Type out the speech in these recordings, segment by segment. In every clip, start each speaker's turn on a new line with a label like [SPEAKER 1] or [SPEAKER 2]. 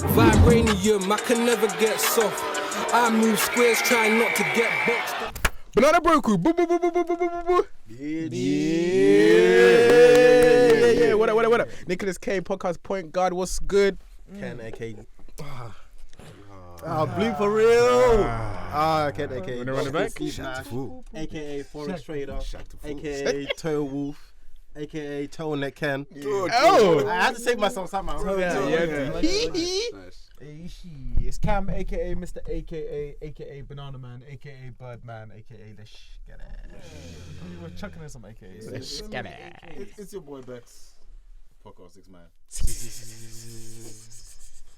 [SPEAKER 1] Vibranium, I can never get soft. I move squares, trying not to get boxed.
[SPEAKER 2] Banana Broku. Boo, boo, boo, boo, boo, boo, boo, boo. Yeah. What up? Nicholas K, podcast point guard. What's good?
[SPEAKER 3] Ken, aka. Blue for real. Ken, aka.
[SPEAKER 2] Wanna run it back?
[SPEAKER 3] AKA Forex Trader. AKA Toe Wolf. AKA Toe Neck Ken.
[SPEAKER 2] Oh!
[SPEAKER 3] I had to save myself somehow.
[SPEAKER 4] It's Cam, aka Mr. aka Banana Man, aka Birdman, aka the Get it. We're chucking in some AKAs.
[SPEAKER 2] Get it.
[SPEAKER 5] It's your boy Bex. Podcast 6 man.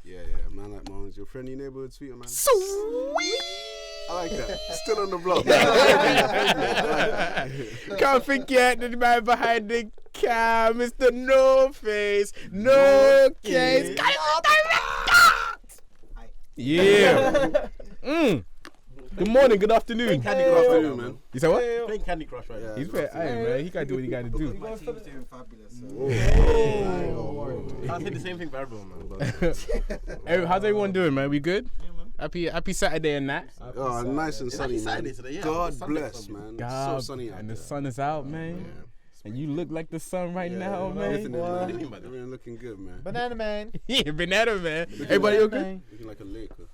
[SPEAKER 6] Yeah, man like Moans, your friendly neighborhood sweeter, man.
[SPEAKER 2] Sweet!
[SPEAKER 6] I like that. Still on the block.
[SPEAKER 2] Can't forget the man behind the cam, Mr. No Face, No Case. Yeah. Good morning, good afternoon.
[SPEAKER 3] Candy Crush right now,
[SPEAKER 6] man.
[SPEAKER 2] You said what?
[SPEAKER 3] Playing Candy Crush right now.
[SPEAKER 2] He's fair. Hey, man, he gotta do what he gotta do.
[SPEAKER 5] My team's doing fabulous.
[SPEAKER 3] I'll say the same thing for everyone, man.
[SPEAKER 2] Hey, how's everyone doing, man? We good?
[SPEAKER 5] Yeah, man.
[SPEAKER 2] Happy Saturday and that.
[SPEAKER 6] Oh, nice and sunny, man.
[SPEAKER 3] Saturday today, yeah.
[SPEAKER 6] God
[SPEAKER 3] Sunday
[SPEAKER 6] bless,
[SPEAKER 3] for me.
[SPEAKER 6] man.
[SPEAKER 2] God,
[SPEAKER 6] So sunny out
[SPEAKER 2] and the
[SPEAKER 6] there.
[SPEAKER 2] sun is out, man. And you look like the sun right now, man.
[SPEAKER 6] Everything looking good, man.
[SPEAKER 4] Banana Man.
[SPEAKER 2] Yeah, banana, man. Everybody okay?
[SPEAKER 6] Looking like a Laker.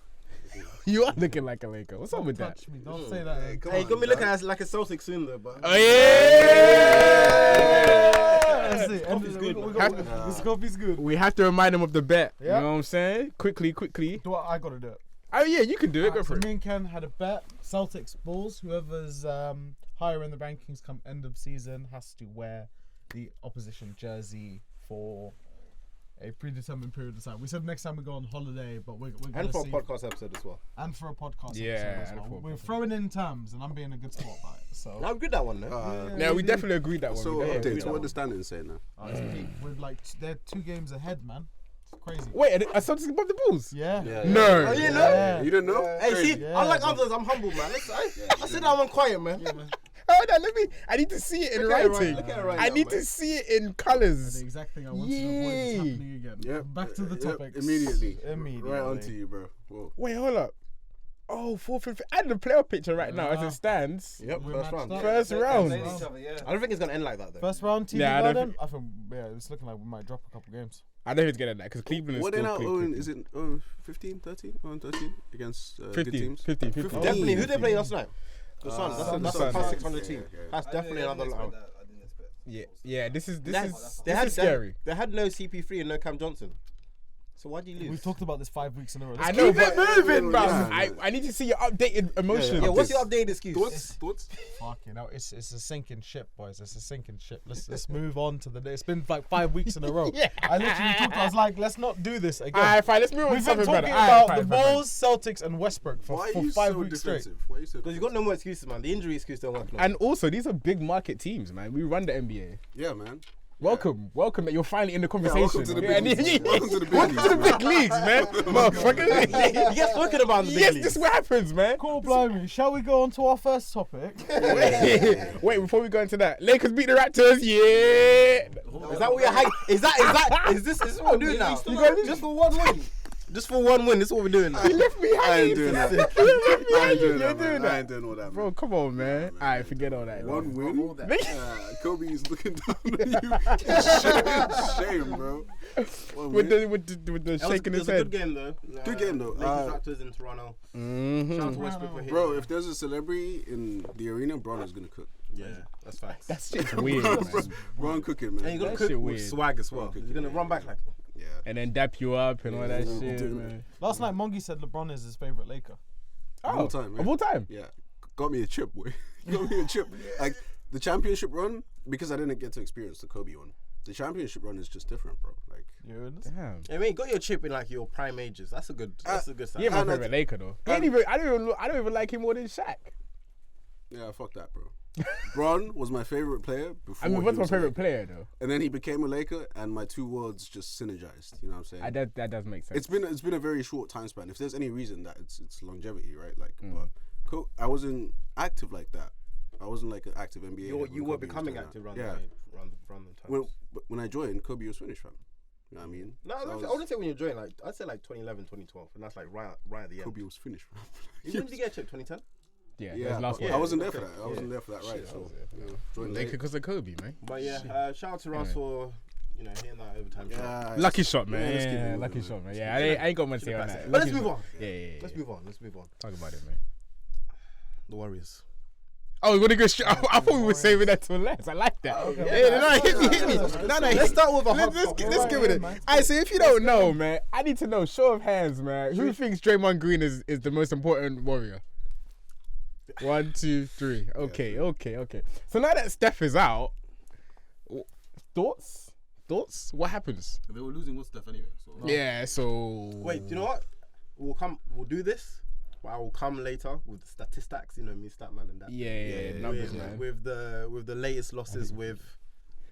[SPEAKER 2] You are looking like a Laker. What's up with that?
[SPEAKER 4] Touch me. Don't say that.
[SPEAKER 3] Hey, you got me looking like a Celtic soon, though, but.
[SPEAKER 2] Oh, yeah!
[SPEAKER 4] That's it.
[SPEAKER 3] Coffee's good, man.
[SPEAKER 4] This coffee's good.
[SPEAKER 2] We have to remind them of the bet.
[SPEAKER 4] Yeah.
[SPEAKER 2] You know what I'm saying? Quickly.
[SPEAKER 4] Do I gotta do it.
[SPEAKER 2] Oh, yeah, you can do it. Go for
[SPEAKER 4] So
[SPEAKER 2] it.
[SPEAKER 4] me and Ken had a bet. Celtics Bulls. Whoever's higher in the rankings come end of season has to wear the opposition jersey for a predetermined period of time. We said next time we go on holiday, but we're gonna
[SPEAKER 3] And for a
[SPEAKER 4] see.
[SPEAKER 3] podcast episode as well.
[SPEAKER 4] And for a podcast
[SPEAKER 2] Yeah,
[SPEAKER 4] episode as
[SPEAKER 2] and
[SPEAKER 4] well.
[SPEAKER 2] for a
[SPEAKER 4] We're
[SPEAKER 2] podcast.
[SPEAKER 4] throwing in terms, and I'm being a good sport about it. So
[SPEAKER 3] Now, good that one, though.
[SPEAKER 2] Yeah, we definitely agreed that one.
[SPEAKER 6] So,
[SPEAKER 2] We definitely agreed
[SPEAKER 6] updates.
[SPEAKER 2] that
[SPEAKER 6] What
[SPEAKER 2] one.
[SPEAKER 6] the standings say now?
[SPEAKER 4] it's peak. We're like they're 2 games ahead, man. It's crazy.
[SPEAKER 2] Wait, are Celtics above the Bulls?
[SPEAKER 4] Yeah.
[SPEAKER 2] No.
[SPEAKER 3] Oh, you know?
[SPEAKER 4] Yeah.
[SPEAKER 6] You didn't know?
[SPEAKER 3] Hey, see,
[SPEAKER 4] Yeah.
[SPEAKER 3] unlike others, I'm humble, man. I said I'm quiet, man.
[SPEAKER 2] Hold on, I need to see it in
[SPEAKER 3] Look at it
[SPEAKER 2] writing.
[SPEAKER 3] look at it right
[SPEAKER 2] I
[SPEAKER 3] now,
[SPEAKER 2] need
[SPEAKER 3] man.
[SPEAKER 2] to see it in
[SPEAKER 4] The
[SPEAKER 2] colours.
[SPEAKER 4] exact thing I wanted to avoid is happening again.
[SPEAKER 6] Yep.
[SPEAKER 4] Back to the topics.
[SPEAKER 6] Immediately.
[SPEAKER 4] Immediately.
[SPEAKER 6] Right onto you, bro. Whoa.
[SPEAKER 2] Wait, hold up. Oh, 4th and 5th. And the playoff picture right now as it stands.
[SPEAKER 3] Yep,
[SPEAKER 4] We're
[SPEAKER 3] first
[SPEAKER 4] matched
[SPEAKER 3] round.
[SPEAKER 4] up.
[SPEAKER 2] First round.
[SPEAKER 5] Each other, yeah.
[SPEAKER 3] I don't think it's going to end like that, though.
[SPEAKER 4] First round TV
[SPEAKER 2] Yeah, I don't
[SPEAKER 4] Garden. I think it's looking like we might drop a couple games.
[SPEAKER 2] I know who's getting that because Cleveland is
[SPEAKER 6] What they
[SPEAKER 2] still
[SPEAKER 6] now
[SPEAKER 2] Cleveland.
[SPEAKER 6] own? Is it 15, 13? 13 against good
[SPEAKER 2] 15,
[SPEAKER 6] teams?
[SPEAKER 2] 15.
[SPEAKER 3] Definitely. Who they playing last night? The Suns. That's
[SPEAKER 2] Suns.
[SPEAKER 3] a past 600
[SPEAKER 6] Yeah,
[SPEAKER 3] team.
[SPEAKER 6] okay.
[SPEAKER 3] That's definitely another
[SPEAKER 5] I
[SPEAKER 3] round.
[SPEAKER 5] didn't expect.
[SPEAKER 2] Yeah, this is scary.
[SPEAKER 3] They had no CP3 and no Cam Johnson. So why do you lose?
[SPEAKER 4] We've talked about this 5 weeks in a row.
[SPEAKER 2] I know, but moving, bro.
[SPEAKER 6] Yeah.
[SPEAKER 2] I need to see your updated emotions.
[SPEAKER 3] Yeah, what's your updated excuse?
[SPEAKER 6] Thoughts?
[SPEAKER 4] Fucking hell, it's a sinking ship, boys. It's a sinking ship. Let's move on to the day. It's been like 5 weeks in a row.
[SPEAKER 2] Yeah.
[SPEAKER 4] I literally talked. I was like, let's not do this again.
[SPEAKER 2] Alright, fine. Let's move on to
[SPEAKER 4] We've been
[SPEAKER 2] something
[SPEAKER 4] talking
[SPEAKER 2] better.
[SPEAKER 4] about
[SPEAKER 2] Alright,
[SPEAKER 4] the
[SPEAKER 2] fine, fine.
[SPEAKER 4] Bulls, Celtics, and Westbrook for
[SPEAKER 6] Why are you
[SPEAKER 4] 5
[SPEAKER 6] so
[SPEAKER 4] weeks straight.
[SPEAKER 6] defensive? Why are you so
[SPEAKER 3] Because you got no more excuses, man. The injury excuse don't work. No.
[SPEAKER 2] And also, these are big market teams, man. We run the NBA.
[SPEAKER 6] Yeah, man.
[SPEAKER 2] Welcome that you're finally in the
[SPEAKER 6] Yeah,
[SPEAKER 2] conversation.
[SPEAKER 6] welcome to the big leagues. Welcome to the big
[SPEAKER 2] Welcome to the
[SPEAKER 6] leagues,
[SPEAKER 2] big leagues, man. Motherfucker.
[SPEAKER 3] You get spoken about in the big
[SPEAKER 2] Yes,
[SPEAKER 3] leagues.
[SPEAKER 2] this is what happens, man.
[SPEAKER 4] Cool, blimey. Shall we go on to our first topic?
[SPEAKER 2] Wait, before we go into that, Lakers beat the Raptors. Yeah.
[SPEAKER 3] Is that what you're hanging? Is this what we're doing now? Just for one win. Just for one win. This is what we're doing now.
[SPEAKER 2] You left me
[SPEAKER 6] I
[SPEAKER 2] hanging.
[SPEAKER 6] ain't doing that.
[SPEAKER 2] You left me
[SPEAKER 6] I ain't
[SPEAKER 2] hanging.
[SPEAKER 6] doing
[SPEAKER 2] You're
[SPEAKER 6] that,
[SPEAKER 2] doing
[SPEAKER 6] man. I
[SPEAKER 2] that.
[SPEAKER 6] ain't doing all that,
[SPEAKER 2] Bro,
[SPEAKER 6] man.
[SPEAKER 2] come on, man. Alright, forget all that.
[SPEAKER 6] One
[SPEAKER 2] man.
[SPEAKER 6] win? Kobe's looking down on you. Shame, bro. One
[SPEAKER 2] With
[SPEAKER 6] win.
[SPEAKER 2] the shaking his
[SPEAKER 3] It was a
[SPEAKER 2] head.
[SPEAKER 3] good game though.
[SPEAKER 6] Good game, though.
[SPEAKER 3] Lakers Raptors in Toronto. Shout out to Westbrook for hitting.
[SPEAKER 6] Bro, if there's a celebrity in the arena, Bron is gonna cook.
[SPEAKER 3] Yeah, that's facts.
[SPEAKER 2] That shit's weird, man.
[SPEAKER 6] Bron cooking,
[SPEAKER 3] And
[SPEAKER 6] man.
[SPEAKER 3] you gotta
[SPEAKER 2] That
[SPEAKER 3] cook
[SPEAKER 2] shit
[SPEAKER 3] with
[SPEAKER 2] weird.
[SPEAKER 3] swag as well. You're gonna run back like.
[SPEAKER 6] Yeah.
[SPEAKER 2] And then dap you up and all that
[SPEAKER 6] Yeah,
[SPEAKER 2] shit,
[SPEAKER 6] dude.
[SPEAKER 2] man.
[SPEAKER 4] Last night, Mongi said LeBron is his favorite Laker.
[SPEAKER 6] Of all time, man.
[SPEAKER 2] Of all time.
[SPEAKER 6] Yeah. Got me a chip, boy. Got me a chip. Like the championship run, because I didn't get to experience the Kobe one. The championship run is just different, bro. Like
[SPEAKER 2] Damn.
[SPEAKER 3] I mean, you got your chip in like your prime ages. That's a good. That's a good sign.
[SPEAKER 2] He ain't my
[SPEAKER 6] And I-
[SPEAKER 2] favorite Laker though. I don't even like him more than Shaq.
[SPEAKER 6] yeah, fuck that, bro. Bron was my favorite player before.
[SPEAKER 2] I mean,
[SPEAKER 6] he
[SPEAKER 2] what's my
[SPEAKER 6] was a
[SPEAKER 2] favorite
[SPEAKER 6] Laker.
[SPEAKER 2] player though?
[SPEAKER 6] And then he became a Laker, and my two worlds just synergized. You know what I'm saying?
[SPEAKER 2] That does make sense.
[SPEAKER 6] It's been a very short time span. If there's any reason that it's longevity, right? Like, but I wasn't active like that. I wasn't like an active NBA.
[SPEAKER 3] You
[SPEAKER 6] when
[SPEAKER 3] were
[SPEAKER 6] Kobe was
[SPEAKER 3] becoming
[SPEAKER 6] doing
[SPEAKER 3] active
[SPEAKER 6] that.
[SPEAKER 3] run the times.
[SPEAKER 6] When I joined, Kobe was finished, fam. You know what I mean?
[SPEAKER 3] No,
[SPEAKER 6] So
[SPEAKER 3] I wouldn't say when you're joining. Like I'd say like 2011, 2012, and that's like right at the end.
[SPEAKER 6] Kobe was finished, bro.
[SPEAKER 3] When did you get chipped? 2010.
[SPEAKER 4] Yeah,
[SPEAKER 6] Yeah,
[SPEAKER 4] that was last
[SPEAKER 6] but
[SPEAKER 4] one.
[SPEAKER 6] I wasn't there for that. I wasn't there for that, right?
[SPEAKER 3] Shit, I
[SPEAKER 6] So
[SPEAKER 3] was
[SPEAKER 6] joined
[SPEAKER 4] They
[SPEAKER 6] late.
[SPEAKER 4] because of Kobe, man.
[SPEAKER 3] But yeah, shout out to Ross for hitting that overtime shot.
[SPEAKER 6] Yeah,
[SPEAKER 4] Lucky shot, man.
[SPEAKER 6] Yeah, let's keep it
[SPEAKER 4] Yeah,
[SPEAKER 6] moving,
[SPEAKER 4] lucky
[SPEAKER 6] man.
[SPEAKER 4] shot, man. Yeah, I ain't got much to say on that.
[SPEAKER 3] But let's
[SPEAKER 4] Lucky
[SPEAKER 3] move
[SPEAKER 4] shot.
[SPEAKER 3] on.
[SPEAKER 4] Yeah.
[SPEAKER 3] Let's move on. Let's move on.
[SPEAKER 4] Talk about it, man.
[SPEAKER 3] The Warriors.
[SPEAKER 4] Oh, we're gonna go straight. I thought we were saving that till last. I like that. Hit me. No,
[SPEAKER 3] Let's start with a hot
[SPEAKER 4] Let's
[SPEAKER 3] topic.
[SPEAKER 4] give it it. Alright, so if you don't know, man, I need to know. Show of hands, man. Who thinks Draymond Green is the most important Warrior? 1, 2, 3. Okay. So now that Steph is out, thoughts? What happens?
[SPEAKER 5] They were losing with Steph anyway. So
[SPEAKER 4] Yeah. So
[SPEAKER 3] Wait, do you know what? We'll do this, but I will come later with the statistics. You know me, Statman and that.
[SPEAKER 4] Yeah, numbers, man.
[SPEAKER 3] With the latest losses with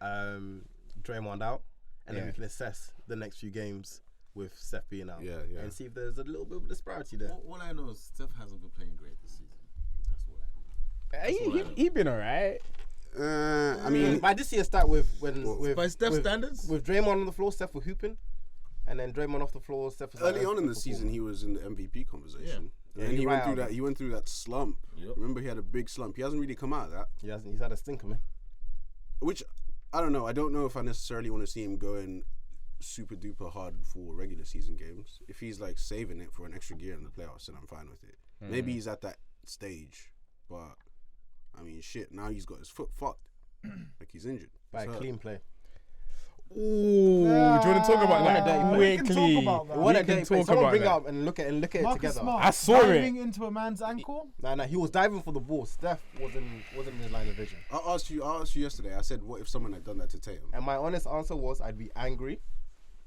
[SPEAKER 3] Draymond out, and then we can assess the next few games with Steph being out.
[SPEAKER 6] Yeah.
[SPEAKER 3] And see if there's a little bit of disparity there.
[SPEAKER 5] all I know is Steph hasn't been playing great this season. That's all I know.
[SPEAKER 4] He been alright.
[SPEAKER 6] I mean,
[SPEAKER 3] But I did see a stat with
[SPEAKER 5] By Steph's
[SPEAKER 3] with-
[SPEAKER 5] standards?
[SPEAKER 3] with Draymond on the floor, Steph was hooping, and then Draymond off the floor, Steph was
[SPEAKER 6] early
[SPEAKER 3] like,
[SPEAKER 6] on in the
[SPEAKER 3] performing.
[SPEAKER 6] season, he was in the MVP conversation.
[SPEAKER 3] Yeah,
[SPEAKER 6] And
[SPEAKER 3] he
[SPEAKER 6] he went
[SPEAKER 3] right
[SPEAKER 6] through
[SPEAKER 3] out
[SPEAKER 6] that.
[SPEAKER 3] there.
[SPEAKER 6] He went through that slump.
[SPEAKER 5] Yep.
[SPEAKER 6] Remember, he had a big slump. He hasn't really come out of that.
[SPEAKER 3] He's had a stinker, man.
[SPEAKER 6] Which I don't know. I don't know if I necessarily want to see him going super duper hard for regular season games. If he's like saving it for an extra gear in the playoffs, then I'm fine with it. Maybe he's at that stage, but I mean, shit. Now he's got his foot fucked, like he's injured.
[SPEAKER 3] By
[SPEAKER 6] He's
[SPEAKER 3] a
[SPEAKER 6] hurt.
[SPEAKER 3] clean play.
[SPEAKER 4] Ooh, do you want to talk about that quickly? We can talk about that.
[SPEAKER 3] What
[SPEAKER 4] We
[SPEAKER 3] a
[SPEAKER 4] can
[SPEAKER 3] day play.
[SPEAKER 4] talk
[SPEAKER 3] Someone
[SPEAKER 4] about
[SPEAKER 3] bring it
[SPEAKER 4] that.
[SPEAKER 3] up and look at it
[SPEAKER 4] Marcus
[SPEAKER 3] together.
[SPEAKER 4] Smart I saw it.
[SPEAKER 7] diving into a man's ankle.
[SPEAKER 3] Nah, he was diving for the ball. Steph wasn't in his line of vision.
[SPEAKER 6] I asked you yesterday. I said, what if someone had done that to Tatum?
[SPEAKER 3] And my honest answer was, I'd be angry,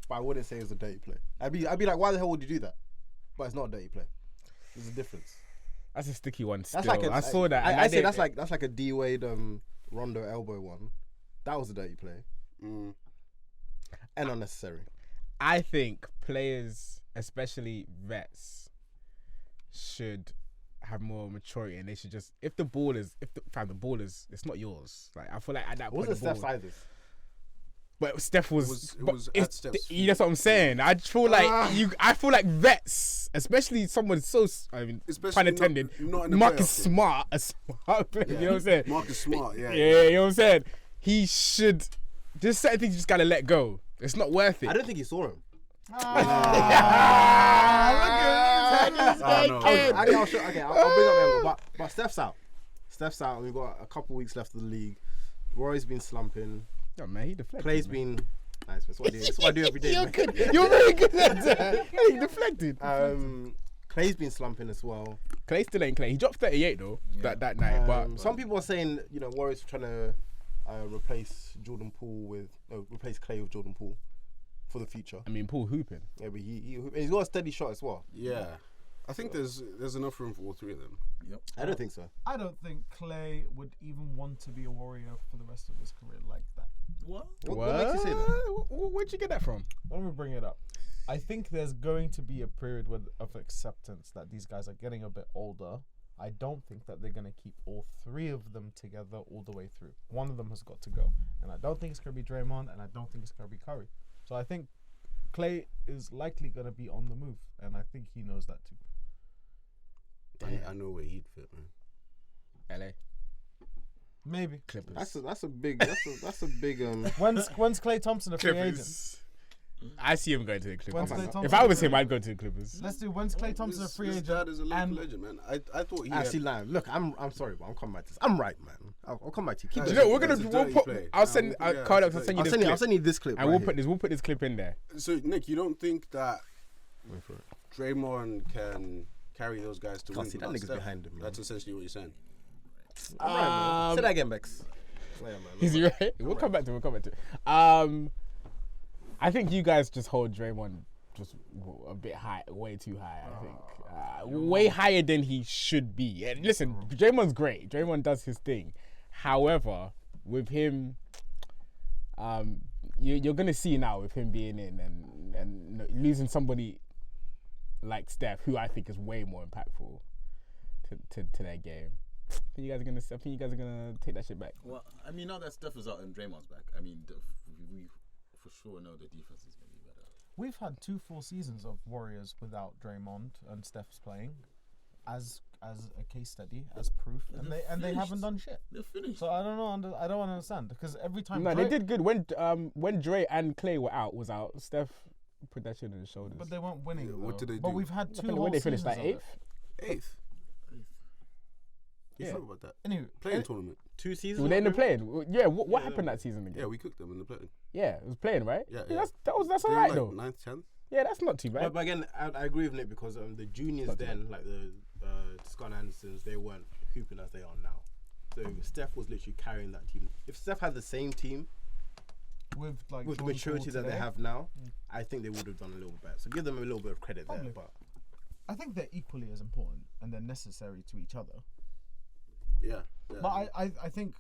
[SPEAKER 3] but I wouldn't say it was a dirty play. I'd be like, why the hell would you do that? But it's not a dirty play. There's a difference.
[SPEAKER 4] That's a sticky one. Still,
[SPEAKER 3] That's like
[SPEAKER 4] I saw that. and
[SPEAKER 3] I say
[SPEAKER 4] didn't-
[SPEAKER 3] that's like a D Wade Rondo elbow one. That was a dirty play
[SPEAKER 6] Mm.
[SPEAKER 3] and unnecessary.
[SPEAKER 4] I think players, especially vets, should have more maturity, and they should just if the ball is it's not yours. Like I feel like at that
[SPEAKER 3] It
[SPEAKER 4] point,
[SPEAKER 3] wasn't
[SPEAKER 4] the ball,
[SPEAKER 3] Steph's either.
[SPEAKER 4] but Steph was.
[SPEAKER 6] It
[SPEAKER 4] but
[SPEAKER 6] was
[SPEAKER 4] it's-
[SPEAKER 6] at Steph's feet.
[SPEAKER 4] that's what I'm saying. I feel like I feel like vets, especially someone so. I mean,
[SPEAKER 6] Especially
[SPEAKER 4] pun intended.
[SPEAKER 6] not in the
[SPEAKER 4] Marcus
[SPEAKER 6] playoff game.
[SPEAKER 4] Smart, a smart player. You know what I'm saying?
[SPEAKER 6] Marcus Smart, yeah.
[SPEAKER 4] Yeah, you know what I'm saying. He should. There's certain things you just gotta let go. It's not worth it.
[SPEAKER 3] I don't think he saw him.
[SPEAKER 6] no.
[SPEAKER 3] Okay, I'll bring up the angle. But Steph's out. Steph's out. We've got a couple weeks left of the league. Roy's been slumping.
[SPEAKER 4] Oh, man, he deflected.
[SPEAKER 3] Clay's
[SPEAKER 4] man.
[SPEAKER 3] been. Nice. That's what I do. That's what I do every day.
[SPEAKER 4] You're
[SPEAKER 3] man.
[SPEAKER 4] good. You're very good at that. He deflected.
[SPEAKER 3] Clay's been slumping as well.
[SPEAKER 4] Clay still ain't Clay. He dropped 38 though that night. But
[SPEAKER 3] Some people are saying, Warriors are trying to replace replace Clay with Jordan Poole for the future.
[SPEAKER 4] I mean, Paul hooping.
[SPEAKER 3] Yeah, but he's got a steady shot as well.
[SPEAKER 6] Yeah. I think there's enough room for all three of them.
[SPEAKER 5] Yep.
[SPEAKER 3] I don't think so.
[SPEAKER 7] I don't think Clay would even want to be a Warrior for the rest of his career like that.
[SPEAKER 5] What?
[SPEAKER 3] What makes you say that?
[SPEAKER 4] Where'd you get that from?
[SPEAKER 7] Let me bring it up. I think there's going to be a period of acceptance that these guys are getting a bit older. I don't think that they're going to keep all three of them together all the way through. One of them has got to go. And I don't think it's going to be Draymond, and I don't think it's going to be Curry. So I think Clay is likely going to be on the move, and I think he knows that too.
[SPEAKER 6] I know where he'd fit, man.
[SPEAKER 4] LA.
[SPEAKER 7] Maybe.
[SPEAKER 4] Clippers.
[SPEAKER 3] That's a big.
[SPEAKER 7] When's Clay Thompson a free agent?
[SPEAKER 4] Clippers. I see him going to the Clippers.
[SPEAKER 7] When's Klay Thompson
[SPEAKER 4] If I was
[SPEAKER 7] free
[SPEAKER 4] him, I'd go to the Clippers.
[SPEAKER 7] Let's do when's Clay Thompson a free
[SPEAKER 6] His
[SPEAKER 7] agent?
[SPEAKER 6] dad is a local
[SPEAKER 7] And
[SPEAKER 6] legend, man. I thought he
[SPEAKER 3] Actually,
[SPEAKER 6] had...
[SPEAKER 3] look, I'm sorry, but I'm coming back to this. I'm right, man. I'll come back to you. Keep
[SPEAKER 4] Do
[SPEAKER 3] it.
[SPEAKER 4] you know we're
[SPEAKER 6] It's a
[SPEAKER 4] gonna?
[SPEAKER 6] dirty
[SPEAKER 4] We'll
[SPEAKER 6] play.
[SPEAKER 4] I'll send
[SPEAKER 6] Yeah,
[SPEAKER 4] Carl.
[SPEAKER 6] it's
[SPEAKER 4] I'll
[SPEAKER 6] a
[SPEAKER 4] send you
[SPEAKER 3] I'll
[SPEAKER 4] this
[SPEAKER 3] send you.
[SPEAKER 4] clip,
[SPEAKER 3] I'll send you this clip.
[SPEAKER 4] and
[SPEAKER 3] right
[SPEAKER 4] we'll put this clip in there.
[SPEAKER 6] So, Nick, you don't think that
[SPEAKER 3] Wait for it.
[SPEAKER 6] Draymond can carry those guys to
[SPEAKER 3] Can't
[SPEAKER 6] win
[SPEAKER 3] see that
[SPEAKER 6] without
[SPEAKER 3] nigga's
[SPEAKER 6] Steph?
[SPEAKER 3] behind him, man.
[SPEAKER 6] That's essentially what you're saying.
[SPEAKER 3] I'm right, man. Say that again, Bex. Yeah, man.
[SPEAKER 4] Is he right? We'll come back to it. I think you guys just hold Draymond just a bit high, way too high. I think way higher than he should be. And listen, Draymond's great. Draymond does his thing. However, with him, you're gonna see now with him being in and losing somebody like Steph, who I think is way more impactful to their game. I think you guys are gonna take that shit back.
[SPEAKER 5] Well, I mean, now that Steph is out and Draymond's back, I mean, we for sure know the defense is going to be
[SPEAKER 7] We've had 2 full seasons of Warriors without Draymond and Steph's playing, as a case study, as proof, and they haven't done shit.
[SPEAKER 5] They're finished.
[SPEAKER 7] So I don't know. I don't understand because every time.
[SPEAKER 2] No, they did good when Dre and Clay were out. Steph put that shit on his shoulders.
[SPEAKER 7] But they weren't winning.
[SPEAKER 6] Yeah, what
[SPEAKER 7] though.
[SPEAKER 6] did they
[SPEAKER 7] But
[SPEAKER 6] do?
[SPEAKER 7] we've had 2
[SPEAKER 2] When
[SPEAKER 7] whole
[SPEAKER 2] they finished
[SPEAKER 7] seasons
[SPEAKER 2] like
[SPEAKER 7] of it.
[SPEAKER 6] 8th.
[SPEAKER 2] Yeah.
[SPEAKER 6] Yeah. About that.
[SPEAKER 7] Anyway,
[SPEAKER 6] Playing tournament.
[SPEAKER 2] 2 seasons. Were they in the playing? Yeah. What happened that season again?
[SPEAKER 6] Yeah, we cooked them in the playing.
[SPEAKER 2] Yeah, it was playing, right?
[SPEAKER 6] Yeah.
[SPEAKER 2] That's
[SPEAKER 6] They were
[SPEAKER 2] alright
[SPEAKER 6] like
[SPEAKER 2] though.
[SPEAKER 6] 9th, 10th.
[SPEAKER 2] Yeah, that's not too bad.
[SPEAKER 3] But again, I agree with Nick because the juniors
[SPEAKER 2] Not too
[SPEAKER 3] then, like the Scott Andersons, they weren't hooping as they are now. So Steph was literally carrying that team. If Steph had the same team
[SPEAKER 7] with like
[SPEAKER 3] with the
[SPEAKER 7] Jordan
[SPEAKER 3] maturity
[SPEAKER 7] Poole
[SPEAKER 3] that they
[SPEAKER 7] today,
[SPEAKER 3] have now, I think they would have done a little better. So give them a little bit of credit
[SPEAKER 7] Probably.
[SPEAKER 3] there. But
[SPEAKER 7] I think they're equally as important and they're necessary to each other.
[SPEAKER 6] Yeah.
[SPEAKER 7] But I think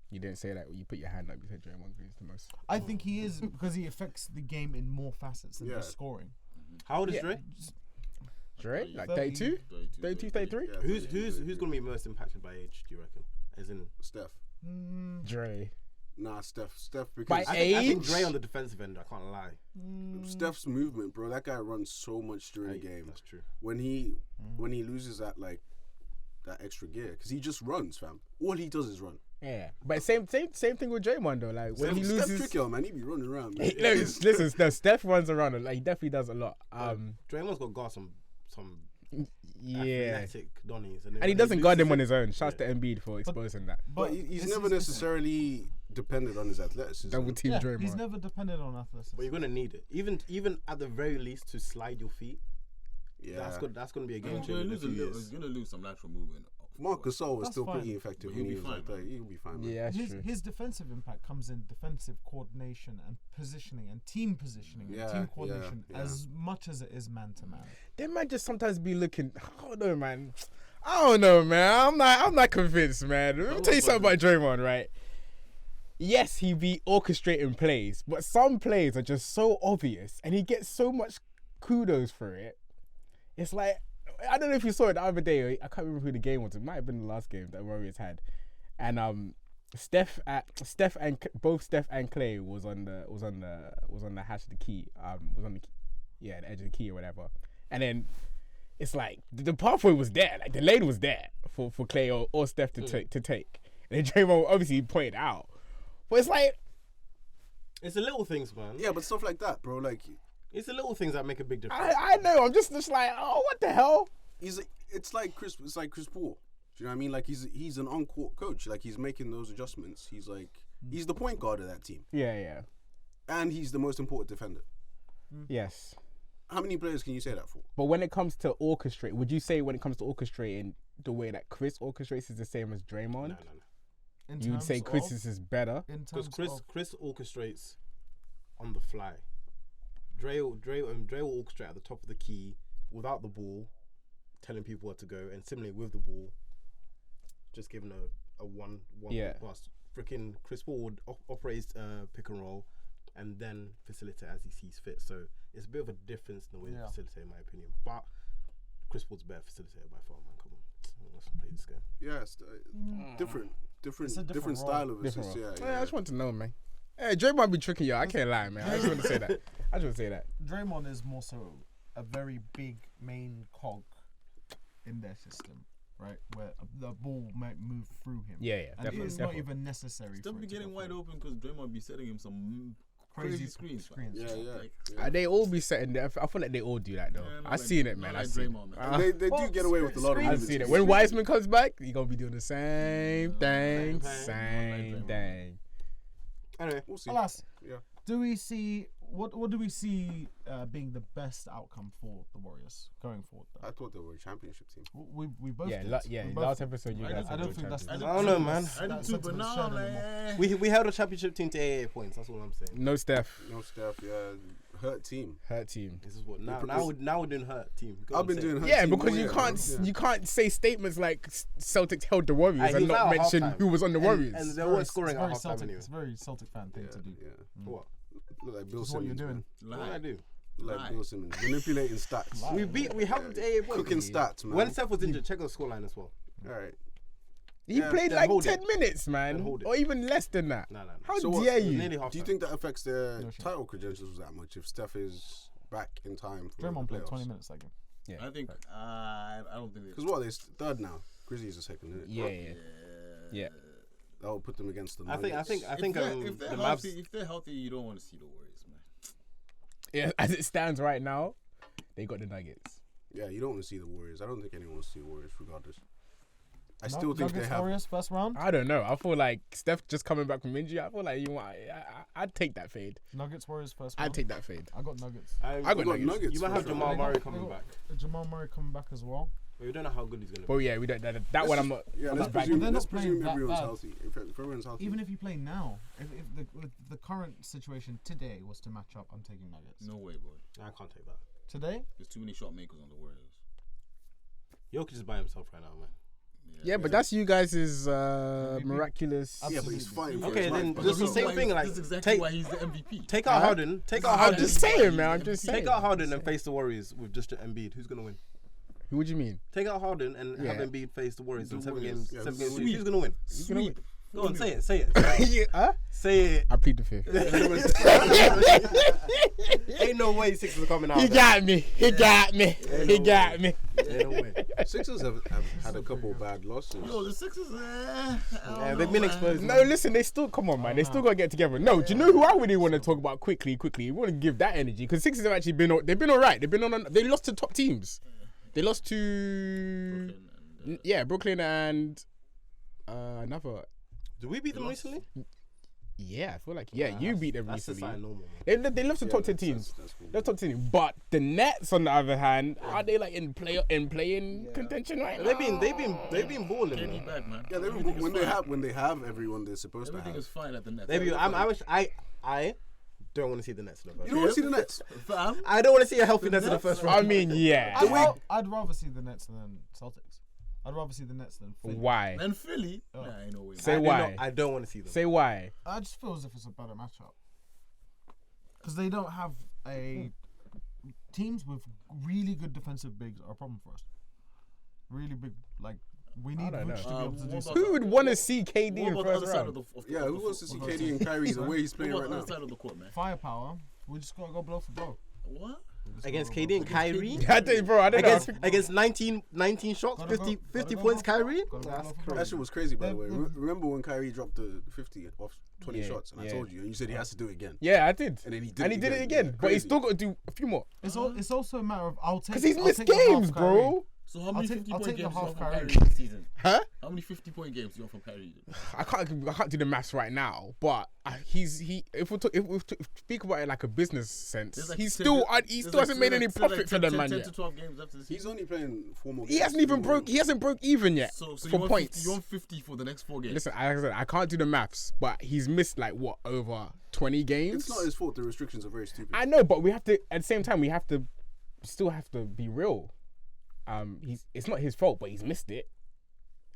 [SPEAKER 2] You didn't say that when you put your hand up. You said Draymond Green's the most.
[SPEAKER 7] I think he is because he affects the game in more facets than just scoring.
[SPEAKER 3] how old is
[SPEAKER 2] Yeah.
[SPEAKER 3] Dre?
[SPEAKER 2] Dre, like
[SPEAKER 7] 30.
[SPEAKER 2] 32, 32, 33.
[SPEAKER 6] Yeah,
[SPEAKER 3] Who's going to be most impacted by age? Do you reckon? As in,
[SPEAKER 6] Steph?
[SPEAKER 2] Dre.
[SPEAKER 6] Nah, Steph because
[SPEAKER 2] By
[SPEAKER 3] I think
[SPEAKER 2] age?
[SPEAKER 3] Dre on the defensive end. I can't lie.
[SPEAKER 6] Steph's movement, bro. That guy runs so much during the game.
[SPEAKER 3] That's true.
[SPEAKER 6] When he loses that extra gear, because he just runs, fam. All he does is run.
[SPEAKER 2] Yeah, but same thing with Draymond though. Like when he
[SPEAKER 6] Steph
[SPEAKER 2] loses,
[SPEAKER 6] tricky, man. He be running around. Man.
[SPEAKER 2] no, listen, no, Steph runs around. Like he definitely does a lot.
[SPEAKER 3] Draymond's got guard some
[SPEAKER 2] Yeah,
[SPEAKER 3] athletic donnies,
[SPEAKER 2] and he doesn't guard him on his own. Shouts to Embiid for exposing that.
[SPEAKER 6] But he's never necessarily dependent on his athleticism.
[SPEAKER 2] Double team
[SPEAKER 7] Yeah,
[SPEAKER 2] Draymond.
[SPEAKER 7] he's never depended on athleticism.
[SPEAKER 3] But you're gonna need it, even at the very least, to slide your feet.
[SPEAKER 6] Yeah.
[SPEAKER 3] That's gonna be a game
[SPEAKER 5] He's
[SPEAKER 3] changer.
[SPEAKER 5] gonna
[SPEAKER 3] in a
[SPEAKER 5] lose a
[SPEAKER 3] few
[SPEAKER 5] little.
[SPEAKER 3] years.
[SPEAKER 5] He's gonna lose some lateral movement.
[SPEAKER 6] Marcus Gasol was
[SPEAKER 7] That's
[SPEAKER 6] still
[SPEAKER 7] fine.
[SPEAKER 6] pretty effective
[SPEAKER 5] He'll
[SPEAKER 6] when
[SPEAKER 5] be
[SPEAKER 6] he was
[SPEAKER 5] fine,
[SPEAKER 6] like
[SPEAKER 5] man.
[SPEAKER 6] that. He'll be fine. Man.
[SPEAKER 2] Yeah, that's true.
[SPEAKER 7] His defensive impact comes in defensive coordination and positioning and team positioning and
[SPEAKER 6] Yeah,
[SPEAKER 7] team
[SPEAKER 6] yeah,
[SPEAKER 7] coordination
[SPEAKER 6] yeah.
[SPEAKER 7] as much as it is man to man.
[SPEAKER 2] They might just sometimes be looking. I don't know, man. I'm not convinced, man. Let me tell you something about Draymond, right? Yes, he be orchestrating plays, but some plays are just so obvious, and he gets so much kudos for it. It's like, I don't know if you saw it the other day. I can't remember who the game was. It might have been the last game that Warriors had, and Steph and both Steph and Clay was on the hash of the key. Was on the the edge of the key or whatever, and then. It's like the pathway was there, like the lane was there for Clay or Steph to take. And then Draymond obviously pointed out, but it's like
[SPEAKER 3] It's the little things, man.
[SPEAKER 6] Yeah, but stuff like that, bro. Like
[SPEAKER 3] It's the little things that make a big difference.
[SPEAKER 2] I know. I'm just like, oh, what the hell?
[SPEAKER 6] it's like Chris Paul. Do you know what I mean? Like he's an on-court coach. Like he's making those adjustments. He's the point guard of that team,
[SPEAKER 2] Yeah.
[SPEAKER 6] and he's the most important defender.
[SPEAKER 2] Yes.
[SPEAKER 6] How many players can you say that for?
[SPEAKER 2] But when it comes to orchestrate, would you say when it comes to orchestrating, the way that Chris orchestrates is the same as Draymond?
[SPEAKER 3] No.
[SPEAKER 7] In
[SPEAKER 2] You would
[SPEAKER 7] terms
[SPEAKER 2] say
[SPEAKER 7] of-
[SPEAKER 2] Chris's is better?
[SPEAKER 7] in
[SPEAKER 3] Because
[SPEAKER 7] terms of
[SPEAKER 3] Chris orchestrates on the fly. Dre will orchestrate at the top of the key without the ball, telling people where to go, and similarly with the ball, just giving a one
[SPEAKER 2] Yeah.
[SPEAKER 3] pass. Freaking Chris Paul would operate pick and roll, and then facilitate as he sees fit. So it's a bit of a difference in the way they facilitate, in my opinion. But Chris Paul's a better facilitator by far, man. Come on, let's play this game.
[SPEAKER 6] Yeah, it's different
[SPEAKER 7] different
[SPEAKER 6] style
[SPEAKER 7] role.
[SPEAKER 6] of assist.
[SPEAKER 2] Different
[SPEAKER 6] Yeah,
[SPEAKER 2] role. I just want to know, man. Hey, Draymond be tricking y'all. I can't lie, man. I just want to say that.
[SPEAKER 7] Draymond is more so a very big main cog in their system, right? Where the ball might move through him.
[SPEAKER 2] Yeah,
[SPEAKER 7] And
[SPEAKER 2] definitely.
[SPEAKER 7] it's not even necessary.
[SPEAKER 5] Steph
[SPEAKER 7] for
[SPEAKER 5] be
[SPEAKER 7] it to
[SPEAKER 5] getting
[SPEAKER 7] go
[SPEAKER 5] wide
[SPEAKER 7] through.
[SPEAKER 5] open because Draymond be setting him some crazy screens. fam.
[SPEAKER 6] Yeah.
[SPEAKER 5] Like,
[SPEAKER 2] They all be setting there. I feel like they all do that though.
[SPEAKER 5] Yeah, not
[SPEAKER 2] I've
[SPEAKER 5] like-
[SPEAKER 2] seen it,
[SPEAKER 5] not
[SPEAKER 2] man.
[SPEAKER 5] like
[SPEAKER 2] I've seen
[SPEAKER 5] Draymond,
[SPEAKER 2] it.
[SPEAKER 5] man.
[SPEAKER 6] And they do get away with a lot of
[SPEAKER 2] I've
[SPEAKER 6] movements.
[SPEAKER 2] seen it. When Wiseman comes back, you gonna be doing the same thing,
[SPEAKER 3] Same
[SPEAKER 2] same thing.
[SPEAKER 3] Anyway,
[SPEAKER 6] We'll see.
[SPEAKER 7] Alas,
[SPEAKER 6] Yeah.
[SPEAKER 7] do we see what do we see being the best outcome for the Warriors going forward? Though?
[SPEAKER 6] I thought they were a championship team.
[SPEAKER 7] We both
[SPEAKER 2] Yeah,
[SPEAKER 7] did. We both
[SPEAKER 2] last
[SPEAKER 7] did.
[SPEAKER 2] episode you
[SPEAKER 5] I
[SPEAKER 2] guys.
[SPEAKER 5] don't
[SPEAKER 2] said
[SPEAKER 7] think
[SPEAKER 2] they were
[SPEAKER 7] that's-
[SPEAKER 2] champions.
[SPEAKER 3] I don't know, man.
[SPEAKER 5] I
[SPEAKER 7] That
[SPEAKER 5] do too, but
[SPEAKER 7] sentiment's
[SPEAKER 5] now,
[SPEAKER 7] shared anymore.
[SPEAKER 3] We held a championship team to 88 points. That's all I'm saying.
[SPEAKER 2] No Steph,
[SPEAKER 6] No Steph. Yeah, hurt team.
[SPEAKER 2] hurt team.
[SPEAKER 3] This is what
[SPEAKER 6] Yeah,
[SPEAKER 3] now we're doing hurt team. Go
[SPEAKER 6] I've
[SPEAKER 3] on,
[SPEAKER 6] been
[SPEAKER 3] say
[SPEAKER 6] doing
[SPEAKER 3] it.
[SPEAKER 6] hurt
[SPEAKER 2] Yeah,
[SPEAKER 6] team
[SPEAKER 2] because
[SPEAKER 6] all
[SPEAKER 2] you
[SPEAKER 6] year,
[SPEAKER 2] can't
[SPEAKER 6] man.
[SPEAKER 2] you can't say statements like Celtics held the Warriors
[SPEAKER 3] He
[SPEAKER 2] and
[SPEAKER 3] was
[SPEAKER 2] not
[SPEAKER 3] out at
[SPEAKER 2] mention
[SPEAKER 3] halftime.
[SPEAKER 2] who was on the Warriors.
[SPEAKER 3] And they
[SPEAKER 7] Very-
[SPEAKER 3] weren't scoring
[SPEAKER 7] it's
[SPEAKER 3] at
[SPEAKER 7] very
[SPEAKER 3] halftime
[SPEAKER 7] Celtic.
[SPEAKER 3] anyway.
[SPEAKER 7] It's a very Celtic fan thing to do.
[SPEAKER 6] Yeah.
[SPEAKER 3] What?
[SPEAKER 6] Look like Bill
[SPEAKER 7] It's what
[SPEAKER 6] Simmons.
[SPEAKER 7] you're
[SPEAKER 6] man.
[SPEAKER 7] doing.
[SPEAKER 3] What did I do?
[SPEAKER 6] Look
[SPEAKER 5] Lie.
[SPEAKER 6] like Bill Simmons. Manipulating stats.
[SPEAKER 3] We held them to 88 points.
[SPEAKER 6] Cooking stats, man.
[SPEAKER 3] When Steph was injured, check the scoreline as well.
[SPEAKER 6] All right.
[SPEAKER 2] He
[SPEAKER 6] Yeah,
[SPEAKER 2] played
[SPEAKER 3] then
[SPEAKER 2] like
[SPEAKER 3] hold
[SPEAKER 2] 10
[SPEAKER 3] it.
[SPEAKER 2] minutes,
[SPEAKER 3] Then
[SPEAKER 2] man,
[SPEAKER 3] hold it.
[SPEAKER 2] or even less than that.
[SPEAKER 3] No.
[SPEAKER 2] How
[SPEAKER 6] So what-
[SPEAKER 2] dare
[SPEAKER 3] It was
[SPEAKER 2] you?
[SPEAKER 3] nearly half
[SPEAKER 6] Do you
[SPEAKER 3] time.
[SPEAKER 6] think that affects their
[SPEAKER 7] No shit.
[SPEAKER 6] title credentials that much if Steph is back in time for
[SPEAKER 7] Draymond
[SPEAKER 6] the
[SPEAKER 7] played 20
[SPEAKER 6] playoffs.
[SPEAKER 7] minutes that game.
[SPEAKER 2] Yeah.
[SPEAKER 5] I think I don't think
[SPEAKER 6] Because what, they're third now. Grizzlies are second, isn't it?
[SPEAKER 2] Yeah.
[SPEAKER 6] That will put them against the
[SPEAKER 3] I
[SPEAKER 6] Nuggets.
[SPEAKER 3] think
[SPEAKER 5] if
[SPEAKER 3] the
[SPEAKER 5] they're
[SPEAKER 3] Mavs.
[SPEAKER 5] healthy, if they're healthy, you don't want to see the Warriors, man.
[SPEAKER 2] Yeah, as it stands right now, they got the Nuggets.
[SPEAKER 6] Yeah, you don't want to see the Warriors. I don't think anyone wants to see the Warriors, regardless. I still think
[SPEAKER 7] Nuggets
[SPEAKER 6] they have.
[SPEAKER 7] Warriors first round.
[SPEAKER 2] I don't know. I feel like Steph just coming back from injury. I feel like I'd take that fade.
[SPEAKER 7] Nuggets Warriors first round.
[SPEAKER 2] I'd take that fade.
[SPEAKER 7] I got Nuggets.
[SPEAKER 6] I got Nuggets.
[SPEAKER 3] You might have
[SPEAKER 6] for sure.
[SPEAKER 3] Jamal Murray
[SPEAKER 7] They
[SPEAKER 3] coming
[SPEAKER 7] got
[SPEAKER 3] back.
[SPEAKER 7] Jamal Murray coming back as well.
[SPEAKER 3] But we don't know how good he's gonna
[SPEAKER 2] But
[SPEAKER 3] be.
[SPEAKER 2] yeah, we don't. That one I'm not.
[SPEAKER 6] Yeah,
[SPEAKER 2] I'm
[SPEAKER 6] let's
[SPEAKER 2] not backing.
[SPEAKER 6] presume,
[SPEAKER 7] They're
[SPEAKER 6] let's
[SPEAKER 7] not playing
[SPEAKER 6] presume
[SPEAKER 7] that
[SPEAKER 6] everyone's
[SPEAKER 7] bad.
[SPEAKER 6] healthy. If everyone's healthy.
[SPEAKER 7] Even if you play now, if the current situation today was to match up, I'm taking Nuggets.
[SPEAKER 5] No way, boy.
[SPEAKER 3] I can't take that.
[SPEAKER 7] Today?
[SPEAKER 5] There's too many shot makers on the Warriors.
[SPEAKER 3] Jokic is by himself right now, man.
[SPEAKER 2] Yeah, but that's you guys' miraculous.
[SPEAKER 6] yeah, but he's fighting.
[SPEAKER 3] Okay,
[SPEAKER 6] for his
[SPEAKER 3] then
[SPEAKER 6] life.
[SPEAKER 3] this is the same thing. Like,
[SPEAKER 5] this is exactly
[SPEAKER 3] take
[SPEAKER 5] why he's the MVP.
[SPEAKER 3] take out Harden. Take out
[SPEAKER 2] I'm
[SPEAKER 3] Harden.
[SPEAKER 2] just saying, man. I'm just saying.
[SPEAKER 3] Take out Harden and face the Warriors with just Embiid. Who's gonna win?
[SPEAKER 2] Who would you mean?
[SPEAKER 3] Take out Harden and have
[SPEAKER 2] Yeah.
[SPEAKER 3] Embiid face the Warriors in
[SPEAKER 6] The
[SPEAKER 3] 7
[SPEAKER 6] Warriors.
[SPEAKER 3] games.
[SPEAKER 6] Yeah,
[SPEAKER 3] 7 games.
[SPEAKER 6] sweep.
[SPEAKER 3] Who's gonna win?
[SPEAKER 2] Who's gonna win?
[SPEAKER 3] Go on, say it. Say it.
[SPEAKER 2] Yeah, huh?
[SPEAKER 3] Say it.
[SPEAKER 2] I plead the fifth.
[SPEAKER 3] Ain't no way Sixers are coming out.
[SPEAKER 2] He
[SPEAKER 3] of that.
[SPEAKER 2] got me. He got me. He got me.
[SPEAKER 3] Ain't no way.
[SPEAKER 6] Sixers have had a couple bad losses.
[SPEAKER 5] Yo, the Sixers,
[SPEAKER 3] Yeah, they've been exposed.
[SPEAKER 2] No, listen, they still come on, man. They still gotta get together. No, do you know who I really want to talk about quickly? We want to give that energy because Sixers have actually been. They've been alright. They've been on. They lost to top teams. They lost to Brooklyn and another.
[SPEAKER 3] Did we beat them recently?
[SPEAKER 2] Yeah, I feel like you beat them
[SPEAKER 3] That's the
[SPEAKER 2] recently.
[SPEAKER 3] sign normal. Man.
[SPEAKER 2] They lost to top 10 teams.
[SPEAKER 6] That's cool.
[SPEAKER 2] They're top 10 teams. But the Nets, on the other hand, are they like in playing contention right now?
[SPEAKER 3] They've been balling.
[SPEAKER 5] KD
[SPEAKER 3] Man.
[SPEAKER 5] back, man.
[SPEAKER 6] Yeah, when they have everyone they're supposed to
[SPEAKER 5] Everything
[SPEAKER 6] have.
[SPEAKER 5] is fine at the Nets.
[SPEAKER 3] I don't want to see the Nets in the first
[SPEAKER 6] You don't
[SPEAKER 3] round.
[SPEAKER 6] want to see the Nets.
[SPEAKER 5] Fam,
[SPEAKER 3] I don't want to see a healthy Nets in the first round.
[SPEAKER 2] I mean, yeah.
[SPEAKER 7] I'd rather see the Nets than Celtics. I'd rather see the Nets than Philly.
[SPEAKER 2] Why?
[SPEAKER 5] and Philly. Nah, ain't no way.
[SPEAKER 2] Say
[SPEAKER 5] man.
[SPEAKER 2] why.
[SPEAKER 3] I don't want to see them.
[SPEAKER 2] Say why.
[SPEAKER 7] I just feel as if it's a better matchup. Because they don't have teams with really good defensive bigs are a problem for us. Really big, like, we need
[SPEAKER 2] don't
[SPEAKER 7] Vooch to be able to do
[SPEAKER 5] what
[SPEAKER 7] something.
[SPEAKER 2] Who would want to see KD
[SPEAKER 5] What
[SPEAKER 2] in
[SPEAKER 5] about the
[SPEAKER 2] first
[SPEAKER 5] other side
[SPEAKER 2] round?
[SPEAKER 5] of the
[SPEAKER 6] Yeah, who wants to see KD and Kyrie the way he's playing
[SPEAKER 5] What
[SPEAKER 6] right
[SPEAKER 5] about the
[SPEAKER 6] now?
[SPEAKER 5] other side of the court, man?
[SPEAKER 7] Firepower, we just gotta go blow for blow.
[SPEAKER 5] What?
[SPEAKER 3] Against KD and Kyrie?
[SPEAKER 2] I tell you, bro, I don't know.
[SPEAKER 3] Against 19 shots,
[SPEAKER 7] Gotta
[SPEAKER 3] 50
[SPEAKER 7] go
[SPEAKER 3] points,
[SPEAKER 7] blow.
[SPEAKER 3] Kyrie?
[SPEAKER 7] Gotta go
[SPEAKER 3] That's
[SPEAKER 7] blow for blow.
[SPEAKER 6] That shit was crazy, by the way.
[SPEAKER 7] They're-
[SPEAKER 6] Remember when Kyrie dropped the 50 off 20
[SPEAKER 2] Yeah,
[SPEAKER 6] shots, and I
[SPEAKER 2] yeah.
[SPEAKER 6] told you, and you said he has to do it again.
[SPEAKER 2] Yeah, I did.
[SPEAKER 6] And then he did
[SPEAKER 2] And
[SPEAKER 6] it
[SPEAKER 2] he did it
[SPEAKER 6] again.
[SPEAKER 2] again. But he's
[SPEAKER 6] Crazy.
[SPEAKER 2] still got to do a few more.
[SPEAKER 7] It's also a matter of
[SPEAKER 2] Because he's missed
[SPEAKER 7] I'll take the half
[SPEAKER 2] games,
[SPEAKER 7] Kyrie.
[SPEAKER 2] bro.
[SPEAKER 5] So how many
[SPEAKER 7] take-
[SPEAKER 5] 50
[SPEAKER 7] I'll
[SPEAKER 5] point
[SPEAKER 7] take the
[SPEAKER 5] games you
[SPEAKER 7] half
[SPEAKER 5] want from
[SPEAKER 7] Kyrie.
[SPEAKER 5] Kyrie this season?
[SPEAKER 2] Huh?
[SPEAKER 5] How many 50-point games do you want from Kyrie?
[SPEAKER 2] I can't do the maths right now, but if we speak about it like a business sense,
[SPEAKER 5] There's like
[SPEAKER 2] he
[SPEAKER 5] 10
[SPEAKER 2] still hasn't made any
[SPEAKER 5] there's
[SPEAKER 2] profit
[SPEAKER 5] like
[SPEAKER 2] for them,
[SPEAKER 5] 10
[SPEAKER 2] man.
[SPEAKER 5] 10
[SPEAKER 2] Yet.
[SPEAKER 5] to 12 games after this
[SPEAKER 6] He's
[SPEAKER 5] season.
[SPEAKER 6] only playing 4 more games.
[SPEAKER 2] He hasn't even broke. He hasn't broke even yet
[SPEAKER 5] So
[SPEAKER 2] for
[SPEAKER 5] you want
[SPEAKER 2] points.
[SPEAKER 5] 50, you want 50 for the next 4 games.
[SPEAKER 2] Listen, like I said, I can't do the maths, but he's missed like what, over 20 games.
[SPEAKER 6] It's not his fault. The restrictions are very stupid.
[SPEAKER 2] I know, but we have to at the same time still have to be real. It's not his fault, but he's missed it.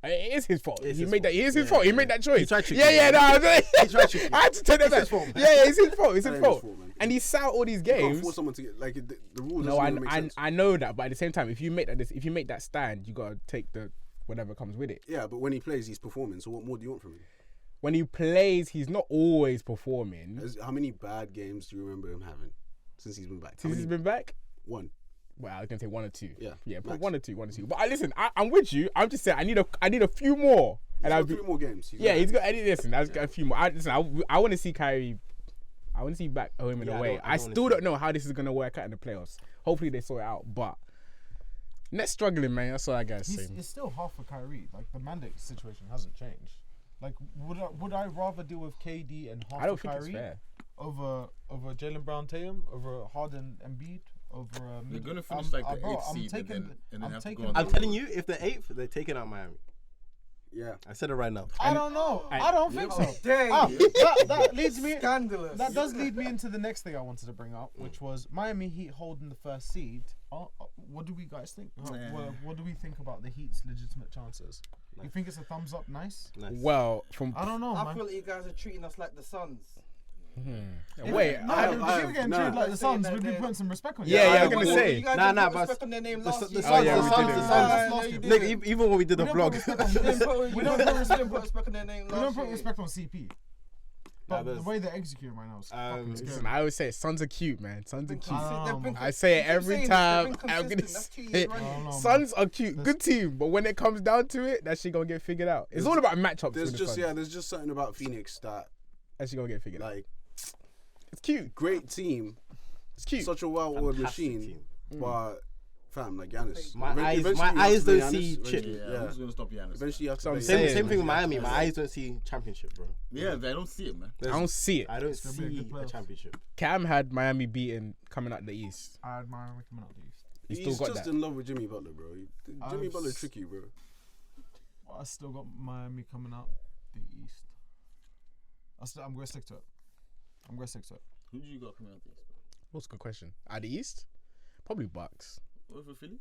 [SPEAKER 2] It is his fault.
[SPEAKER 3] It's
[SPEAKER 2] He
[SPEAKER 3] his
[SPEAKER 2] made that.
[SPEAKER 3] fault.
[SPEAKER 2] It is his fault. He made that choice.
[SPEAKER 3] He tried to
[SPEAKER 2] Yeah,
[SPEAKER 3] cheat.
[SPEAKER 2] no.
[SPEAKER 3] He tried to cheat.
[SPEAKER 2] I had to tell them that.
[SPEAKER 3] his fault.
[SPEAKER 2] Yeah, it's his fault. It's
[SPEAKER 6] That
[SPEAKER 2] his
[SPEAKER 6] ain't his
[SPEAKER 2] fault.
[SPEAKER 6] fault, man.
[SPEAKER 2] And he sat all these
[SPEAKER 6] You can't
[SPEAKER 2] games.
[SPEAKER 6] force someone to get like the rules.
[SPEAKER 2] No,
[SPEAKER 6] doesn't make sense.
[SPEAKER 2] I know that, but at the same time, if you make that stand, you gotta take the whatever comes with it.
[SPEAKER 6] Yeah, but when he plays, he's performing. So what more do you want from him?
[SPEAKER 2] When he plays, he's not always performing.
[SPEAKER 6] How many bad games do you remember him having since he's been back? How
[SPEAKER 2] Since he's
[SPEAKER 6] many?
[SPEAKER 2] been back.
[SPEAKER 6] One.
[SPEAKER 2] Well, I was gonna say 1 or 2.
[SPEAKER 6] Yeah,
[SPEAKER 2] but
[SPEAKER 6] max.
[SPEAKER 2] 1 or 2. But listen, I'm with you. I'm just saying, I need a few more, and
[SPEAKER 6] He's
[SPEAKER 2] I'll
[SPEAKER 6] got
[SPEAKER 2] be.
[SPEAKER 6] 3 more games.
[SPEAKER 2] Yeah, he's got. Listen, I've got a few more. I want to see Kyrie. I want to see back home in
[SPEAKER 3] Yeah,
[SPEAKER 2] a
[SPEAKER 3] I
[SPEAKER 2] way.
[SPEAKER 3] don't- I
[SPEAKER 2] I
[SPEAKER 3] don't wanna
[SPEAKER 2] still
[SPEAKER 3] see
[SPEAKER 2] don't know how this is gonna work out in the playoffs. Hopefully they sort it out. But Nets struggling, man. That's all I gotta say.
[SPEAKER 7] It's still half for Kyrie. Like the mandate situation hasn't changed. Like would I rather deal with KD and half
[SPEAKER 2] I don't
[SPEAKER 7] for
[SPEAKER 2] think it's
[SPEAKER 7] Kyrie
[SPEAKER 2] fair.
[SPEAKER 7] over Jalen Brown Tatum, over Harden Embiid, over
[SPEAKER 5] They're gonna finish like the 8th
[SPEAKER 7] I'm
[SPEAKER 5] seed
[SPEAKER 7] taking,
[SPEAKER 5] and then
[SPEAKER 7] I'm
[SPEAKER 5] have to
[SPEAKER 7] taking,
[SPEAKER 5] go on
[SPEAKER 3] I'm
[SPEAKER 5] the
[SPEAKER 3] telling you, if they're 8th, they're taking out Miami.
[SPEAKER 6] Yeah.
[SPEAKER 3] I said it right now.
[SPEAKER 7] I don't know. I don't think so.
[SPEAKER 4] Dang.
[SPEAKER 7] That leads me.
[SPEAKER 4] Scandalous.
[SPEAKER 7] That does lead me into the next thing I wanted to bring up, which was Miami Heat holding the first seed. What do we guys think? What do we think about the Heat's legitimate chances? You think it's a thumbs up? Nice.
[SPEAKER 2] Well, from
[SPEAKER 7] I don't know,
[SPEAKER 4] I
[SPEAKER 7] man.
[SPEAKER 4] feel like you guys are treating us like the Suns.
[SPEAKER 2] wait,
[SPEAKER 7] No,
[SPEAKER 6] I-
[SPEAKER 7] if we were getting
[SPEAKER 6] nah.
[SPEAKER 7] treated like the Suns,
[SPEAKER 4] Saying
[SPEAKER 7] we'd be
[SPEAKER 4] that
[SPEAKER 7] putting some respect on
[SPEAKER 2] Yeah,
[SPEAKER 7] you.
[SPEAKER 2] I was gonna say.
[SPEAKER 4] You guys
[SPEAKER 3] Nah,
[SPEAKER 4] didn't
[SPEAKER 3] nah,
[SPEAKER 4] put
[SPEAKER 3] but
[SPEAKER 4] respect on their name
[SPEAKER 3] The
[SPEAKER 4] last
[SPEAKER 3] Suns,
[SPEAKER 4] year.
[SPEAKER 3] the
[SPEAKER 2] Oh, yeah, we
[SPEAKER 3] Suns,
[SPEAKER 2] did it.
[SPEAKER 3] the
[SPEAKER 7] That's
[SPEAKER 3] Suns.
[SPEAKER 7] last
[SPEAKER 3] Look,
[SPEAKER 7] year.
[SPEAKER 3] even when we did the
[SPEAKER 7] We don't put
[SPEAKER 3] vlog.
[SPEAKER 7] respect on
[SPEAKER 4] You didn't
[SPEAKER 7] them.
[SPEAKER 4] put respect on their name
[SPEAKER 7] We don't
[SPEAKER 4] last
[SPEAKER 7] put
[SPEAKER 4] year.
[SPEAKER 7] respect on CP.
[SPEAKER 4] But the way they're executing right now is fucking
[SPEAKER 2] Listen,
[SPEAKER 4] scary.
[SPEAKER 2] I always say Suns are cute, man. Suns are cute.
[SPEAKER 4] Um,
[SPEAKER 2] I say it every time. I'm gonna say it. Suns are cute, good team, but when it comes down to it, that shit gonna get figured out. It's all about matchups.
[SPEAKER 6] There's
[SPEAKER 2] with
[SPEAKER 6] just
[SPEAKER 2] the Suns.
[SPEAKER 6] there's just something about Phoenix that
[SPEAKER 2] That shit gonna get figured out.
[SPEAKER 6] like
[SPEAKER 2] It's cute.
[SPEAKER 6] great team,
[SPEAKER 2] It's cute.
[SPEAKER 6] such a well-oiled
[SPEAKER 3] Fantastic
[SPEAKER 6] machine,
[SPEAKER 3] team.
[SPEAKER 6] but fam, like Giannis.
[SPEAKER 3] My eyes
[SPEAKER 6] Eventually you have
[SPEAKER 3] don't
[SPEAKER 6] to play
[SPEAKER 3] see
[SPEAKER 6] Giannis.
[SPEAKER 3] chip.
[SPEAKER 5] Yeah, who's gonna stop Giannis?
[SPEAKER 6] Eventually you have to
[SPEAKER 2] So I'm
[SPEAKER 6] play
[SPEAKER 2] saying-
[SPEAKER 6] Giannis.
[SPEAKER 3] Same thing with Miami. My eyes don't see championship, bro.
[SPEAKER 5] Yeah, I don't see it, man.
[SPEAKER 2] I don't see it.
[SPEAKER 3] I don't
[SPEAKER 4] gonna be a
[SPEAKER 3] see
[SPEAKER 4] good
[SPEAKER 3] a
[SPEAKER 4] playoffs.
[SPEAKER 3] championship.
[SPEAKER 2] Cam had Miami beaten coming out the East.
[SPEAKER 4] I admire him coming out the East.
[SPEAKER 2] He
[SPEAKER 6] He's
[SPEAKER 2] still got
[SPEAKER 6] just
[SPEAKER 2] that.
[SPEAKER 6] in love with Jimmy Butler, bro. Jimmy
[SPEAKER 4] I've
[SPEAKER 6] Butler
[SPEAKER 4] s-
[SPEAKER 6] tricky, bro.
[SPEAKER 4] I still got Miami coming out the East. I'm gonna stick to it.
[SPEAKER 5] Who do you got coming out this?
[SPEAKER 2] What's a good question? At the East? Probably Bucks.
[SPEAKER 5] What for Philly?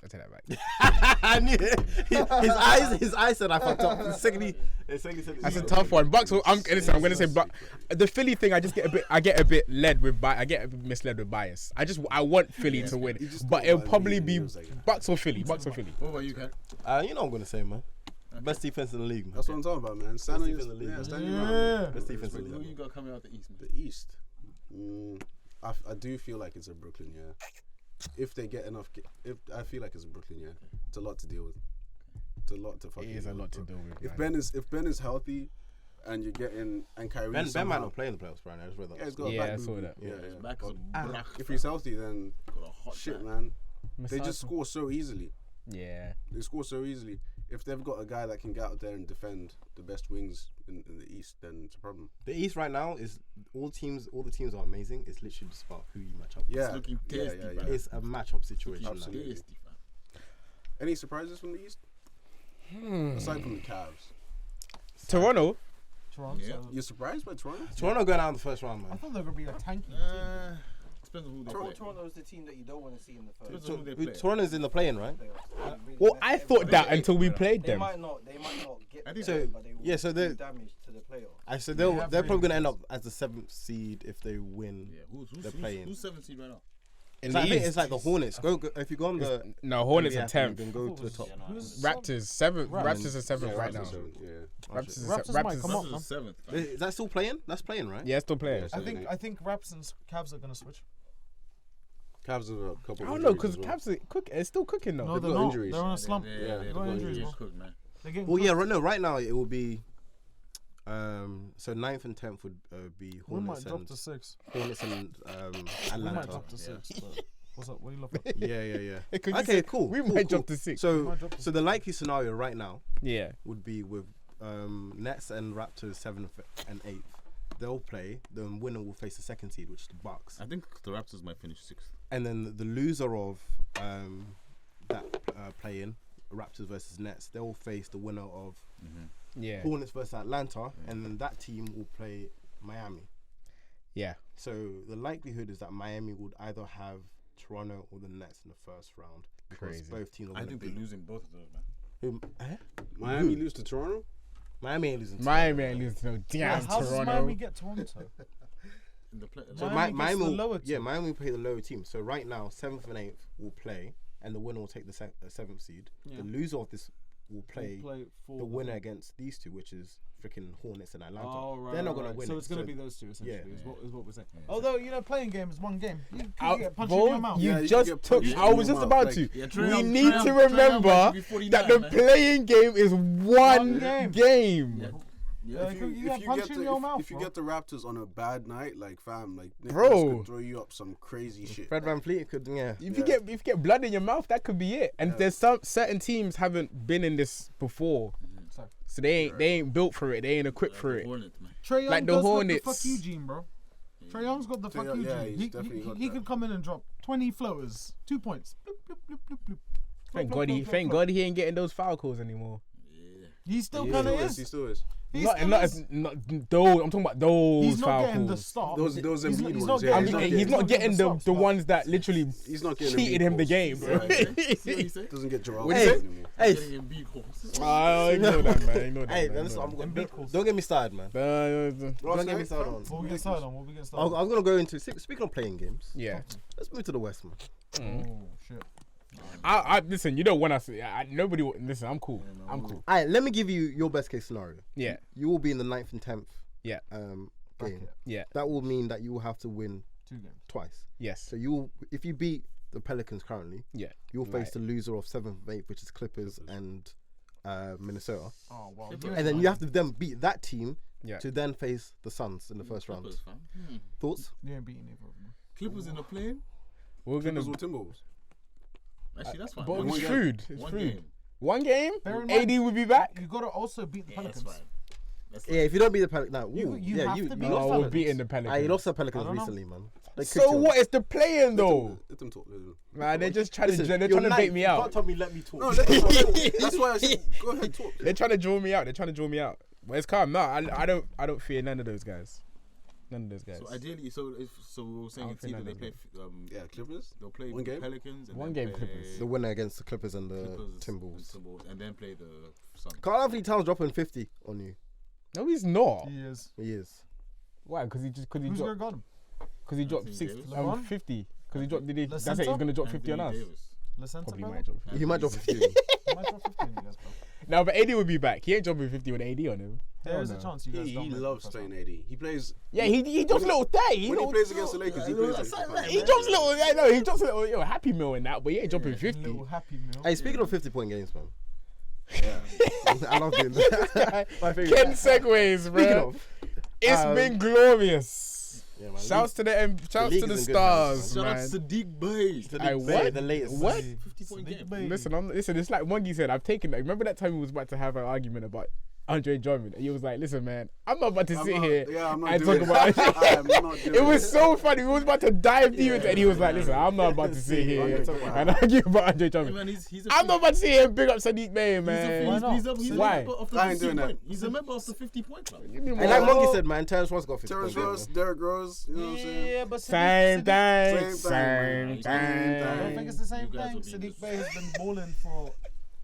[SPEAKER 2] I take that back.
[SPEAKER 3] I knew it. His eyes said I fucked up. Secondly said
[SPEAKER 2] That's a tough one. Bucks. I'm gonna say Bucks. The Philly thing, I get a bit misled with bias. I want Philly to win,
[SPEAKER 6] You just
[SPEAKER 2] but
[SPEAKER 6] thought
[SPEAKER 2] it'll
[SPEAKER 6] about
[SPEAKER 2] probably
[SPEAKER 6] it,
[SPEAKER 2] be
[SPEAKER 6] it was like-
[SPEAKER 2] Bucks or Philly. Bucks or Philly.
[SPEAKER 5] What about you, Ken?
[SPEAKER 3] You know what I'm gonna say, man. Best defense in the league, man.
[SPEAKER 6] That's what I'm talking about, man. Stand on your,
[SPEAKER 3] defense in the league.
[SPEAKER 6] yeah, stand your ground.
[SPEAKER 3] Best defense in the
[SPEAKER 5] Who
[SPEAKER 3] league.
[SPEAKER 5] you got coming out the East, man?
[SPEAKER 6] The East. I do feel like it's a Brooklyn, yeah. If they get enough, I feel like it's a Brooklyn, yeah. It's a lot to deal with. It's a lot to fucking.
[SPEAKER 2] It is a
[SPEAKER 6] deal
[SPEAKER 2] lot
[SPEAKER 6] with,
[SPEAKER 2] to
[SPEAKER 6] bro.
[SPEAKER 2] deal with.
[SPEAKER 6] If Ben is healthy, and you're getting and Kyrie,
[SPEAKER 3] Ben
[SPEAKER 6] somehow,
[SPEAKER 3] might not play in the playoffs, Brian. I just read that.
[SPEAKER 6] Yeah, he's got a
[SPEAKER 2] Yeah,
[SPEAKER 6] back
[SPEAKER 2] I saw
[SPEAKER 6] boo-boo.
[SPEAKER 2] that.
[SPEAKER 6] Yeah,
[SPEAKER 5] His
[SPEAKER 6] yeah.
[SPEAKER 5] back is a black.
[SPEAKER 6] If he's healthy, then
[SPEAKER 5] Got a hot
[SPEAKER 6] shit,
[SPEAKER 5] back.
[SPEAKER 6] man. They just score so easily.
[SPEAKER 2] Yeah.
[SPEAKER 6] They score so easily. If they've got a guy that can get out there and defend the best wings in the East, then it's a problem.
[SPEAKER 3] The East right now is all the teams are amazing. It's literally just about who you match up with.
[SPEAKER 6] Yeah,
[SPEAKER 5] It's looking
[SPEAKER 6] yeah,
[SPEAKER 5] tasty,
[SPEAKER 6] yeah,
[SPEAKER 5] man.
[SPEAKER 6] yeah.
[SPEAKER 3] It's a matchup situation now.
[SPEAKER 6] Absolutely.
[SPEAKER 5] Tasty, fam.
[SPEAKER 6] Any surprises from the East? Aside from the Cavs,
[SPEAKER 2] Toronto.
[SPEAKER 4] Toronto.
[SPEAKER 5] Yeah.
[SPEAKER 6] you're surprised by Toronto?
[SPEAKER 3] Toronto going out in the first round,
[SPEAKER 4] I
[SPEAKER 3] man.
[SPEAKER 4] thought they were gonna be a tanky team.
[SPEAKER 5] Depends on who they play.
[SPEAKER 8] Toronto is the team that you don't want to see in the first
[SPEAKER 5] Depends on who they play.
[SPEAKER 3] Toronto's in the play-in, right?
[SPEAKER 8] playoffs. Really
[SPEAKER 2] Well,
[SPEAKER 8] mess
[SPEAKER 2] I
[SPEAKER 8] everyone
[SPEAKER 2] thought
[SPEAKER 8] up.
[SPEAKER 2] that until we played
[SPEAKER 8] They
[SPEAKER 2] them.
[SPEAKER 8] might not get
[SPEAKER 5] I think
[SPEAKER 8] there,
[SPEAKER 3] so.
[SPEAKER 8] but they will
[SPEAKER 3] Yeah, so
[SPEAKER 8] do
[SPEAKER 3] they're-
[SPEAKER 8] damage to the playoffs.
[SPEAKER 3] So
[SPEAKER 4] They
[SPEAKER 3] they're
[SPEAKER 4] have
[SPEAKER 3] probably
[SPEAKER 4] really
[SPEAKER 3] going to end up as the 7th seed if they win.
[SPEAKER 5] Yeah,
[SPEAKER 3] They're playing.
[SPEAKER 5] who's 7th seed right now?
[SPEAKER 2] In
[SPEAKER 3] So I
[SPEAKER 2] the
[SPEAKER 3] think
[SPEAKER 2] East.
[SPEAKER 3] it's like the Hornets. Go if you go on the
[SPEAKER 2] No, Hornets
[SPEAKER 3] NBA
[SPEAKER 2] are
[SPEAKER 3] app,
[SPEAKER 2] 10th.
[SPEAKER 3] then go to the top.
[SPEAKER 4] Who's
[SPEAKER 2] Raptors 7th.
[SPEAKER 4] Raptors.
[SPEAKER 2] Raptors are 7th right now.
[SPEAKER 6] Yeah.
[SPEAKER 2] Raptors
[SPEAKER 4] might come up,
[SPEAKER 5] Raptors
[SPEAKER 4] man.
[SPEAKER 5] is 7th. fam.
[SPEAKER 3] Is that still playing? That's playing, right?
[SPEAKER 2] Yeah, still playing.
[SPEAKER 6] Yeah,
[SPEAKER 4] I think Raps and Cavs are gonna switch.
[SPEAKER 6] Cavs have a couple.
[SPEAKER 2] I don't know
[SPEAKER 6] injuries
[SPEAKER 2] because
[SPEAKER 6] as well.
[SPEAKER 2] Cavs are still cooking though.
[SPEAKER 4] No,
[SPEAKER 6] They've
[SPEAKER 4] they're
[SPEAKER 6] got
[SPEAKER 4] not.
[SPEAKER 6] injuries.
[SPEAKER 4] They're on a slump.
[SPEAKER 5] Yeah,
[SPEAKER 6] they've
[SPEAKER 4] They're
[SPEAKER 6] got
[SPEAKER 4] got
[SPEAKER 6] injuries.
[SPEAKER 4] injuries,
[SPEAKER 5] Cooked, man.
[SPEAKER 4] They're getting
[SPEAKER 3] Well, yeah,
[SPEAKER 4] cooked.
[SPEAKER 3] right now it will be. So 9th and 10th would be
[SPEAKER 4] We might
[SPEAKER 3] Hornets
[SPEAKER 4] drop
[SPEAKER 3] and
[SPEAKER 4] to 6.
[SPEAKER 3] Hornets and
[SPEAKER 4] We might
[SPEAKER 3] Atlanta.
[SPEAKER 4] drop to 6. But what's up? What are you looking at?
[SPEAKER 3] Yeah.
[SPEAKER 2] Because you
[SPEAKER 3] Okay,
[SPEAKER 2] said
[SPEAKER 3] cool.
[SPEAKER 2] We
[SPEAKER 3] cool,
[SPEAKER 2] might
[SPEAKER 3] cool.
[SPEAKER 2] jump to 6.
[SPEAKER 3] So,
[SPEAKER 4] might drop to
[SPEAKER 3] so the likely scenario right now
[SPEAKER 2] Yeah.
[SPEAKER 3] would be with Nets and Raptors 7th and 8th. They'll play. The winner will face the 2nd seed, which is the Bucks.
[SPEAKER 5] I think the Raptors might finish 6th.
[SPEAKER 3] And then the loser of that play-in, Raptors versus Nets, they will face the winner of
[SPEAKER 2] Yeah.
[SPEAKER 3] Hornets versus Atlanta, and then that team will play Miami.
[SPEAKER 2] Yeah.
[SPEAKER 3] So the likelihood is that Miami would either have Toronto or the Nets in the first round because
[SPEAKER 2] Crazy.
[SPEAKER 3] both teams are
[SPEAKER 5] I
[SPEAKER 3] going to
[SPEAKER 5] think they're
[SPEAKER 3] beat.
[SPEAKER 5] losing both of those, man.
[SPEAKER 6] Miami lose to Toronto.
[SPEAKER 3] Miami ain't losing. to
[SPEAKER 2] Miami
[SPEAKER 3] Toronto.
[SPEAKER 2] ain't losing to no
[SPEAKER 4] Yeah,
[SPEAKER 2] damn
[SPEAKER 4] how does
[SPEAKER 2] Toronto.
[SPEAKER 4] Miami get Toronto?
[SPEAKER 5] In the play.
[SPEAKER 3] So
[SPEAKER 4] Miami gets
[SPEAKER 3] Miami
[SPEAKER 4] the
[SPEAKER 3] will,
[SPEAKER 4] lower
[SPEAKER 3] yeah,
[SPEAKER 4] team.
[SPEAKER 3] Miami will play the lower team. So right now, 7th and 8th will play, and the winner will take the 7th seed.
[SPEAKER 4] Yeah.
[SPEAKER 3] The loser of this will play
[SPEAKER 4] Play for
[SPEAKER 3] the winner against these two, which is freaking Hornets and Atlanta.
[SPEAKER 4] Oh, right,
[SPEAKER 3] They're not
[SPEAKER 4] right,
[SPEAKER 3] gonna
[SPEAKER 4] right.
[SPEAKER 3] win.
[SPEAKER 4] So
[SPEAKER 3] it.
[SPEAKER 4] it's gonna be those two essentially.
[SPEAKER 3] Yeah.
[SPEAKER 4] Is what we're saying. Although playing game is one game. You
[SPEAKER 2] Out-
[SPEAKER 4] can get punched in
[SPEAKER 2] bro,
[SPEAKER 4] your mouth.
[SPEAKER 2] you
[SPEAKER 6] Yeah, you
[SPEAKER 2] just
[SPEAKER 6] can get
[SPEAKER 2] took.
[SPEAKER 6] punched
[SPEAKER 2] I
[SPEAKER 6] in
[SPEAKER 2] was
[SPEAKER 6] your
[SPEAKER 2] just
[SPEAKER 6] mouth,
[SPEAKER 2] about
[SPEAKER 6] like-
[SPEAKER 2] to.
[SPEAKER 5] Yeah,
[SPEAKER 2] We
[SPEAKER 5] Trae Young-
[SPEAKER 2] need
[SPEAKER 5] Trae
[SPEAKER 2] to
[SPEAKER 5] Young- Trae Young
[SPEAKER 2] remember
[SPEAKER 5] might be 49,
[SPEAKER 2] that the
[SPEAKER 5] man.
[SPEAKER 2] playing game is one
[SPEAKER 4] game.
[SPEAKER 2] game.
[SPEAKER 5] Yeah.
[SPEAKER 4] Yeah, you get punched in your mouth,
[SPEAKER 6] if you
[SPEAKER 4] bro.
[SPEAKER 6] get the Raptors on a bad night, like fam, like Nick
[SPEAKER 2] Bro.
[SPEAKER 6] Nurse could throw you up some crazy shit.
[SPEAKER 3] Fred VanVleet could, yeah.
[SPEAKER 2] If you get blood in your mouth, that could be it. And there's some certain teams haven't been in this before, so they ain't built for it. They ain't equipped for it.
[SPEAKER 5] Hornets, man.
[SPEAKER 4] Trae Young
[SPEAKER 2] Like the
[SPEAKER 4] does
[SPEAKER 2] Hornets.
[SPEAKER 4] got the fuck you gene, bro. Trae Young's got the fuck
[SPEAKER 6] Young-
[SPEAKER 4] you
[SPEAKER 6] yeah,
[SPEAKER 4] gene.
[SPEAKER 6] he's definitely got
[SPEAKER 4] He
[SPEAKER 6] that.
[SPEAKER 4] could come in and drop 20 floaters, 2 points. Bloop, bloop, bloop, bloop, bloop.
[SPEAKER 2] Thank
[SPEAKER 4] Flop,
[SPEAKER 2] God
[SPEAKER 4] flop,
[SPEAKER 2] he,
[SPEAKER 4] flop,
[SPEAKER 2] thank
[SPEAKER 4] flop.
[SPEAKER 2] God he ain't getting those foul calls anymore.
[SPEAKER 5] Yeah.
[SPEAKER 4] He still
[SPEAKER 6] He
[SPEAKER 4] kind of
[SPEAKER 6] still
[SPEAKER 4] is.
[SPEAKER 6] He still is.
[SPEAKER 4] He
[SPEAKER 2] Not
[SPEAKER 4] still is.
[SPEAKER 2] not those. I'm talking about those
[SPEAKER 4] He's not
[SPEAKER 2] foul
[SPEAKER 4] getting the
[SPEAKER 2] calls.
[SPEAKER 4] stop.
[SPEAKER 6] Those
[SPEAKER 4] He's
[SPEAKER 6] Embiid
[SPEAKER 4] not- he's
[SPEAKER 6] ones,
[SPEAKER 4] not
[SPEAKER 6] yeah,
[SPEAKER 2] I
[SPEAKER 4] getting-
[SPEAKER 2] mean,
[SPEAKER 6] he's
[SPEAKER 2] he's not getting the
[SPEAKER 4] stops, but-
[SPEAKER 2] ones that literally
[SPEAKER 6] He's not getting
[SPEAKER 2] cheated
[SPEAKER 6] Embiid
[SPEAKER 2] him the
[SPEAKER 6] calls.
[SPEAKER 2] game, bro.
[SPEAKER 6] Yeah,
[SPEAKER 5] See what he said?
[SPEAKER 6] doesn't get Joel
[SPEAKER 2] What do you
[SPEAKER 6] calls
[SPEAKER 2] say?
[SPEAKER 6] anymore.
[SPEAKER 3] Hey,
[SPEAKER 5] Getting Embiid calls.
[SPEAKER 2] I ignore that, man. Ignore that.
[SPEAKER 3] hey,
[SPEAKER 2] man.
[SPEAKER 3] listen,
[SPEAKER 2] Ignore
[SPEAKER 3] don't get me started, man.
[SPEAKER 2] that.
[SPEAKER 3] Don't get me started on.
[SPEAKER 4] What we get started on? What we get
[SPEAKER 3] I'm
[SPEAKER 4] started on?
[SPEAKER 3] gonna go into speaking of playing games.
[SPEAKER 2] Yeah.
[SPEAKER 3] Let's move to the West, man.
[SPEAKER 4] Oh, shit.
[SPEAKER 2] I listen. You don't want us. Nobody. Listen, I'm cool. I'm cool.
[SPEAKER 9] All right, let me give you your best case scenario.
[SPEAKER 2] Yeah.
[SPEAKER 9] You will be in the 9th and 10th.
[SPEAKER 2] Yeah.
[SPEAKER 9] Game.
[SPEAKER 2] Yeah.
[SPEAKER 9] That will mean that you will have to win
[SPEAKER 7] 2 games.
[SPEAKER 9] twice.
[SPEAKER 2] Yes.
[SPEAKER 9] So if you beat the Pelicans currently,
[SPEAKER 2] Yeah.
[SPEAKER 9] you'll face the loser of 7th and 8th, which is Clippers and Minnesota.
[SPEAKER 7] Oh well.
[SPEAKER 9] And then you have to then beat that team
[SPEAKER 2] Yeah.
[SPEAKER 9] to then face the Suns in the first round.
[SPEAKER 5] Clippers, fam.
[SPEAKER 9] Thoughts?
[SPEAKER 7] You ain't beating either of them.
[SPEAKER 5] Clippers in the plane.
[SPEAKER 2] We're gonna.
[SPEAKER 6] Clippers or Timberwolves?
[SPEAKER 5] Actually, that's fine.
[SPEAKER 2] But
[SPEAKER 5] One
[SPEAKER 2] it's
[SPEAKER 5] game.
[SPEAKER 2] food. It's
[SPEAKER 5] One
[SPEAKER 2] food.
[SPEAKER 5] game.
[SPEAKER 2] One game.
[SPEAKER 7] Bear in
[SPEAKER 2] AD
[SPEAKER 7] mind-
[SPEAKER 2] will be back.
[SPEAKER 7] You gotta also beat the
[SPEAKER 5] Yeah, that's
[SPEAKER 7] Pelicans.
[SPEAKER 5] fine. That's
[SPEAKER 9] Yeah, if you don't beat the Pelicans, nah,
[SPEAKER 7] You have to beat
[SPEAKER 9] you
[SPEAKER 7] the
[SPEAKER 9] lost
[SPEAKER 2] No, we're
[SPEAKER 7] Pelicans.
[SPEAKER 2] beating the
[SPEAKER 9] you
[SPEAKER 2] Pelicans.
[SPEAKER 9] lost the
[SPEAKER 7] I
[SPEAKER 9] Pelicans
[SPEAKER 7] don't know.
[SPEAKER 9] recently, man. They
[SPEAKER 2] So
[SPEAKER 9] cooked you.
[SPEAKER 2] what? It's the playing though.
[SPEAKER 6] Let them talk. Let them.
[SPEAKER 2] Man, they're just trying to.
[SPEAKER 9] Listen,
[SPEAKER 2] They're
[SPEAKER 9] you're
[SPEAKER 2] trying to bait me
[SPEAKER 9] ninth.
[SPEAKER 2] out.
[SPEAKER 3] Can't tell me let me talk.
[SPEAKER 6] No, let them talk. That's why I said go ahead talk.
[SPEAKER 2] They're trying to draw me out. They're trying to draw me out. But it's calm. No, I don't fear none of those guys. None of those guys.
[SPEAKER 5] So ideally, so we were saying
[SPEAKER 2] I
[SPEAKER 5] it's
[SPEAKER 2] don't
[SPEAKER 5] either they
[SPEAKER 2] think
[SPEAKER 5] play
[SPEAKER 6] Yeah, Clippers.
[SPEAKER 5] they'll play
[SPEAKER 6] One
[SPEAKER 5] the
[SPEAKER 6] game?
[SPEAKER 5] Pelicans and
[SPEAKER 2] One
[SPEAKER 5] then
[SPEAKER 2] game
[SPEAKER 5] play
[SPEAKER 2] Clippers.
[SPEAKER 9] The winner against the Clippers and the
[SPEAKER 5] Clippers
[SPEAKER 9] Timberwolves.
[SPEAKER 5] and then play the Suns.
[SPEAKER 9] Carl Anthony Towns dropping 50 on you.
[SPEAKER 2] No, he's not.
[SPEAKER 7] He is.
[SPEAKER 9] He is.
[SPEAKER 2] Why? Because he
[SPEAKER 7] Who's gonna
[SPEAKER 2] dropped.
[SPEAKER 7] guard him?
[SPEAKER 2] Because he dropped
[SPEAKER 5] Anthony
[SPEAKER 2] 60,
[SPEAKER 5] Davis?
[SPEAKER 7] LeBron?
[SPEAKER 2] 50. Because he dropped. Did he?
[SPEAKER 7] The
[SPEAKER 2] That's it. He's
[SPEAKER 7] center?
[SPEAKER 2] gonna drop 50 on us.
[SPEAKER 5] Davis.
[SPEAKER 7] Lacenta,
[SPEAKER 2] Probably
[SPEAKER 7] brother?
[SPEAKER 2] might drop 50.
[SPEAKER 9] He might drop 50.
[SPEAKER 7] He might drop 50 on you guys, bro.
[SPEAKER 2] No, but AD will be back. He ain't dropping 50 with AD on him.
[SPEAKER 7] There
[SPEAKER 2] Hell
[SPEAKER 7] is a
[SPEAKER 2] no.
[SPEAKER 7] chance you guys
[SPEAKER 6] He
[SPEAKER 7] don't make
[SPEAKER 6] loves
[SPEAKER 7] the first
[SPEAKER 6] playing
[SPEAKER 7] round.
[SPEAKER 6] AD. He plays
[SPEAKER 2] Yeah, he drops little 30.
[SPEAKER 6] when he plays against the Lakers. He plays like
[SPEAKER 2] He drops little. Yeah, no, he drops little Happy Meal in that, but he ain't dropping 50.
[SPEAKER 7] Little happy meal.
[SPEAKER 9] Hey, speaking of 50-point games, man. I love doing that. My favorite.
[SPEAKER 2] Ken segues,
[SPEAKER 9] Speaking
[SPEAKER 2] bro.
[SPEAKER 9] of,
[SPEAKER 2] It's been glorious.
[SPEAKER 9] yeah, man.
[SPEAKER 2] Shouts to shouts
[SPEAKER 9] league
[SPEAKER 2] to the
[SPEAKER 9] is in good hands,
[SPEAKER 2] stars,
[SPEAKER 5] Shout out
[SPEAKER 2] man.
[SPEAKER 5] to Sadiq Bey.
[SPEAKER 2] Hey, what?
[SPEAKER 9] The latest.
[SPEAKER 2] What?
[SPEAKER 5] 50-point game.
[SPEAKER 2] Listen. It's like Mongi said. I've taken. Remember that time we was about to have an argument about Andre Drummond, and he was like, "Listen, man, I'm not about to sit here
[SPEAKER 6] I'm not
[SPEAKER 2] and
[SPEAKER 6] doing
[SPEAKER 2] talk about."
[SPEAKER 6] it. I am not doing
[SPEAKER 2] It was so funny. We was about to dive deep into it, and he was like, "Listen, I'm not about to sit here and argue about Andre
[SPEAKER 5] Hey,
[SPEAKER 2] Drummond.
[SPEAKER 5] man, he's a
[SPEAKER 2] I'm not about to sit here and big up Sadiq Bey, man."
[SPEAKER 5] He's a
[SPEAKER 2] Why?
[SPEAKER 5] member of the
[SPEAKER 6] I ain't doing
[SPEAKER 5] 50
[SPEAKER 6] that.
[SPEAKER 5] point. He's a member of the 50-point club.
[SPEAKER 9] And like Monkey said, man, Terrence Ross got 50
[SPEAKER 6] Terrence
[SPEAKER 9] points.
[SPEAKER 6] Ross, Derrick Rose. You know what I'm saying?
[SPEAKER 7] Yeah, but
[SPEAKER 2] Same thing,
[SPEAKER 6] Same thing,
[SPEAKER 2] same
[SPEAKER 6] man. Same
[SPEAKER 7] I don't
[SPEAKER 2] thing.
[SPEAKER 7] think it's the same
[SPEAKER 5] You guys
[SPEAKER 7] thing.
[SPEAKER 5] will be
[SPEAKER 7] Sadiq Bey has been balling for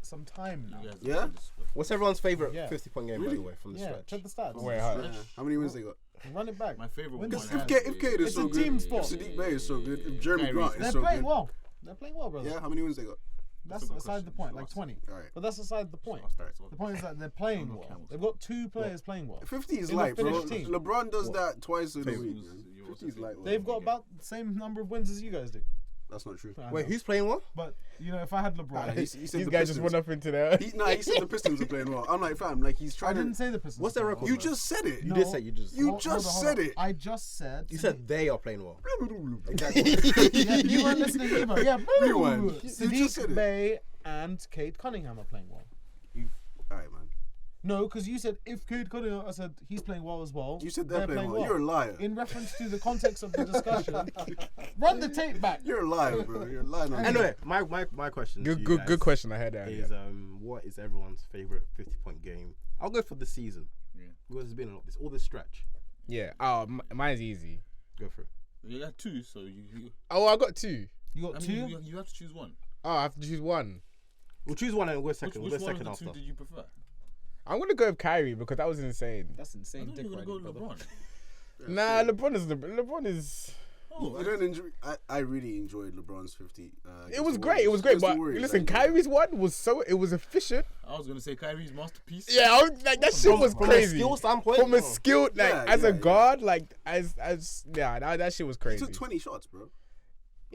[SPEAKER 7] some time now.
[SPEAKER 6] Yeah?
[SPEAKER 9] What's everyone's favorite
[SPEAKER 7] Yeah.
[SPEAKER 9] 50-point game, by the way, from the
[SPEAKER 7] Yeah,
[SPEAKER 9] stretch?
[SPEAKER 7] check the stats.
[SPEAKER 2] Wait,
[SPEAKER 6] Yeah. How many wins they got?
[SPEAKER 7] Run it back.
[SPEAKER 5] My favorite one.
[SPEAKER 7] Because
[SPEAKER 6] If Kate is
[SPEAKER 7] It's
[SPEAKER 6] so
[SPEAKER 7] a
[SPEAKER 6] good,
[SPEAKER 7] team
[SPEAKER 6] if
[SPEAKER 7] sport.
[SPEAKER 6] Sadiq Bey is so good, if Jeremy
[SPEAKER 5] Kyrie.
[SPEAKER 6] Grant
[SPEAKER 7] They're
[SPEAKER 6] is so
[SPEAKER 7] playing
[SPEAKER 6] good.
[SPEAKER 7] well. They're playing well, brother.
[SPEAKER 6] Yeah, how many wins they got?
[SPEAKER 7] That's
[SPEAKER 5] a good
[SPEAKER 7] aside the
[SPEAKER 5] question.
[SPEAKER 7] point, like 20.
[SPEAKER 6] Alright.
[SPEAKER 7] But that's aside the point. The point is that they're playing well. They've got 2 players playing well.
[SPEAKER 6] 50 is
[SPEAKER 7] In the
[SPEAKER 6] light, bro.
[SPEAKER 7] finished team.
[SPEAKER 6] LeBron does that twice in a week,
[SPEAKER 5] Who's
[SPEAKER 6] man.
[SPEAKER 5] yours?
[SPEAKER 6] 50 is light. man.
[SPEAKER 7] They've got about the same number of wins as you guys do.
[SPEAKER 6] That's not true.
[SPEAKER 7] I
[SPEAKER 9] Wait,
[SPEAKER 7] know.
[SPEAKER 9] who's playing what?
[SPEAKER 7] But, you know, if I had LeBron,
[SPEAKER 6] He said
[SPEAKER 2] These
[SPEAKER 6] the
[SPEAKER 2] guys just
[SPEAKER 6] Pistons.
[SPEAKER 2] went up into there.
[SPEAKER 6] He said the Pistons are playing well. I'm like, fam, like he's
[SPEAKER 7] I
[SPEAKER 6] trying
[SPEAKER 7] didn't
[SPEAKER 6] to.
[SPEAKER 7] say the Pistons.
[SPEAKER 9] What's their
[SPEAKER 7] were
[SPEAKER 9] record?
[SPEAKER 6] You
[SPEAKER 7] well.
[SPEAKER 6] just said it.
[SPEAKER 9] You
[SPEAKER 7] No.
[SPEAKER 9] did say you just.
[SPEAKER 6] You
[SPEAKER 7] Hold
[SPEAKER 6] just
[SPEAKER 7] on,
[SPEAKER 6] said
[SPEAKER 7] hold on.
[SPEAKER 6] it.
[SPEAKER 7] I just said.
[SPEAKER 9] You said they are playing well.
[SPEAKER 6] Exactly.
[SPEAKER 7] Yeah, you weren't listening either. Yeah,
[SPEAKER 6] Rewind. You just said
[SPEAKER 7] Sadiq
[SPEAKER 6] it.
[SPEAKER 7] Bey and Cade Cunningham are playing well.
[SPEAKER 6] All right, man.
[SPEAKER 7] No, because you said if Cade Cunningham, I said he's playing well as well.
[SPEAKER 6] You said they're playing well. You're a liar.
[SPEAKER 7] In reference to the context of the discussion, run the tape back.
[SPEAKER 6] You're a liar, bro. You're lying on
[SPEAKER 9] Anyway, my question. to you
[SPEAKER 2] Good
[SPEAKER 9] guys
[SPEAKER 2] question. I heard that.
[SPEAKER 9] Is what is everyone's favorite 50-point game? I'll go for the season.
[SPEAKER 5] Yeah.
[SPEAKER 9] Because it's been a lot. It's all this stretch.
[SPEAKER 2] Yeah. Oh, mine's easy.
[SPEAKER 9] Go for it.
[SPEAKER 5] You got 2, so you
[SPEAKER 2] Oh, I got 2.
[SPEAKER 7] You got
[SPEAKER 5] I
[SPEAKER 7] two.
[SPEAKER 5] mean, you have to choose one.
[SPEAKER 2] Oh, I have to choose one.
[SPEAKER 9] We'll choose one and we'll go
[SPEAKER 5] Which
[SPEAKER 9] second.
[SPEAKER 5] one
[SPEAKER 9] We'll go
[SPEAKER 5] of
[SPEAKER 9] second
[SPEAKER 5] the
[SPEAKER 9] after.
[SPEAKER 5] 2 did you prefer?
[SPEAKER 2] I'm gonna go with Kyrie because that was insane.
[SPEAKER 4] That's
[SPEAKER 5] I
[SPEAKER 4] insane.
[SPEAKER 5] thought you were gonna go with LeBron.
[SPEAKER 2] Nah, LeBron is.
[SPEAKER 5] Oh,
[SPEAKER 6] You don't enjoy. I really enjoyed LeBron's 50.
[SPEAKER 2] It was great. It was great. But listen, Kyrie's one was it was efficient.
[SPEAKER 5] I was gonna say Kyrie's masterpiece.
[SPEAKER 2] Yeah, I was, like that shit was
[SPEAKER 9] From
[SPEAKER 2] crazy.
[SPEAKER 9] a skill standpoint,
[SPEAKER 2] From a skill, like
[SPEAKER 6] Yeah,
[SPEAKER 2] as
[SPEAKER 6] yeah,
[SPEAKER 2] a
[SPEAKER 6] yeah.
[SPEAKER 2] guard, like as that shit was
[SPEAKER 6] He
[SPEAKER 2] crazy.
[SPEAKER 6] took 20 shots, bro.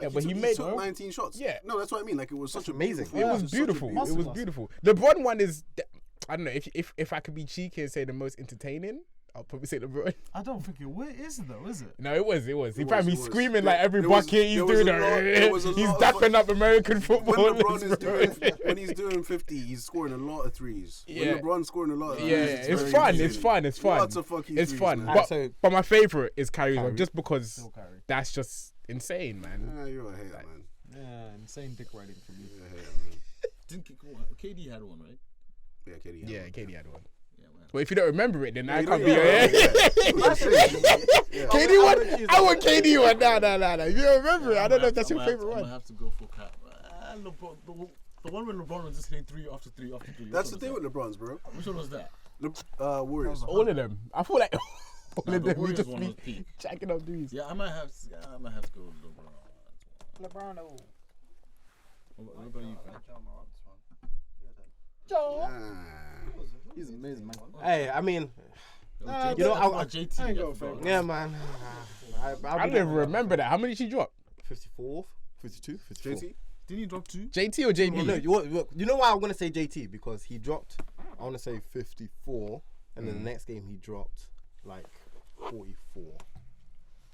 [SPEAKER 2] Yeah, but he made
[SPEAKER 6] took 19 shots.
[SPEAKER 2] Yeah.
[SPEAKER 6] No, that's what I mean. Like it was such a
[SPEAKER 9] amazing.
[SPEAKER 6] beautiful-
[SPEAKER 2] It was
[SPEAKER 6] such a
[SPEAKER 2] beautiful. It was
[SPEAKER 7] Masterclass.
[SPEAKER 2] beautiful. LeBron one is, I don't know if I could be cheeky and say the most entertaining, I'll probably say LeBron.
[SPEAKER 7] I don't think it is though, is it?
[SPEAKER 2] No, it was. He
[SPEAKER 6] was,
[SPEAKER 2] probably
[SPEAKER 6] it was.
[SPEAKER 2] screaming
[SPEAKER 6] There-
[SPEAKER 2] like every
[SPEAKER 6] there was-
[SPEAKER 2] bucket he's
[SPEAKER 6] there was
[SPEAKER 2] doing.
[SPEAKER 6] a lot- there was a
[SPEAKER 2] He's
[SPEAKER 6] lot of
[SPEAKER 2] dapping up American football.
[SPEAKER 6] When LeBron is doing, when he's doing 50, he's scoring a lot of threes.
[SPEAKER 2] Yeah.
[SPEAKER 6] When LeBron's scoring a lot of threes,
[SPEAKER 2] Yeah, it's
[SPEAKER 6] very
[SPEAKER 2] fun.
[SPEAKER 6] entertaining.
[SPEAKER 2] It's fun. It's fun.
[SPEAKER 6] Lots of fucking
[SPEAKER 2] It's
[SPEAKER 6] threes,
[SPEAKER 2] fun.
[SPEAKER 6] man.
[SPEAKER 2] But,
[SPEAKER 9] so-
[SPEAKER 2] but my favorite is Kyrie's one,
[SPEAKER 9] Kyrie.
[SPEAKER 2] just because
[SPEAKER 7] Still Kyrie.
[SPEAKER 2] that's just insane, man.
[SPEAKER 6] You're a hater, man.
[SPEAKER 7] Yeah, insane dick riding from you.
[SPEAKER 6] You're a hater, man.
[SPEAKER 5] Didn't KD had one, right?
[SPEAKER 6] Yeah, KD.
[SPEAKER 2] Yeah, KD had one.
[SPEAKER 5] Yeah, man.
[SPEAKER 2] But if you don't remember it, then I
[SPEAKER 6] you
[SPEAKER 2] can't
[SPEAKER 6] don't
[SPEAKER 2] be.
[SPEAKER 6] remember
[SPEAKER 2] KD one. I want KD one. Nah. If you don't remember it, I don't know if that's your favorite
[SPEAKER 5] I'm
[SPEAKER 2] one.
[SPEAKER 5] gonna have to go for Cat. LeBron, the one when LeBron was just hitting 3 after 3 after 3.
[SPEAKER 6] That's the thing with LeBron's, bro.
[SPEAKER 5] Which one was that?
[SPEAKER 6] Warriors.
[SPEAKER 2] All of them. I feel like all
[SPEAKER 5] Nah,
[SPEAKER 2] of
[SPEAKER 5] the
[SPEAKER 2] them would
[SPEAKER 5] Warriors
[SPEAKER 2] just
[SPEAKER 5] one
[SPEAKER 2] be
[SPEAKER 5] was peak.
[SPEAKER 2] jacking up these.
[SPEAKER 5] Yeah, I might have to go with LeBron.
[SPEAKER 7] LeBron.
[SPEAKER 5] What about you?
[SPEAKER 9] He's amazing, man.
[SPEAKER 3] Hey, I mean,
[SPEAKER 5] Nah,
[SPEAKER 3] you know,
[SPEAKER 5] I JT.
[SPEAKER 9] I ain't got a favorite.
[SPEAKER 3] yeah, man.
[SPEAKER 2] I don't even remember that. How many did she drop?
[SPEAKER 3] 54th, 52, 54.
[SPEAKER 6] JT?
[SPEAKER 5] Didn't you drop 2?
[SPEAKER 2] JT or JB?
[SPEAKER 3] No, you know why I'm gonna say JT, because he dropped, I want to say 54, and then the next game he dropped like 44.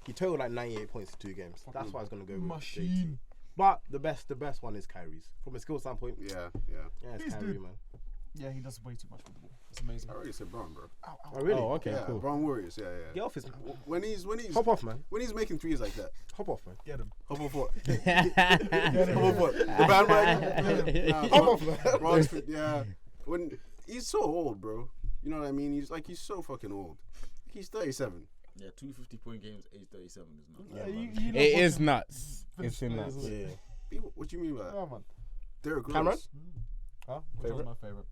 [SPEAKER 3] He totaled like 98 points in 2 games. That's why I was gonna go with JT. But the best one is Kyrie's. From a skill standpoint,
[SPEAKER 6] Yeah.
[SPEAKER 3] it's
[SPEAKER 7] He's
[SPEAKER 3] Kyrie,
[SPEAKER 7] good.
[SPEAKER 3] man.
[SPEAKER 7] Yeah, he does way too much with the ball. It's amazing.
[SPEAKER 6] I already said Brown, bro.
[SPEAKER 3] Oh really?
[SPEAKER 2] Oh, okay,
[SPEAKER 6] Yeah,
[SPEAKER 2] cool.
[SPEAKER 6] Brown Warriors. Yeah.
[SPEAKER 3] Get off his.
[SPEAKER 6] When he's
[SPEAKER 3] Hop off, man.
[SPEAKER 6] when he's making threes like that,
[SPEAKER 3] Hop off, man.
[SPEAKER 7] Get him.
[SPEAKER 6] hop off what? Hop off what? The bandwagon.
[SPEAKER 3] Hop off, man.
[SPEAKER 6] Bronx, yeah. When he's so old, bro. You know what I mean? He's so fucking old. He's 37.
[SPEAKER 5] Yeah, 2 50-point games, age 37 is not.
[SPEAKER 3] Yeah, man.
[SPEAKER 7] You
[SPEAKER 2] It
[SPEAKER 7] love
[SPEAKER 2] is
[SPEAKER 7] watching
[SPEAKER 2] nuts.
[SPEAKER 7] Finnish
[SPEAKER 2] It's nuts.
[SPEAKER 7] players, isn't it?
[SPEAKER 3] Yeah.
[SPEAKER 6] People, what do you mean by that?
[SPEAKER 7] Oh man.
[SPEAKER 6] Derrick Rose.
[SPEAKER 3] Cameron?
[SPEAKER 7] Huh? Which
[SPEAKER 3] Favorite?
[SPEAKER 7] one's my favorite?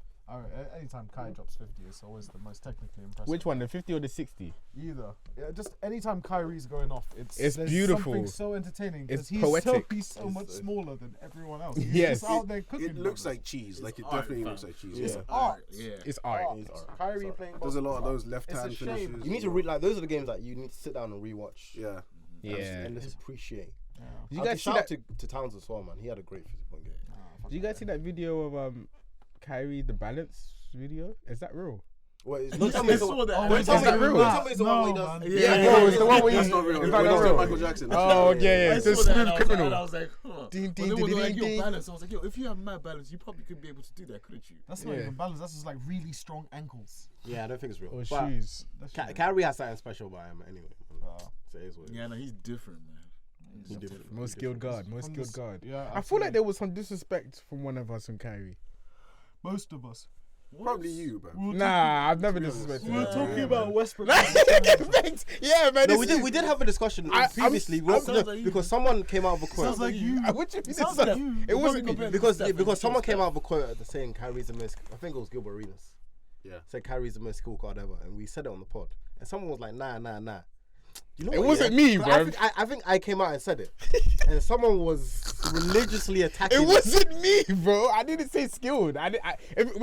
[SPEAKER 7] Anytime Kai drops 50, it's always the most technically impressive.
[SPEAKER 2] Which one, the 50 or the 60?
[SPEAKER 7] Either. Yeah, just anytime Kyrie's going off,
[SPEAKER 2] It's
[SPEAKER 7] there's
[SPEAKER 2] beautiful.
[SPEAKER 7] Something so entertaining. 'cause
[SPEAKER 2] It's
[SPEAKER 7] he's
[SPEAKER 2] poetic.
[SPEAKER 7] he's so much smaller than everyone else. He's
[SPEAKER 2] Yes.
[SPEAKER 7] just out there cooking.
[SPEAKER 6] It looks
[SPEAKER 7] brothers.
[SPEAKER 6] like cheese. Like it
[SPEAKER 5] art,
[SPEAKER 6] definitely
[SPEAKER 5] fam.
[SPEAKER 6] looks like cheese.
[SPEAKER 3] Yeah.
[SPEAKER 6] Yeah.
[SPEAKER 7] art.
[SPEAKER 5] Yeah.
[SPEAKER 2] It's art.
[SPEAKER 7] Kyrie playing.
[SPEAKER 6] There's a lot of
[SPEAKER 7] basketball.
[SPEAKER 6] those left hand
[SPEAKER 7] It's a shame.
[SPEAKER 6] finishes.
[SPEAKER 3] You need to read like those are the games that you need to sit down and rewatch.
[SPEAKER 6] Yeah.
[SPEAKER 2] Yeah.
[SPEAKER 3] And just appreciate.
[SPEAKER 7] Yeah.
[SPEAKER 2] Did you
[SPEAKER 3] I'll
[SPEAKER 2] guys see
[SPEAKER 3] shout
[SPEAKER 2] that?
[SPEAKER 3] out to Towns as well, man. He had a great 50-point game.
[SPEAKER 2] Did you guys see that video of Kyrie the balance video? Is that real?
[SPEAKER 3] Well, it's
[SPEAKER 5] I saw that.
[SPEAKER 3] Don't tell me
[SPEAKER 2] that real?
[SPEAKER 3] it's the one where he does.
[SPEAKER 7] man.
[SPEAKER 2] Yeah, bro, it's the one where
[SPEAKER 6] That's
[SPEAKER 2] you.
[SPEAKER 6] not real.
[SPEAKER 2] It's
[SPEAKER 6] That's
[SPEAKER 2] not
[SPEAKER 6] not
[SPEAKER 2] real.
[SPEAKER 6] Michael Jackson.
[SPEAKER 2] Oh yeah,
[SPEAKER 5] I
[SPEAKER 2] yeah.
[SPEAKER 5] saw
[SPEAKER 2] The
[SPEAKER 5] that
[SPEAKER 2] smooth
[SPEAKER 5] and I
[SPEAKER 2] criminal.
[SPEAKER 5] was like, huh.
[SPEAKER 2] Ding,
[SPEAKER 5] But
[SPEAKER 2] ding,
[SPEAKER 5] they were
[SPEAKER 2] ding,
[SPEAKER 5] like,
[SPEAKER 2] ding,
[SPEAKER 5] yo,
[SPEAKER 2] ding.
[SPEAKER 5] balance. I was like, yo, if you have mad balance, you probably could be able to do that, couldn't you?
[SPEAKER 7] That's not
[SPEAKER 2] Yeah.
[SPEAKER 7] even balance. That's just like really strong ankles.
[SPEAKER 3] Yeah, I don't think it's real.
[SPEAKER 2] Or
[SPEAKER 3] But
[SPEAKER 2] shoes.
[SPEAKER 3] Kyrie has something special about him anyway. So it is what it is.
[SPEAKER 5] Yeah, no, he's different, man.
[SPEAKER 3] He's different.
[SPEAKER 2] Most skilled guard. Most skilled guard.
[SPEAKER 7] Yeah.
[SPEAKER 2] I feel like there was some disrespect from one of us on Kyrie.
[SPEAKER 7] most of us.
[SPEAKER 6] Probably you, bro.
[SPEAKER 2] Nah, I've never disrespected.
[SPEAKER 7] We're
[SPEAKER 2] him.
[SPEAKER 7] talking about Westbrook.
[SPEAKER 2] Yeah, man.
[SPEAKER 3] No,
[SPEAKER 2] this
[SPEAKER 3] we did have a discussion previously because someone came out of a quote.
[SPEAKER 7] Sounds like you.
[SPEAKER 2] What you mean?
[SPEAKER 7] Sounds like you.
[SPEAKER 2] It wasn't me.
[SPEAKER 3] Because someone came out of a quote saying Kyrie's the most. I think it was Gilbert Arenas.
[SPEAKER 6] Yeah.
[SPEAKER 3] Said Kyrie's the most skilled guard ever, and we said it on the pod. And someone was like, nah. You know
[SPEAKER 2] It
[SPEAKER 3] what,
[SPEAKER 2] wasn't
[SPEAKER 3] yeah?
[SPEAKER 2] me,
[SPEAKER 3] But
[SPEAKER 2] bro.
[SPEAKER 3] I think I came out and said it, and someone was religiously attacking.
[SPEAKER 2] It wasn't me, bro. I didn't say skilled. When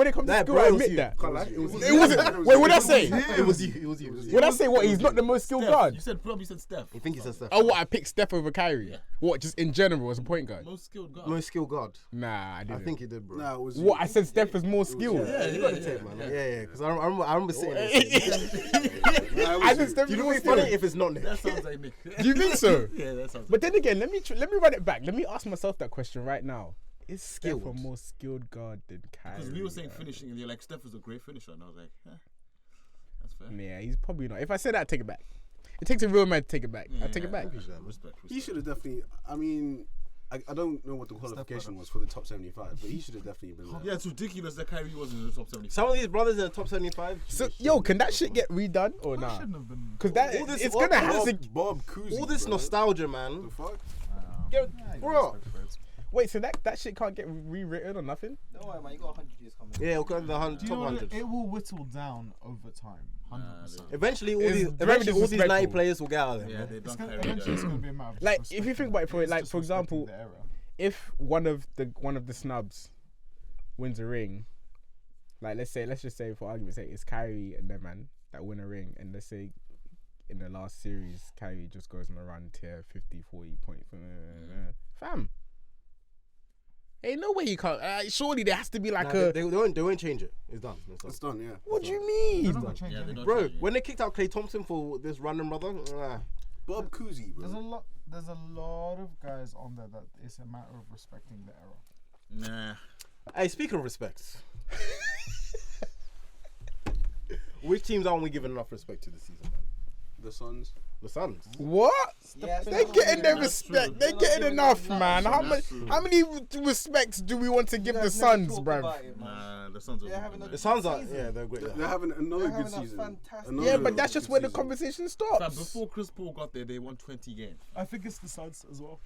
[SPEAKER 2] it comes to
[SPEAKER 3] Nah,
[SPEAKER 2] skill,
[SPEAKER 3] bro,
[SPEAKER 2] I
[SPEAKER 3] it was
[SPEAKER 2] admit
[SPEAKER 3] you.
[SPEAKER 2] that.
[SPEAKER 3] Can't lie, it was you.
[SPEAKER 2] It wasn't. Wait, what did I say?
[SPEAKER 3] It was you.
[SPEAKER 2] What I say? What? He's not the most skilled guard.
[SPEAKER 5] You said probably said Steph.
[SPEAKER 3] You think he said Steph?
[SPEAKER 2] Oh, what? I picked Steph over Kyrie.
[SPEAKER 5] Yeah.
[SPEAKER 2] What? Just in general as a point guard?
[SPEAKER 5] Most skilled guard.
[SPEAKER 3] Most skilled guard.
[SPEAKER 2] Nah, I
[SPEAKER 3] I
[SPEAKER 2] didn't.
[SPEAKER 3] think he did, bro.
[SPEAKER 6] Nah, it was you.
[SPEAKER 2] What? I said Steph is more skilled.
[SPEAKER 3] Yeah, you got the tape, man. Yeah. Because I remember sitting there.
[SPEAKER 6] Nah, it
[SPEAKER 2] I
[SPEAKER 6] was
[SPEAKER 2] said
[SPEAKER 6] you.
[SPEAKER 2] Steph
[SPEAKER 3] You
[SPEAKER 2] is
[SPEAKER 3] know
[SPEAKER 2] more
[SPEAKER 3] what's funny
[SPEAKER 2] skilled.
[SPEAKER 3] if it's not Nick.
[SPEAKER 5] That sounds like Nick.
[SPEAKER 2] Do you think so?
[SPEAKER 5] Yeah, that sounds.
[SPEAKER 2] But then again, let me run it back. Let me ask myself that question right now. Is Steph a
[SPEAKER 3] Skilled.
[SPEAKER 2] more skilled guard than Kyrie?
[SPEAKER 5] Because we were saying finishing, and you're like, Steph is a great finisher, and I was like, that's fair.
[SPEAKER 2] Yeah, he's probably not. If I said that, I'd take it back. It takes a real man to take it back. I'll take it back.
[SPEAKER 5] Respect.
[SPEAKER 6] He should have definitely. I mean, I don't know what the qualification was for the top 75, but he should have definitely been there.
[SPEAKER 5] Yeah, it's ridiculous that Kyrie wasn't in the top 75.
[SPEAKER 3] Some of these brothers in the top 75.
[SPEAKER 2] So, yo, can that shit get redone or
[SPEAKER 7] That
[SPEAKER 2] nah?
[SPEAKER 7] shouldn't have been.
[SPEAKER 2] Because that
[SPEAKER 3] All this-
[SPEAKER 2] it's
[SPEAKER 3] all-
[SPEAKER 2] gonna
[SPEAKER 3] all
[SPEAKER 2] have to.
[SPEAKER 6] Bob Cousy,
[SPEAKER 3] All this
[SPEAKER 6] bro.
[SPEAKER 3] nostalgia,
[SPEAKER 6] The
[SPEAKER 3] man.
[SPEAKER 6] fuck?
[SPEAKER 3] Bro.
[SPEAKER 2] Wait, so that shit can't get rewritten or nothing?
[SPEAKER 8] Don't worry, man. You got 100 years coming.
[SPEAKER 3] Yeah, we'll go to the
[SPEAKER 7] Do you
[SPEAKER 3] top
[SPEAKER 7] know what
[SPEAKER 3] 100.
[SPEAKER 7] it will whittle down over time. 100%.
[SPEAKER 3] Eventually, all
[SPEAKER 2] It's
[SPEAKER 3] these
[SPEAKER 2] very
[SPEAKER 3] all these 90
[SPEAKER 2] disrespectful.
[SPEAKER 3] players will get out of there.
[SPEAKER 5] Yeah,
[SPEAKER 3] man.
[SPEAKER 5] they
[SPEAKER 7] It's
[SPEAKER 5] don't
[SPEAKER 7] gonna,
[SPEAKER 5] Kyrie.
[SPEAKER 7] eventually, it's gonna be a matter of
[SPEAKER 2] Like, if you think about it, for
[SPEAKER 7] It's
[SPEAKER 2] like, for
[SPEAKER 7] disrespecting
[SPEAKER 2] example,
[SPEAKER 7] the era.
[SPEAKER 2] if one of the snubs wins a ring, like let's just say for argument's sake, it's Kyrie and them man that win a ring, and let's say in the last series, Kyrie just goes on a run, tier 50, 40 points. Fam. Ain't no way you can't. Surely there has to be like
[SPEAKER 3] Nah, they won't change it. It's done.
[SPEAKER 6] It's done, yeah.
[SPEAKER 2] What do you mean?
[SPEAKER 7] They're not gonna change
[SPEAKER 5] Yeah, they
[SPEAKER 7] anything.
[SPEAKER 5] don't
[SPEAKER 3] Bro,
[SPEAKER 5] change it.
[SPEAKER 3] when they kicked out Klay Thompson for this random brother,
[SPEAKER 6] Bob Cousy,
[SPEAKER 7] There's a
[SPEAKER 6] bro.
[SPEAKER 7] lot. There's a lot of guys on there that it's a matter of respecting the era.
[SPEAKER 5] Nah.
[SPEAKER 3] hey, speaking of respect, which teams aren't we giving enough respect to this season, man?
[SPEAKER 6] The Suns.
[SPEAKER 3] The Suns.
[SPEAKER 2] What?
[SPEAKER 8] Yeah,
[SPEAKER 2] They're getting their
[SPEAKER 5] That's
[SPEAKER 2] respect.
[SPEAKER 5] true.
[SPEAKER 2] They're getting enough, man.
[SPEAKER 5] That's true.
[SPEAKER 2] How many respects do we want to give the Suns, bruv?
[SPEAKER 5] Nah, the Suns are.
[SPEAKER 8] They're having a
[SPEAKER 3] The Suns are, yeah, they're great.
[SPEAKER 6] They're having another
[SPEAKER 8] They're
[SPEAKER 6] good
[SPEAKER 8] having a
[SPEAKER 6] season.
[SPEAKER 8] fantastic-
[SPEAKER 6] Another
[SPEAKER 2] Yeah, but that's
[SPEAKER 6] good
[SPEAKER 2] just where the
[SPEAKER 6] season.
[SPEAKER 2] conversation
[SPEAKER 5] Fam,
[SPEAKER 2] stops.
[SPEAKER 5] before Chris Paul got there, they won 20 games.
[SPEAKER 7] I think it's the Suns as well.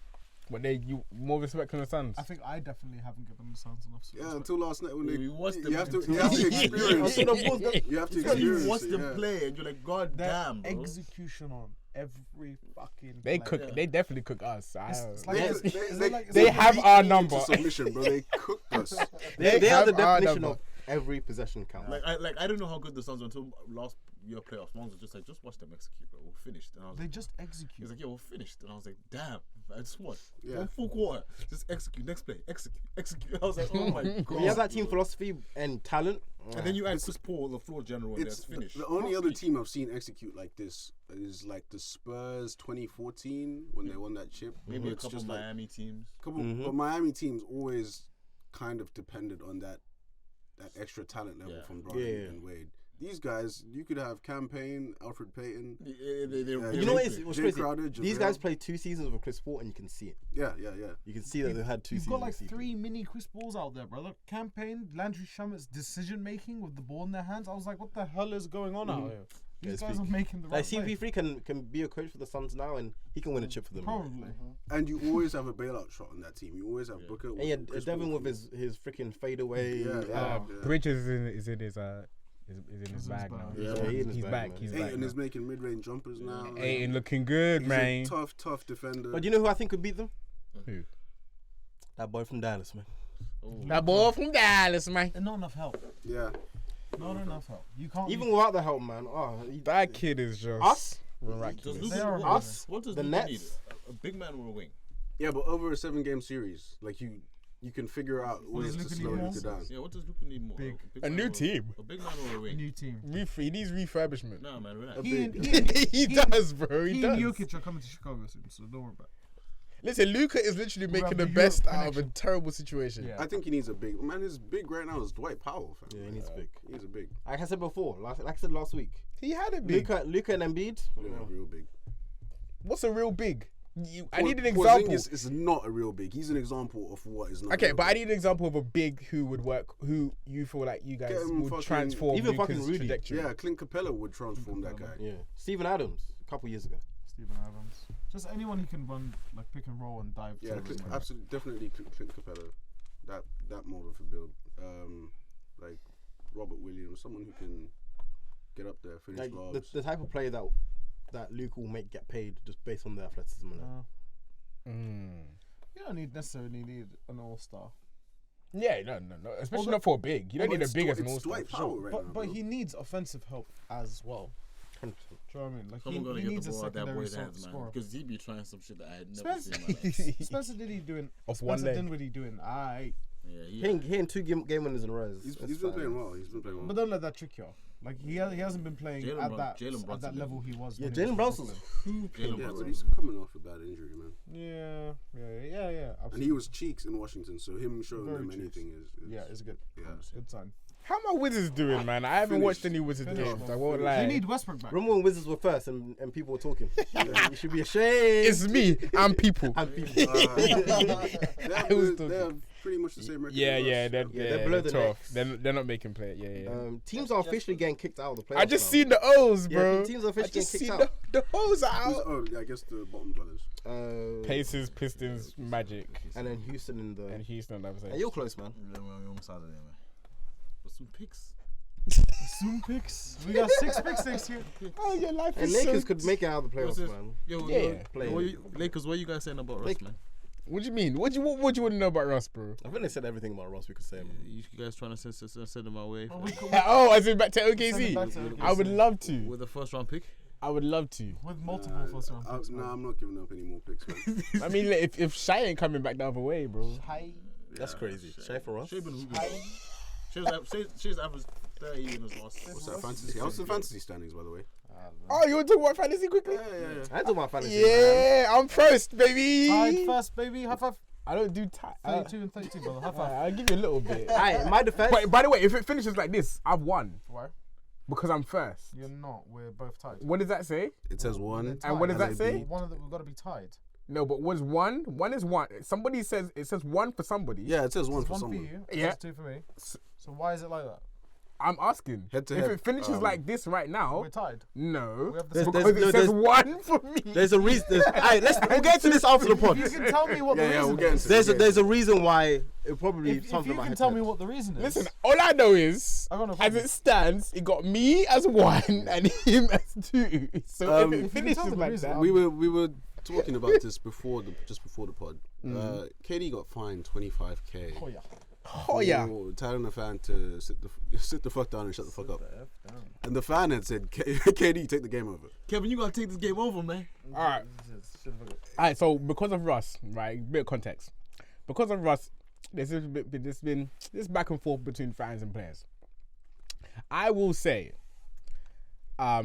[SPEAKER 2] But you more respect on the Suns.
[SPEAKER 7] I think I definitely haven't given the Suns enough.
[SPEAKER 6] Yeah, until last night when
[SPEAKER 5] We watched them.
[SPEAKER 6] you have to
[SPEAKER 5] until-
[SPEAKER 6] experience.
[SPEAKER 3] You know, Bulls got-
[SPEAKER 6] You have to
[SPEAKER 5] You
[SPEAKER 6] experience.
[SPEAKER 5] watch
[SPEAKER 6] it,
[SPEAKER 5] them
[SPEAKER 6] yeah.
[SPEAKER 5] play, and you're like, God
[SPEAKER 7] Their
[SPEAKER 5] damn, bro.
[SPEAKER 7] execution on every fucking.
[SPEAKER 2] They
[SPEAKER 7] like,
[SPEAKER 2] cook. They definitely cook us.
[SPEAKER 7] It's like,
[SPEAKER 6] They-
[SPEAKER 7] is
[SPEAKER 6] they-
[SPEAKER 7] it like-
[SPEAKER 2] they have our
[SPEAKER 6] beat
[SPEAKER 2] number.
[SPEAKER 6] to submission, bro. They cooked us.
[SPEAKER 9] They are the
[SPEAKER 2] have our
[SPEAKER 9] definition
[SPEAKER 2] number.
[SPEAKER 9] of every possession count.
[SPEAKER 5] I don't know how good the Suns were until last year playoffs. Mons was just like, just watch them execute, bro. We're finished. And I was
[SPEAKER 7] They
[SPEAKER 5] like,
[SPEAKER 7] just
[SPEAKER 5] he
[SPEAKER 7] execute.
[SPEAKER 5] was like, yeah, we're finished. And I was like, damn, I just watched.
[SPEAKER 6] Yeah.
[SPEAKER 5] One full quarter. Just execute. Next play. Execute. I was like, oh my god.
[SPEAKER 9] You have that team philosophy and talent.
[SPEAKER 5] And then you add Chris Paul, the floor general, and
[SPEAKER 6] It's
[SPEAKER 5] that's finished.
[SPEAKER 6] the only other team I've seen execute like this is like the Spurs 2014 when they won that chip.
[SPEAKER 5] Maybe a
[SPEAKER 6] It's
[SPEAKER 5] couple
[SPEAKER 6] just like-
[SPEAKER 5] Miami teams.
[SPEAKER 6] but Miami teams always kind of depended on that extra talent level from Bryant and Wade. These guys, you could have Campaign, Alfred Payton.
[SPEAKER 9] You know what is what's
[SPEAKER 6] Jay
[SPEAKER 9] crazy?
[SPEAKER 6] Crowder,
[SPEAKER 9] These
[SPEAKER 6] JaVale.
[SPEAKER 9] guys played 2 seasons with Chris Paul, and you can see it.
[SPEAKER 6] Yeah.
[SPEAKER 9] You can see that they had 2
[SPEAKER 7] You've
[SPEAKER 9] seasons.
[SPEAKER 7] got like
[SPEAKER 9] of CP.
[SPEAKER 7] 3 mini Chris Pauls out there, brother. Campaign, Landry Shamit's decision making with the ball in their hands. I was like, what the hell is going on out here? These guys are making the right
[SPEAKER 9] Like
[SPEAKER 7] play.
[SPEAKER 9] CP3 can be a coach for the Suns now, and he can win a chip for them.
[SPEAKER 7] Probably.
[SPEAKER 6] And you always have a bailout shot on that team. You always have Booker.
[SPEAKER 9] And yeah,
[SPEAKER 6] Chris
[SPEAKER 9] Devin
[SPEAKER 6] Paul.
[SPEAKER 9] with his freaking fadeaway.
[SPEAKER 6] Yeah.
[SPEAKER 2] Bridges is in his bag now.
[SPEAKER 9] Yeah, he in his
[SPEAKER 2] He's
[SPEAKER 9] bag,
[SPEAKER 2] back.
[SPEAKER 9] man.
[SPEAKER 2] He's back.
[SPEAKER 6] Ayton
[SPEAKER 2] now.
[SPEAKER 6] is making mid-range jumpers now.
[SPEAKER 2] Ayton looking good,
[SPEAKER 6] He's
[SPEAKER 2] man.
[SPEAKER 6] a tough defender.
[SPEAKER 9] But you know who I think could beat them?
[SPEAKER 2] Who?
[SPEAKER 9] That boy from Dallas, man.
[SPEAKER 2] That boy from Dallas, man.
[SPEAKER 7] And not enough help.
[SPEAKER 6] Yeah.
[SPEAKER 7] Not enough help. You can't
[SPEAKER 9] Even without the help, man.
[SPEAKER 2] That kid is just
[SPEAKER 9] Us?
[SPEAKER 2] miraculous.
[SPEAKER 7] They are
[SPEAKER 5] what,
[SPEAKER 9] us,
[SPEAKER 5] what does
[SPEAKER 9] the
[SPEAKER 5] Luka need?
[SPEAKER 9] Nets.
[SPEAKER 5] A big man or a wing?
[SPEAKER 6] Yeah, but over a 7-game series, like you can figure out ways to
[SPEAKER 7] Luka
[SPEAKER 6] slow
[SPEAKER 7] need
[SPEAKER 6] Luka down.
[SPEAKER 5] Yeah, what does Luka need more?
[SPEAKER 7] Big.
[SPEAKER 2] A
[SPEAKER 5] man
[SPEAKER 2] new
[SPEAKER 5] or-
[SPEAKER 2] team.
[SPEAKER 5] A big man or a wing?
[SPEAKER 7] new team.
[SPEAKER 2] He needs refurbishment.
[SPEAKER 5] Nah, man, relax.
[SPEAKER 7] He
[SPEAKER 2] he does, bro. He
[SPEAKER 7] and
[SPEAKER 2] does.
[SPEAKER 7] Jokic are coming to Chicago soon, so don't worry about it.
[SPEAKER 2] Listen, Luca is literally making
[SPEAKER 7] have
[SPEAKER 2] the
[SPEAKER 7] the
[SPEAKER 2] best
[SPEAKER 7] Europe
[SPEAKER 2] out of a
[SPEAKER 7] connection.
[SPEAKER 2] terrible situation.
[SPEAKER 7] Yeah.
[SPEAKER 6] I think he needs a big man. His big right now is Dwight Powell. Fam.
[SPEAKER 9] Yeah, he needs big.
[SPEAKER 6] He needs a big.
[SPEAKER 9] Like I said before, like I said last week,
[SPEAKER 2] He had a big.
[SPEAKER 9] Luka and Embiid.
[SPEAKER 6] Yeah, real big.
[SPEAKER 2] What's a real big? I need an example.
[SPEAKER 6] Porzingis is not a real big. He's an example of what is not.
[SPEAKER 2] Okay,
[SPEAKER 6] real
[SPEAKER 2] but I
[SPEAKER 6] big.
[SPEAKER 2] need an example of a big who would work, who you feel like you guys
[SPEAKER 6] Get him
[SPEAKER 2] would
[SPEAKER 6] fucking-
[SPEAKER 2] transform
[SPEAKER 9] even
[SPEAKER 2] Luka's
[SPEAKER 9] fucking Rudy.
[SPEAKER 2] trajectory.
[SPEAKER 6] Yeah, Clint Capella would transform that guy.
[SPEAKER 9] Yeah, Steven Adams a couple years ago.
[SPEAKER 7] Steven Adams. Just anyone who can run like pick and roll and dive.
[SPEAKER 6] Yeah,
[SPEAKER 7] to the rim.
[SPEAKER 6] absolutely, definitely Clint Capella. That more of a build. Like Robert Williams, someone who can get up there, finish
[SPEAKER 9] Like
[SPEAKER 6] lobs.
[SPEAKER 9] the type of player that Luka will make get paid just based on their athleticism. And that.
[SPEAKER 7] You don't necessarily need an all-star.
[SPEAKER 2] Yeah, no. Especially not for a big. You don't need a big as an
[SPEAKER 6] It's
[SPEAKER 2] all-star.
[SPEAKER 6] Dwight
[SPEAKER 2] for
[SPEAKER 6] Powell
[SPEAKER 2] sure.
[SPEAKER 6] right
[SPEAKER 7] But
[SPEAKER 6] now.
[SPEAKER 7] but
[SPEAKER 6] bro.
[SPEAKER 7] he needs offensive help as well.
[SPEAKER 9] 100%.
[SPEAKER 7] Do you know what I mean? Like
[SPEAKER 5] Someone gotta
[SPEAKER 7] he
[SPEAKER 5] get
[SPEAKER 7] needs
[SPEAKER 5] the
[SPEAKER 7] a
[SPEAKER 5] ball out that
[SPEAKER 7] secondary
[SPEAKER 5] boy's hands, man.
[SPEAKER 7] scorer.
[SPEAKER 5] Because he be trying some shit that I had never
[SPEAKER 7] Spencer,
[SPEAKER 5] seen in my life.
[SPEAKER 7] Spencer Dinwiddie doing.
[SPEAKER 2] Off one
[SPEAKER 7] Spencer
[SPEAKER 2] leg.
[SPEAKER 7] Dinwiddie doing. Aight.
[SPEAKER 5] Yeah,
[SPEAKER 9] Hitting 2 game winners in a row.
[SPEAKER 6] He's been playing well. He's been playing well.
[SPEAKER 7] But don't let that trick you. Like he hasn't been playing
[SPEAKER 5] Jalen
[SPEAKER 7] at
[SPEAKER 5] Brun-
[SPEAKER 7] that
[SPEAKER 5] Jalen
[SPEAKER 7] at
[SPEAKER 5] Brunson
[SPEAKER 7] that level he was.
[SPEAKER 9] Yeah,
[SPEAKER 7] when he was
[SPEAKER 9] Jalen
[SPEAKER 7] with
[SPEAKER 9] Brunson's
[SPEAKER 7] Brooklyn.
[SPEAKER 5] Jalen
[SPEAKER 6] Yeah, but
[SPEAKER 5] Brunson.
[SPEAKER 6] he's coming off a bad injury, man.
[SPEAKER 7] Yeah.
[SPEAKER 6] And
[SPEAKER 7] Absolutely.
[SPEAKER 6] he was cheeks in Washington, so him showing
[SPEAKER 7] Very
[SPEAKER 6] them
[SPEAKER 7] cheeks.
[SPEAKER 6] anything is
[SPEAKER 7] Yeah, it's good.
[SPEAKER 6] yeah.
[SPEAKER 7] Good sign.
[SPEAKER 2] How my Wizards doing, man? I haven't watched any Wizards
[SPEAKER 7] Finished.
[SPEAKER 2] games. I won't
[SPEAKER 7] We
[SPEAKER 2] lie.
[SPEAKER 7] need Westbrook back.
[SPEAKER 9] Remember when Wizards were first and people were talking? You should be ashamed.
[SPEAKER 2] It's me. I'm people.
[SPEAKER 9] And people.
[SPEAKER 6] They
[SPEAKER 2] was
[SPEAKER 6] have,
[SPEAKER 2] talking.
[SPEAKER 6] they have pretty much the same record.
[SPEAKER 2] Yeah,
[SPEAKER 6] as
[SPEAKER 2] yeah,
[SPEAKER 6] us.
[SPEAKER 2] they're
[SPEAKER 9] below the
[SPEAKER 2] tough.
[SPEAKER 9] Knicks.
[SPEAKER 2] They're not making play. Yeah.
[SPEAKER 9] Teams are officially getting kicked out of the playoffs.
[SPEAKER 2] I just
[SPEAKER 9] now.
[SPEAKER 2] seen the O's,
[SPEAKER 9] Yeah,
[SPEAKER 2] bro.
[SPEAKER 9] teams are
[SPEAKER 2] I
[SPEAKER 9] officially
[SPEAKER 2] just
[SPEAKER 9] getting
[SPEAKER 2] seen
[SPEAKER 9] kicked
[SPEAKER 2] the O's are
[SPEAKER 6] Who's-
[SPEAKER 2] out.
[SPEAKER 6] oh, yeah, I guess the bottom dwellers.
[SPEAKER 2] Pacers, Pistons, Magic,
[SPEAKER 9] And then Houston in the.
[SPEAKER 2] and Houston. On the other side.
[SPEAKER 9] Hey, you're close, man.
[SPEAKER 5] Yeah, we're almost out of there, man. But some picks.
[SPEAKER 7] Soon picks. We got 6 picks next year.
[SPEAKER 2] Oh, your life
[SPEAKER 9] And
[SPEAKER 2] is
[SPEAKER 9] Lakers
[SPEAKER 2] so...
[SPEAKER 9] could make it out of the playoffs,
[SPEAKER 5] What's this?
[SPEAKER 9] man.
[SPEAKER 5] Yo,
[SPEAKER 2] Yeah.
[SPEAKER 5] Lakers, what you guys saying about Russ,
[SPEAKER 9] Lake-
[SPEAKER 5] man?
[SPEAKER 2] What do you mean? What do you want to know about Russ, bro?
[SPEAKER 9] I think they said everything about Ross we could say. Man.
[SPEAKER 5] You guys trying to send him away
[SPEAKER 2] Oh, I said back to
[SPEAKER 7] Send him
[SPEAKER 2] OKC.
[SPEAKER 7] back to OKC.
[SPEAKER 2] I would love to.
[SPEAKER 5] with a first round pick?
[SPEAKER 2] I would love to.
[SPEAKER 7] With multiple first round picks.
[SPEAKER 6] Nah, I'm not giving up any more picks, man.
[SPEAKER 2] I mean, like, if Shai ain't coming back the other way, bro.
[SPEAKER 9] That's crazy. Shay for Ross.
[SPEAKER 5] She's averaged 30 in his last.
[SPEAKER 6] What's that fantasy? How's the fantasy standings, by the way?
[SPEAKER 2] Oh, you want to talk about fantasy quickly?
[SPEAKER 9] I do my fantasy. Man.
[SPEAKER 2] Yeah, I'm first, baby.
[SPEAKER 7] Tied first, baby. High five.
[SPEAKER 2] I don't do tie.
[SPEAKER 7] 32 and 32, brother. High five.
[SPEAKER 2] I'll give you a little bit.
[SPEAKER 9] Alright, in my defense.
[SPEAKER 2] But by the way, if it finishes like this, I've won
[SPEAKER 7] Why?
[SPEAKER 2] because I'm first.
[SPEAKER 7] You're not. We're both tied.
[SPEAKER 2] What does that say?
[SPEAKER 6] It says one.
[SPEAKER 2] And what does that say?
[SPEAKER 7] One of them, we've got to be tied.
[SPEAKER 2] No, but was one? One is one. Somebody says it says one for somebody.
[SPEAKER 6] Yeah, it says one
[SPEAKER 7] There's
[SPEAKER 6] for
[SPEAKER 7] one
[SPEAKER 6] someone.
[SPEAKER 7] for you.
[SPEAKER 2] Yeah.
[SPEAKER 7] There's 2 for me. So why is it like that?
[SPEAKER 2] I'm asking.
[SPEAKER 6] Head to
[SPEAKER 2] if
[SPEAKER 6] head,
[SPEAKER 2] it finishes like this right now,
[SPEAKER 4] We're tied.
[SPEAKER 2] no.
[SPEAKER 4] We have the
[SPEAKER 2] Because
[SPEAKER 4] same-
[SPEAKER 2] it says 1 for me.
[SPEAKER 3] There's a reason. We'll get to this after the pod.
[SPEAKER 4] If you can tell me what the
[SPEAKER 6] Yeah,
[SPEAKER 4] reason
[SPEAKER 6] we'll get
[SPEAKER 4] is.
[SPEAKER 6] into it.
[SPEAKER 3] There's a reason why it probably
[SPEAKER 4] If
[SPEAKER 3] something
[SPEAKER 4] you
[SPEAKER 3] about
[SPEAKER 4] can tell me
[SPEAKER 3] head-to-head.
[SPEAKER 4] what the reason is.
[SPEAKER 2] Listen, all I know is,
[SPEAKER 4] I got no
[SPEAKER 2] as
[SPEAKER 4] problem.
[SPEAKER 2] it stands, it got me as 1 and him as 2. So if
[SPEAKER 6] If
[SPEAKER 2] it
[SPEAKER 6] you
[SPEAKER 4] can
[SPEAKER 2] finishes
[SPEAKER 4] tell the
[SPEAKER 2] like
[SPEAKER 4] reason,
[SPEAKER 2] that,
[SPEAKER 6] we were talking about this before the pod. KD got fined 25k.
[SPEAKER 4] Oh yeah.
[SPEAKER 2] oh yeah.
[SPEAKER 6] for telling the fan to sit the fuck down and shut the fuck up. And the fan had said, KD, take the game over.
[SPEAKER 5] Kevin, you gotta take this game over, man.
[SPEAKER 2] All right. So because of Russ, right? Bit of context. Because of Russ, there's been this back and forth between fans and players. I will say, I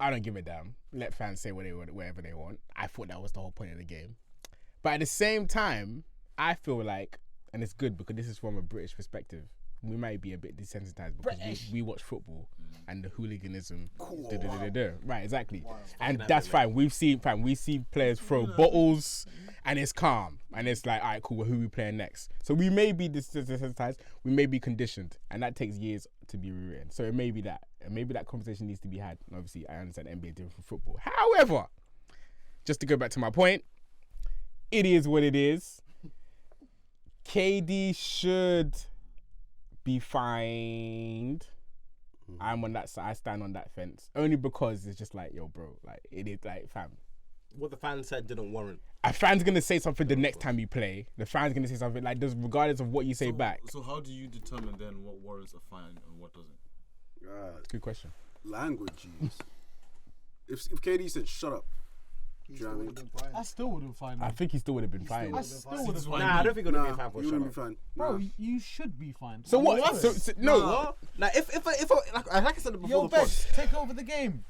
[SPEAKER 2] don't give a damn. Let fans say whatever they want. I thought that was the whole point of the game. But at the same time, I feel like, and it's good because this is from a British perspective, we might be a bit desensitized because we watch football and the hooliganism. Right, exactly. And that's fine. We see players throw bottles and it's calm. And it's like, all right, cool, who we playing next? So we may be desensitized, we may be conditioned, and that takes years to be rewritten. So it may be that. And maybe that conversation needs to be had. And obviously, I understand NBA different from football. However, just to go back to my point, it is what it is. KD should be fined. I'm on that side. I stand on that fence only because it's just like, yo, bro, like it is like, fam.
[SPEAKER 3] What the fan said didn't warrant.
[SPEAKER 2] A fan's gonna say something the next time you play. The fan's gonna say something like, regardless of what you say back.
[SPEAKER 5] So how do you determine then what warrants a fine and what doesn't?
[SPEAKER 2] Good question.
[SPEAKER 6] Language use. If KD said shut up, do you know what I mean?
[SPEAKER 4] I still wouldn't find
[SPEAKER 2] I
[SPEAKER 4] him.
[SPEAKER 2] think he still would have been fined.
[SPEAKER 4] I still would have
[SPEAKER 3] Nah, I
[SPEAKER 4] fined him.
[SPEAKER 3] don't think it would be a fan for
[SPEAKER 6] you
[SPEAKER 3] shut
[SPEAKER 6] wouldn't be
[SPEAKER 3] up.
[SPEAKER 6] fine.
[SPEAKER 4] Bro, you should be fined.
[SPEAKER 2] So
[SPEAKER 4] I
[SPEAKER 2] what?
[SPEAKER 4] love it.
[SPEAKER 2] So no.
[SPEAKER 3] Nah, if like I said before
[SPEAKER 4] Yo,
[SPEAKER 3] the pod.
[SPEAKER 4] Bex, take over the game.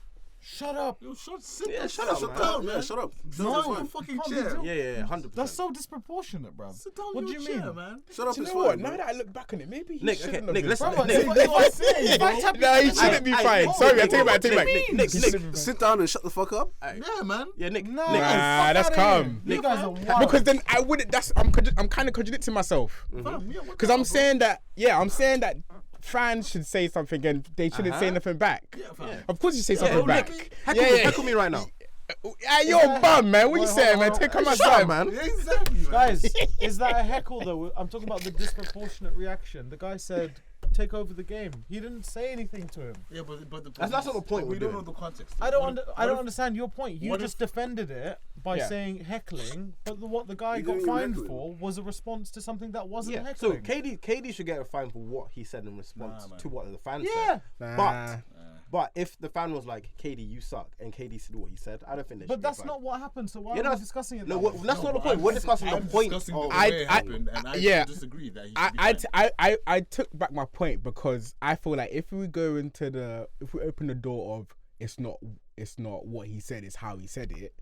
[SPEAKER 4] Shut up.
[SPEAKER 5] Yo, sit
[SPEAKER 3] Yeah,
[SPEAKER 5] down,
[SPEAKER 3] shut up,
[SPEAKER 5] sit
[SPEAKER 3] man.
[SPEAKER 5] down,
[SPEAKER 6] Yeah, shut up.
[SPEAKER 5] No,
[SPEAKER 6] Shut up,
[SPEAKER 5] your
[SPEAKER 6] it's fine.
[SPEAKER 5] fucking
[SPEAKER 4] Can't be
[SPEAKER 5] chair.
[SPEAKER 4] doing-
[SPEAKER 3] Yeah, 100%.
[SPEAKER 4] That's so disproportionate, bro.
[SPEAKER 5] Sit down
[SPEAKER 4] What
[SPEAKER 5] in
[SPEAKER 4] do
[SPEAKER 5] your
[SPEAKER 4] you
[SPEAKER 5] chair,
[SPEAKER 4] mean?
[SPEAKER 5] man.
[SPEAKER 6] Shut up,
[SPEAKER 2] Do you
[SPEAKER 6] it's
[SPEAKER 2] know what?
[SPEAKER 6] fine.
[SPEAKER 2] Now
[SPEAKER 6] man.
[SPEAKER 2] that I look back on it, maybe he
[SPEAKER 3] Nick,
[SPEAKER 2] shouldn't
[SPEAKER 3] okay,
[SPEAKER 2] have
[SPEAKER 3] Nick,
[SPEAKER 2] been
[SPEAKER 3] listen,
[SPEAKER 2] fined.
[SPEAKER 3] Nick,
[SPEAKER 4] If I tap
[SPEAKER 2] No, he
[SPEAKER 4] you-
[SPEAKER 2] shouldn't be
[SPEAKER 3] Hey,
[SPEAKER 2] fined.
[SPEAKER 3] hey,
[SPEAKER 2] Sorry, I
[SPEAKER 3] Nick,
[SPEAKER 2] take it back.
[SPEAKER 3] Nick,
[SPEAKER 6] Sit down and shut the fuck up.
[SPEAKER 5] Yeah, man.
[SPEAKER 3] Yeah, Nick.
[SPEAKER 4] No,
[SPEAKER 3] Nick,
[SPEAKER 2] Nah,
[SPEAKER 4] fuck
[SPEAKER 2] that's
[SPEAKER 4] outta
[SPEAKER 2] calm.
[SPEAKER 4] here. You guys are wild.
[SPEAKER 2] Because then I wouldn't. I'm kind of contradicting myself.
[SPEAKER 5] Fam, yeah, what
[SPEAKER 2] Because
[SPEAKER 5] the
[SPEAKER 2] I'm
[SPEAKER 5] hell,
[SPEAKER 2] saying that. Yeah, I'm saying that fans should say something and they shouldn't say nothing back.
[SPEAKER 5] Yeah, fam.
[SPEAKER 2] Of course, you say something back.
[SPEAKER 3] heckle me right now.
[SPEAKER 2] You're a bum, man. What you saying, man?
[SPEAKER 4] hold
[SPEAKER 2] Take
[SPEAKER 4] on.
[SPEAKER 2] come
[SPEAKER 3] Shut
[SPEAKER 2] outside,
[SPEAKER 3] up, man.
[SPEAKER 5] Yeah, exactly, man.
[SPEAKER 4] Guys, is that a heckle though? I'm talking about the disproportionate reaction. The guy said, "Take over the game." He didn't say anything to him.
[SPEAKER 5] Yeah, but the
[SPEAKER 3] That's not the point
[SPEAKER 5] We
[SPEAKER 3] we're
[SPEAKER 5] don't
[SPEAKER 3] doing.
[SPEAKER 5] know the context.
[SPEAKER 4] I don't understand your point. You
[SPEAKER 5] what
[SPEAKER 4] just defended it by
[SPEAKER 2] Yeah.
[SPEAKER 4] saying heckling, but what the guy
[SPEAKER 6] He
[SPEAKER 4] got
[SPEAKER 6] didn't even
[SPEAKER 4] fined
[SPEAKER 6] heckle him.
[SPEAKER 4] for was a response to something that wasn't
[SPEAKER 3] Yeah. So
[SPEAKER 4] heckling.
[SPEAKER 3] KD should get a fine for what he said in response
[SPEAKER 5] Nah, man.
[SPEAKER 3] to what the fan
[SPEAKER 4] Yeah.
[SPEAKER 3] said. But if the fan was like, "KD, you suck," and KD said what he said, I don't think they should
[SPEAKER 4] But
[SPEAKER 3] get
[SPEAKER 4] that's
[SPEAKER 3] fined.
[SPEAKER 4] not what happened. So why
[SPEAKER 3] Yeah,
[SPEAKER 4] are we
[SPEAKER 3] that's-
[SPEAKER 4] discussing it?
[SPEAKER 3] No,
[SPEAKER 4] that way?
[SPEAKER 3] that's not the point. We're discussing the
[SPEAKER 5] I'm
[SPEAKER 3] point
[SPEAKER 5] discussing
[SPEAKER 3] of.
[SPEAKER 5] the
[SPEAKER 2] I-
[SPEAKER 5] way it happened, and I
[SPEAKER 2] yeah.
[SPEAKER 5] disagree that he should be fined.
[SPEAKER 2] I took back my point because I feel like if we open the door of it's not what he said, it's how he said it,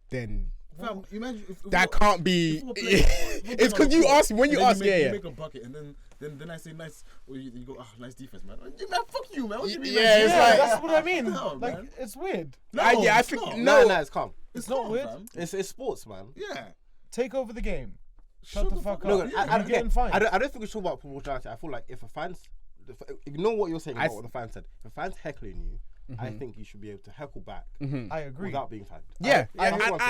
[SPEAKER 2] then
[SPEAKER 5] Fam, imagine if
[SPEAKER 2] that can't be.
[SPEAKER 5] if we were playing-
[SPEAKER 2] It's because you ask when you
[SPEAKER 5] and then
[SPEAKER 2] ask,
[SPEAKER 5] you
[SPEAKER 2] yeah.
[SPEAKER 5] make a bucket, and then I say nice, or you go, nice defense, man. Man, fuck you, man. What do you mean?
[SPEAKER 2] Yeah,
[SPEAKER 5] nice
[SPEAKER 2] it's
[SPEAKER 4] Yeah,
[SPEAKER 2] like-
[SPEAKER 4] that's what I mean.
[SPEAKER 5] No,
[SPEAKER 4] like,
[SPEAKER 5] man.
[SPEAKER 4] it's weird.
[SPEAKER 5] No,
[SPEAKER 2] I
[SPEAKER 5] it's
[SPEAKER 2] think
[SPEAKER 5] not.
[SPEAKER 2] no.
[SPEAKER 3] No, it's calm.
[SPEAKER 5] It's
[SPEAKER 4] not
[SPEAKER 5] not
[SPEAKER 4] weird.
[SPEAKER 5] fam.
[SPEAKER 3] It's sports, man.
[SPEAKER 5] Yeah.
[SPEAKER 4] Take over the game. Shut the fuck
[SPEAKER 3] No,
[SPEAKER 4] up.
[SPEAKER 3] I
[SPEAKER 4] You're getting fined.
[SPEAKER 3] don't think we should talk about proportionality. I feel like if a fan's ignore what you're saying about what the fan said. If a fan's heckling you, I think you should be able to heckle back
[SPEAKER 4] I agree.
[SPEAKER 3] without being fined.
[SPEAKER 2] Yeah,
[SPEAKER 3] I-
[SPEAKER 2] that's what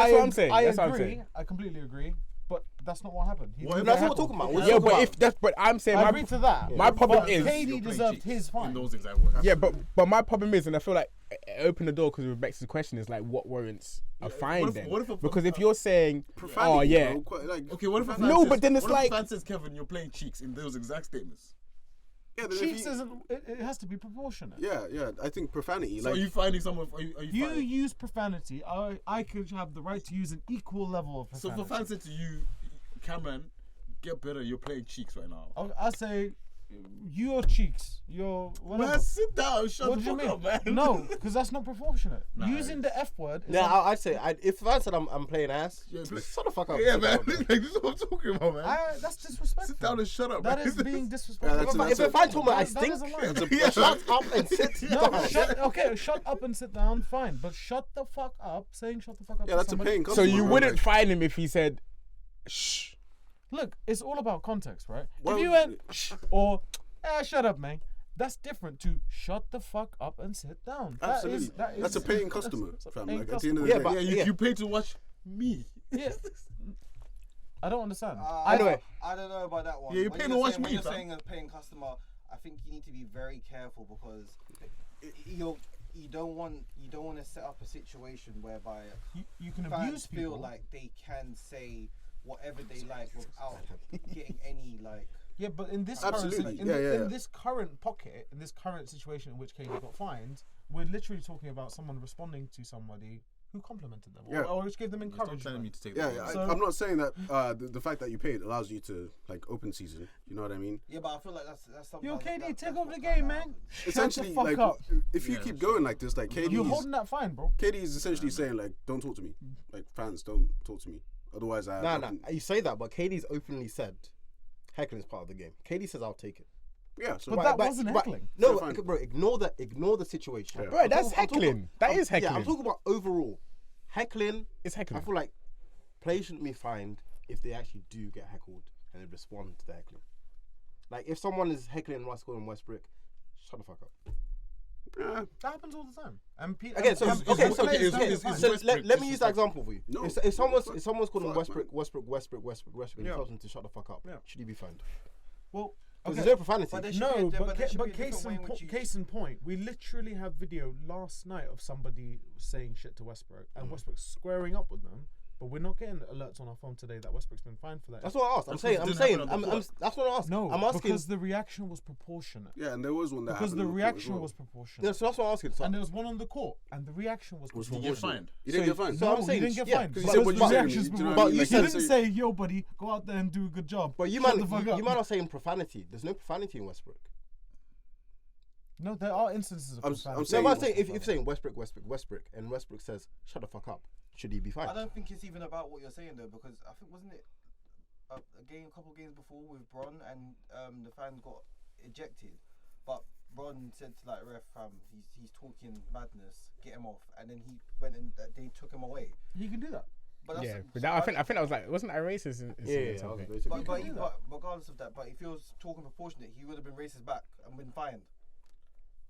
[SPEAKER 4] I
[SPEAKER 2] I'm saying.
[SPEAKER 4] I
[SPEAKER 2] That's what I'm
[SPEAKER 4] agree.
[SPEAKER 2] saying.
[SPEAKER 4] I completely agree. But that's not what happened. He
[SPEAKER 5] Well,
[SPEAKER 4] didn't
[SPEAKER 3] that's
[SPEAKER 4] get
[SPEAKER 3] what we're
[SPEAKER 4] heckled.
[SPEAKER 3] talking about.
[SPEAKER 2] Yeah,
[SPEAKER 3] Talk
[SPEAKER 2] but
[SPEAKER 3] about-
[SPEAKER 2] if that's but I'm saying
[SPEAKER 4] I
[SPEAKER 2] my
[SPEAKER 4] agree to that.
[SPEAKER 2] my problem
[SPEAKER 4] But
[SPEAKER 2] is
[SPEAKER 4] KD
[SPEAKER 5] You're playing
[SPEAKER 4] deserved
[SPEAKER 5] cheeks
[SPEAKER 4] his
[SPEAKER 5] in
[SPEAKER 4] fine.
[SPEAKER 5] those exact words.
[SPEAKER 2] yeah, but my problem is, and I feel like open the door because with Bex's question is like what warrants a fine
[SPEAKER 5] what if-
[SPEAKER 2] then?
[SPEAKER 5] what if a-
[SPEAKER 2] Because if you're saying,
[SPEAKER 6] Profanity,
[SPEAKER 2] oh yeah,
[SPEAKER 6] bro, quite, like,
[SPEAKER 5] Okay, what if a fan
[SPEAKER 2] No,
[SPEAKER 5] says,
[SPEAKER 2] but then it's
[SPEAKER 5] what if
[SPEAKER 2] like-
[SPEAKER 5] a fan says, Kevin, you're playing cheeks in those exact statements.
[SPEAKER 6] yeah, then if
[SPEAKER 4] Cheeks
[SPEAKER 6] he-
[SPEAKER 4] isn't. It has to be proportionate.
[SPEAKER 6] yeah, I think profanity.
[SPEAKER 5] So
[SPEAKER 6] Like,
[SPEAKER 5] are you finding someone? Are you
[SPEAKER 4] You
[SPEAKER 5] finding?
[SPEAKER 4] use profanity. I could have the right to use an equal level of
[SPEAKER 5] So
[SPEAKER 4] profanity.
[SPEAKER 5] if a fan said to you, Cameron, get better, you're playing cheeks right now.
[SPEAKER 4] I say, your cheeks, your whatever.
[SPEAKER 5] Man, sit down, shut
[SPEAKER 4] What
[SPEAKER 5] the
[SPEAKER 4] do you
[SPEAKER 5] fuck
[SPEAKER 4] mean?
[SPEAKER 5] up, man.
[SPEAKER 4] No, because that's not proportionate.
[SPEAKER 5] Nah,
[SPEAKER 4] Using the F word. Is
[SPEAKER 3] Yeah,
[SPEAKER 4] not-
[SPEAKER 3] I'd say if a fan said I'm playing ass,
[SPEAKER 5] Yeah, but-
[SPEAKER 3] shut the fuck up.
[SPEAKER 5] Yeah,
[SPEAKER 3] Sit
[SPEAKER 5] man.
[SPEAKER 3] down, bro.
[SPEAKER 5] Like, this is what I'm talking about, man.
[SPEAKER 4] that's disrespectful.
[SPEAKER 5] Sit down and shut up,
[SPEAKER 4] That
[SPEAKER 5] man.
[SPEAKER 4] is being disrespectful.
[SPEAKER 6] that's
[SPEAKER 3] If a fan told me I
[SPEAKER 4] That
[SPEAKER 3] stink,
[SPEAKER 4] is a lie.
[SPEAKER 3] shut up and sit
[SPEAKER 4] No,
[SPEAKER 3] down.
[SPEAKER 4] shut up and sit down, fine. But shut the fuck up, saying shut the fuck up.
[SPEAKER 6] yeah,
[SPEAKER 4] to
[SPEAKER 6] that's a
[SPEAKER 4] somebody.
[SPEAKER 6] paying
[SPEAKER 2] so
[SPEAKER 6] customer.
[SPEAKER 2] you
[SPEAKER 6] bro,
[SPEAKER 2] wouldn't
[SPEAKER 6] like,
[SPEAKER 2] fine him if he said, shh.
[SPEAKER 4] Look, it's all about context, right?
[SPEAKER 6] Well,
[SPEAKER 4] if you went, or, shut up, man.
[SPEAKER 7] That's different to shut the fuck up and sit down.
[SPEAKER 6] Absolutely.
[SPEAKER 7] That is
[SPEAKER 6] That's a paying customer,
[SPEAKER 7] That's a
[SPEAKER 6] fam.
[SPEAKER 7] paying
[SPEAKER 6] Like, at the end of
[SPEAKER 7] customer.
[SPEAKER 6] the
[SPEAKER 9] Yeah,
[SPEAKER 6] day.
[SPEAKER 9] but-
[SPEAKER 5] Yeah, you pay to watch me.
[SPEAKER 7] Yeah. I don't understand.
[SPEAKER 2] Anyway.
[SPEAKER 8] I don't know about that one.
[SPEAKER 5] Yeah, you're
[SPEAKER 8] When
[SPEAKER 5] paying to watch
[SPEAKER 8] saying,
[SPEAKER 5] me,
[SPEAKER 8] When you're
[SPEAKER 5] fam.
[SPEAKER 8] saying a paying customer, I think you need to be very careful because you don't want to set up a situation whereby
[SPEAKER 7] You can
[SPEAKER 8] fans
[SPEAKER 7] abuse
[SPEAKER 8] feel
[SPEAKER 7] people.
[SPEAKER 8] like they can say whatever they like without getting any like.
[SPEAKER 7] Yeah, but in this
[SPEAKER 6] Absolutely.
[SPEAKER 7] current, in this current pocket, in this current situation in which KD got fined, we're literally talking about someone responding to somebody who complimented them,
[SPEAKER 6] Yeah.
[SPEAKER 7] or which gave them
[SPEAKER 5] Stop telling me
[SPEAKER 7] encouragement.
[SPEAKER 5] to take
[SPEAKER 6] Yeah,
[SPEAKER 5] that.
[SPEAKER 7] So-
[SPEAKER 6] I'm not saying that the fact that you paid allows you to like open season. You know what I mean?
[SPEAKER 8] Yeah, but I feel like that's something.
[SPEAKER 7] Yo, KD,
[SPEAKER 8] that's
[SPEAKER 7] take
[SPEAKER 8] what
[SPEAKER 7] over the
[SPEAKER 8] kinda
[SPEAKER 7] game, man.
[SPEAKER 8] happens.
[SPEAKER 6] Essentially,
[SPEAKER 7] Shut the
[SPEAKER 6] like
[SPEAKER 7] fuck up.
[SPEAKER 6] if you
[SPEAKER 5] Yeah,
[SPEAKER 6] keep
[SPEAKER 5] sure.
[SPEAKER 6] going like this, like
[SPEAKER 7] You're holding that fine, bro.
[SPEAKER 6] KD is essentially saying like, don't talk to me. Like fans, don't talk to me. Otherwise, I
[SPEAKER 9] Nah. You say that, but KD's openly said heckling is part of the game. KD says I'll take it.
[SPEAKER 6] Yeah, so
[SPEAKER 7] But that wasn't heckling.
[SPEAKER 9] No,
[SPEAKER 6] fine.
[SPEAKER 9] bro, ignore the situation.
[SPEAKER 6] Yeah.
[SPEAKER 2] Bro,
[SPEAKER 9] I'm
[SPEAKER 2] that's
[SPEAKER 9] talking-
[SPEAKER 2] heckling. That is
[SPEAKER 9] Yeah, I'm
[SPEAKER 2] heckling.
[SPEAKER 9] talking about overall. Heckling,
[SPEAKER 2] It's
[SPEAKER 9] I
[SPEAKER 2] heckling.
[SPEAKER 9] feel like players shouldn't be fined if they actually do get heckled and they respond to the heckling. Like if someone is heckling Russell and Westbrook, shut the fuck up.
[SPEAKER 6] yeah.
[SPEAKER 7] That happens all the time. And
[SPEAKER 9] Again, so
[SPEAKER 7] players don't get
[SPEAKER 5] is
[SPEAKER 7] fined.
[SPEAKER 9] so
[SPEAKER 5] Westbrook
[SPEAKER 9] let me use that example for you.
[SPEAKER 6] No.
[SPEAKER 9] If someone's
[SPEAKER 6] Fuck.
[SPEAKER 9] calling
[SPEAKER 6] Fuck,
[SPEAKER 9] Westbrook,
[SPEAKER 6] man.
[SPEAKER 9] and he tells him to shut the fuck up, should he be fined?
[SPEAKER 7] Well,
[SPEAKER 9] Because
[SPEAKER 7] okay.
[SPEAKER 9] there's no profanity.
[SPEAKER 8] But there should be
[SPEAKER 7] No,
[SPEAKER 8] a-
[SPEAKER 7] but,
[SPEAKER 8] there should be a
[SPEAKER 7] case,
[SPEAKER 8] different way
[SPEAKER 7] in
[SPEAKER 8] in which you-
[SPEAKER 7] case in point, we literally have video last night of somebody saying shit to Westbrook and Westbrook squaring up with them. But we're not getting alerts on our phone today that Westbrook's been fined for that.
[SPEAKER 9] That's what I asked. I'm
[SPEAKER 5] That's
[SPEAKER 9] saying.
[SPEAKER 5] because
[SPEAKER 9] I'm
[SPEAKER 5] it
[SPEAKER 9] saying.
[SPEAKER 5] didn't happen on the court.
[SPEAKER 9] That's what I asked.
[SPEAKER 7] No,
[SPEAKER 9] I'm asking.
[SPEAKER 7] because the reaction was proportionate.
[SPEAKER 6] Yeah, and there was one that
[SPEAKER 7] Because
[SPEAKER 6] happened
[SPEAKER 7] the
[SPEAKER 6] on court as
[SPEAKER 7] reaction
[SPEAKER 6] well.
[SPEAKER 7] was proportionate.
[SPEAKER 9] Yeah, so that's what I'm asking. So,
[SPEAKER 7] And there was one on the court, and the reaction was
[SPEAKER 6] Was
[SPEAKER 5] You
[SPEAKER 7] proportionate.
[SPEAKER 5] get fined.
[SPEAKER 6] You didn't get fined.
[SPEAKER 9] So
[SPEAKER 7] No,
[SPEAKER 9] I'm saying,
[SPEAKER 7] you didn't get
[SPEAKER 9] yeah,
[SPEAKER 7] fined.
[SPEAKER 6] because you
[SPEAKER 7] But
[SPEAKER 6] said
[SPEAKER 7] it
[SPEAKER 6] what
[SPEAKER 7] was
[SPEAKER 6] you
[SPEAKER 7] the
[SPEAKER 6] said,
[SPEAKER 7] reactions
[SPEAKER 6] you know
[SPEAKER 7] were-
[SPEAKER 6] what I
[SPEAKER 9] But
[SPEAKER 6] mean?
[SPEAKER 9] you
[SPEAKER 6] Like,
[SPEAKER 9] said-
[SPEAKER 7] didn't say, yo, buddy, go out there and do a good job.
[SPEAKER 9] but you
[SPEAKER 7] Shut
[SPEAKER 9] man,
[SPEAKER 7] the fuck up.
[SPEAKER 9] you man are saying profanity. There's no profanity in Westbrook.
[SPEAKER 7] No, there are instances of
[SPEAKER 6] I'm
[SPEAKER 7] profanity.
[SPEAKER 9] No,
[SPEAKER 6] saying-
[SPEAKER 9] but I'm saying if you're saying Westbrook, and Westbrook says shut the fuck up, should he be fined?
[SPEAKER 8] I don't think it's even about what you're saying though, because I think wasn't it a couple of games before with Bron and the fan got ejected, but Bron said to like ref, he's talking madness, get him off, and then he went and they took him away.
[SPEAKER 7] You can do that.
[SPEAKER 8] But
[SPEAKER 2] Yeah, but that, I think that was like, wasn't that racist?
[SPEAKER 9] Yeah,
[SPEAKER 2] something?
[SPEAKER 8] but regardless of that, but if he was talking proportionate, he would have been racist back and been fined.